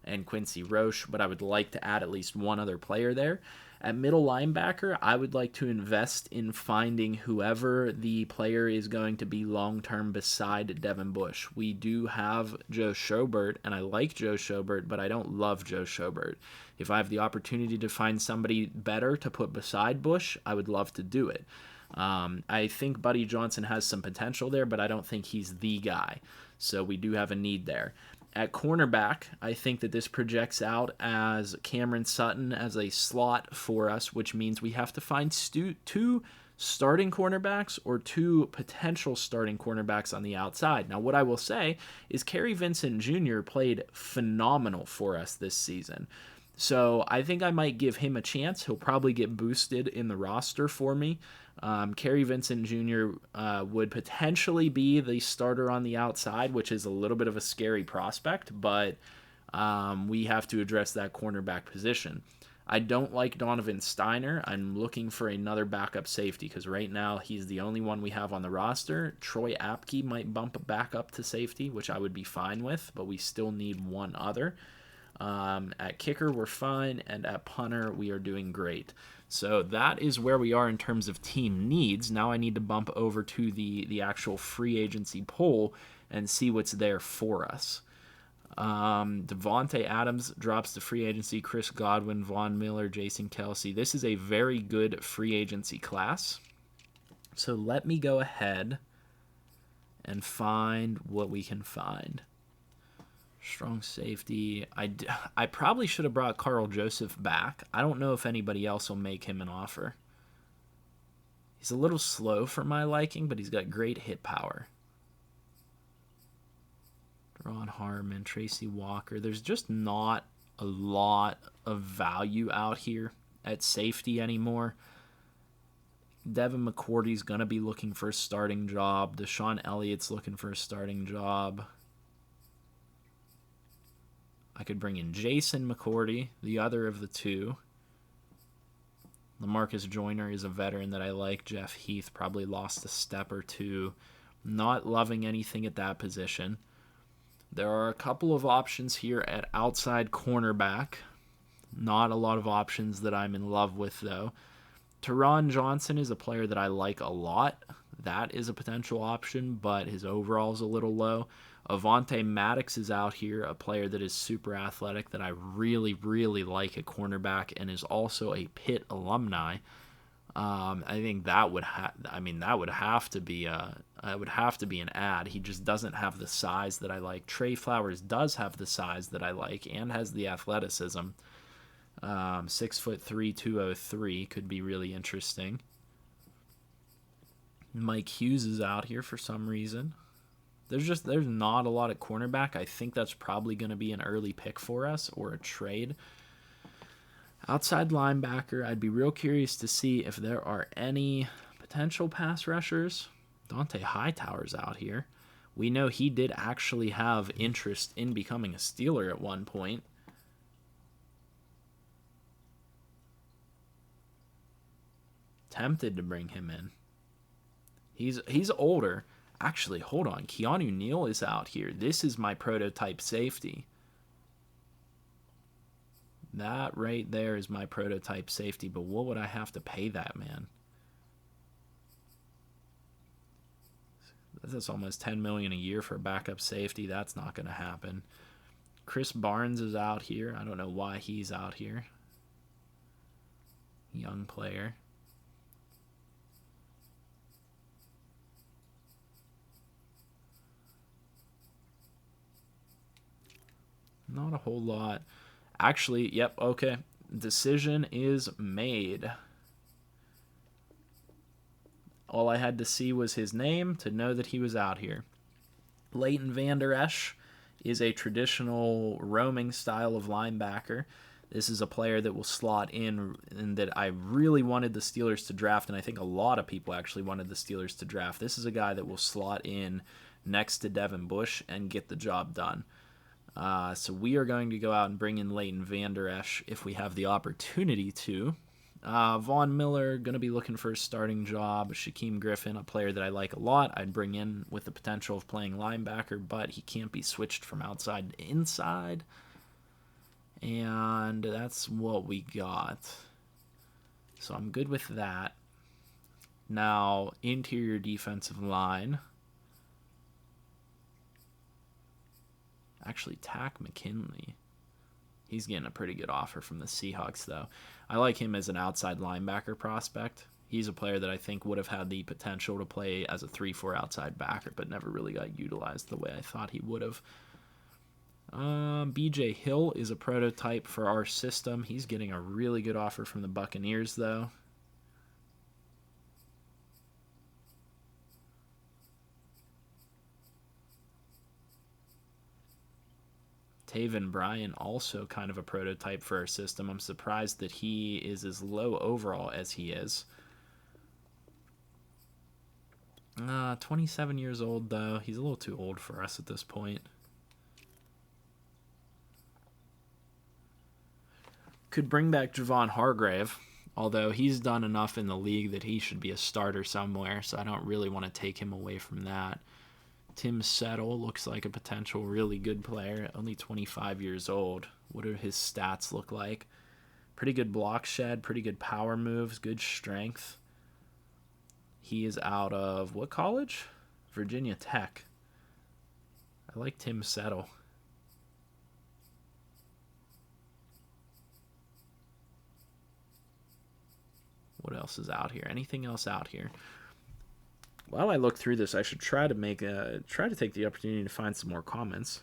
and Quincy Roche, but I would like to add at least one other player there. At middle linebacker, I would like to invest in finding whoever the player is going to be long-term beside Devin Bush. We do have Joe Schobert, and I like Joe Schobert, but I don't love Joe Schobert. If I have the opportunity to find somebody better to put beside Bush, I would love to do it. I think Buddy Johnson has some potential there, but I don't think he's the guy. So we do have a need there. At cornerback, I think that this projects out as Cameron Sutton as a slot for us, which means we have to find two starting cornerbacks or two potential starting cornerbacks on the outside. Now, what I will say is Kerry Vincent Jr. played phenomenal for us this season. So I think I might give him a chance. He'll probably get boosted in the roster for me. Kerry Vincent Jr. Would potentially be the starter on the outside, which is a little bit of a scary prospect, but we have to address that cornerback position. I don't like Donovan Steiner. I'm looking for another backup safety because right now he's the only one we have on the roster. Troy Apke might bump back up to safety, which I would be fine with, but we still need one other. At kicker, we're fine, and at punter, we are doing great. So that is where we are in terms of team needs. Now I need to bump over to the actual free agency poll and see what's there for us. Devontae Adams drops to free agency. Chris Godwin, Von Miller, Jason Kelsey. This is a very good free agency class. So let me go ahead and find what we can find. Strong safety. I probably should have brought Carl Joseph back. I don't know if anybody else will make him an offer. He's a little slow for my liking, but he's got great hit power. Ron Harmon, Tracy Walker. There's just not a lot of value out here at safety anymore. Devin McCourty's going to be looking for a starting job. Deshaun Elliott's looking for a starting job. I could bring in Jason McCourty, the other of the two. LaMarcus Joyner is a veteran that I like. Jeff Heath probably lost a step or two. Not loving anything at that position. There are a couple of options here at outside cornerback. Not a lot of options that I'm in love with, though. Teron Johnson is a player that I like a lot. That is a potential option, but his overall is a little low. Avonte Maddox is out here, a player that is super athletic that I really, really like at cornerback and is also a Pitt alumni. I think that would have to be an ad. He just doesn't have the size that I like. Trey Flowers does have the size that I like and has the athleticism. 6'3", 203 could be really interesting. Mike Hughes is out here for some reason. There's not a lot of cornerback. I think that's probably going to be an early pick for us or a trade. Outside linebacker, I'd be real curious to see if there are any potential pass rushers. Dante Hightower's out here. We know he did actually have interest in becoming a Steeler at one point. Tempted to bring him in. He's older. Actually, hold on. Keanu Neal is out here. This is my prototype safety. That right there is my prototype safety, but what would I have to pay that man? That's almost $10 million a year for a backup safety. That's not going to happen. Chris Barnes is out here. I don't know why he's out here. Young player. Not a whole lot. Actually, yep, okay. Decision is made. All I had to see was his name to know that he was out here. Leighton Vander Esch is a traditional roaming style of linebacker. This is a player that will slot in and that I really wanted the Steelers to draft, and I think a lot of people actually wanted the Steelers to draft. This is a guy that will slot in next to Devin Bush and get the job done. So we are going to go out and bring in Leighton Vander Esch if we have the opportunity to. Von Miller, going to be looking for a starting job. Shaquem Griffin, a player that I like a lot. I'd bring in with the potential of playing linebacker, but he can't be switched from outside to inside. And that's what we got. So I'm good with that. Now, interior defensive line. Actually, Tack McKinley. He's getting a pretty good offer from the Seahawks, though. I like him as an outside linebacker prospect. He's a player that I think would have had the potential to play as a 3-4 outside backer, but never really got utilized the way I thought he would have. B.J. Hill is a prototype for our system. He's getting a really good offer from the Buccaneers, though. Taven Bryan, also kind of a prototype for our system. I'm surprised that he is as low overall as he is. 27 years old, though. He's a little too old for us at this point. Could bring back Javon Hargrave, although he's done enough in the league that he should be a starter somewhere, so I don't really want to take him away from that. Tim Settle looks like a potential really good player, only 25 years old. What do his stats look like? Pretty good block shed, pretty good power moves, good strength. He is out of what college? Virginia Tech. I like Tim Settle. What else is out here? Anything else out here? While I look through this, I should try to take the opportunity to find some more comments.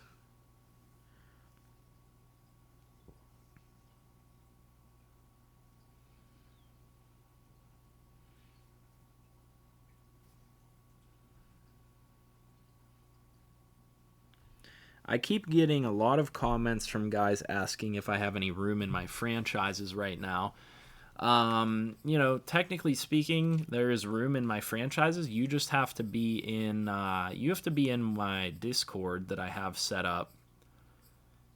I keep getting a lot of comments from guys asking if I have any room in my franchises right now. Technically speaking, there is room in my franchises. You just have to be in my Discord that I have set up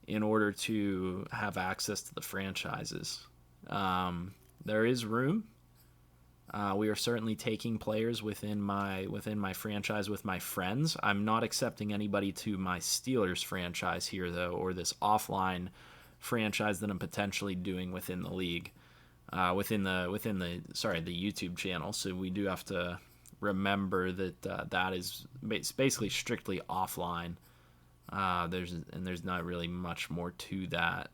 in order to have access to the franchises. There is room. We are certainly taking players within my franchise with my friends. I'm not accepting anybody to my Steelers franchise here though, or this offline franchise that I'm potentially doing within the league, within the YouTube channel. So we do have to remember that that is basically strictly offline. There's not really much more to that.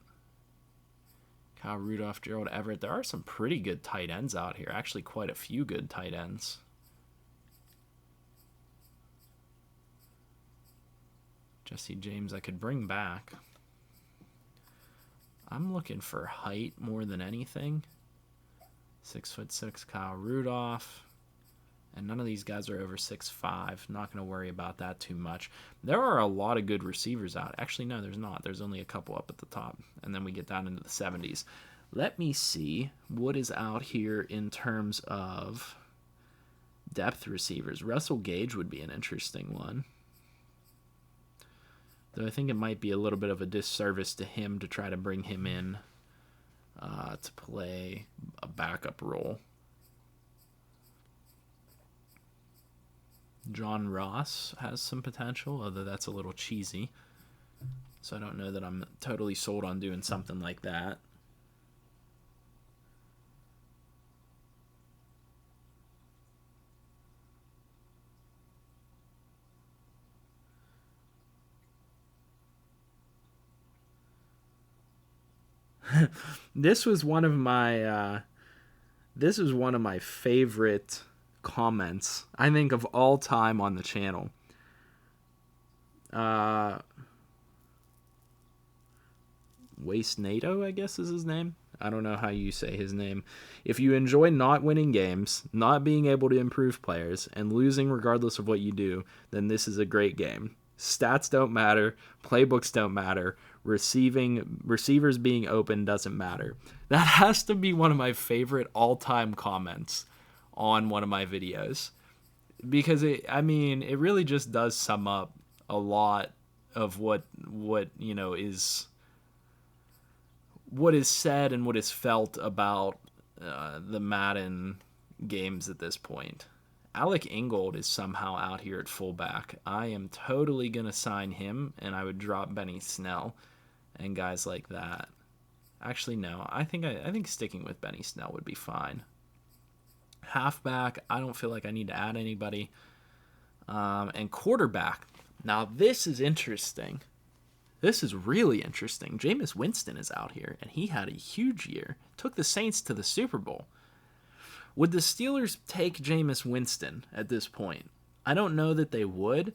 Kyle Rudolph, Gerald Everett. There are some pretty good tight ends out here. Actually, quite a few good tight ends. Jesse James I could bring back. I'm looking for height more than anything. 6'6", Kyle Rudolph. And none of these guys are over 6'5". Not going to worry about that too much. There are a lot of good receivers out. Actually, no, there's not. There's only a couple up at the top. And then we get down into the 70s. Let me see what is out here in terms of depth receivers. Russell Gage would be an interesting one. Though I think it might be a little bit of a disservice to him to try to bring him in to play a backup role. John Ross has some potential, although that's a little cheesy. So I don't know that I'm totally sold on doing something like that. This was one of my favorite comments, I think, of all time on the channel. Waste NATO, I guess is his name. I don't know how you say his name. If you enjoy not winning games, not being able to improve players, and losing regardless of what you do, then this is a great game. Stats don't matter. Playbooks don't matter. Receivers being open doesn't matter. That has to be one of my favorite all-time comments on one of my videos, because it really just does sum up a lot of what is said and what is felt about the Madden games at this point. Alec Ingold is somehow out here at fullback. I am totally gonna sign him, and I would drop Benny Snell and guys like that. Actually, no. I think sticking with Benny Snell would be fine. Halfback, I don't feel like I need to add anybody. And quarterback. Now, this is interesting. This is really interesting. Jameis Winston is out here, and he had a huge year. Took the Saints to the Super Bowl. Would the Steelers take Jameis Winston at this point? I don't know that they would.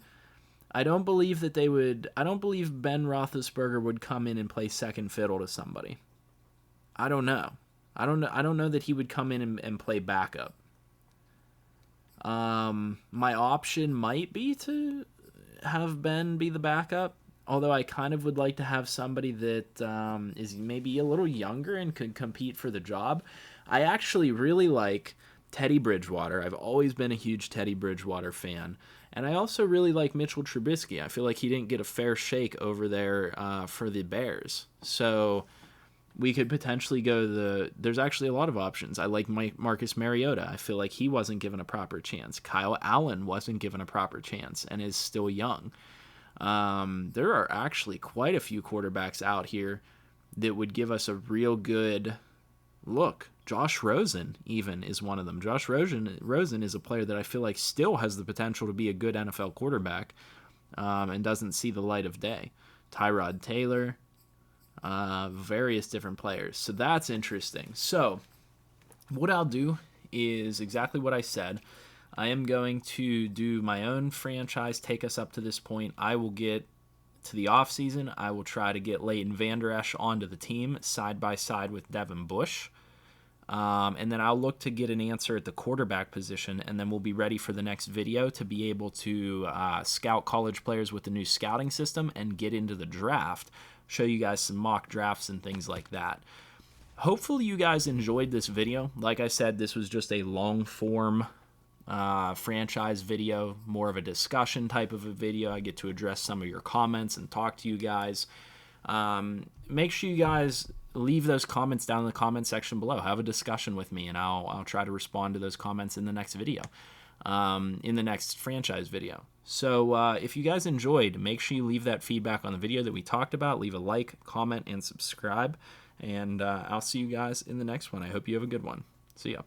I don't believe that they would. I don't believe Ben Roethlisberger would come in and play second fiddle to somebody. I don't know. I don't know that he would come in and play backup. My option might be to have Ben be the backup, although I kind of would like to have somebody that is maybe a little younger and could compete for the job. I actually really like Teddy Bridgewater. I've always been a huge Teddy Bridgewater fan. And I also really like Mitchell Trubisky. I feel like he didn't get a fair shake over there for the Bears. So we could potentially go there's actually a lot of options. I like Marcus Mariota. I feel like he wasn't given a proper chance. Kyle Allen wasn't given a proper chance and is still young. There are actually quite a few quarterbacks out here that would give us a real good look. Josh Rosen even is one of them. Josh Rosen is a player that I feel like still has the potential to be a good NFL quarterback. and doesn't see the light of day. Tyrod Taylor, various different players. So that's interesting. So what I'll do is exactly what I said. I am going to do my own franchise, take us up to this point. I will get to the offseason. I will try to get Leighton Vander Esch onto the team side by side with Devin Bush. And then I'll look to get an answer at the quarterback position, and then we'll be ready for the next video to be able to scout college players with the new scouting system and get into the draft, show you guys some mock drafts and things like that. Hopefully you guys enjoyed this video. Like I said, this was just a long form franchise video, more of a discussion type of a video. I get to address some of your comments and talk to you guys. Make sure you guys leave those comments down in the comment section below. Have a discussion with me, and I'll try to respond to those comments in the next video, in the next franchise video. So if you guys enjoyed, make sure you leave that feedback on the video that we talked about. Leave a like, comment, and subscribe. And I'll see you guys in the next one. I hope you have a good one. See ya.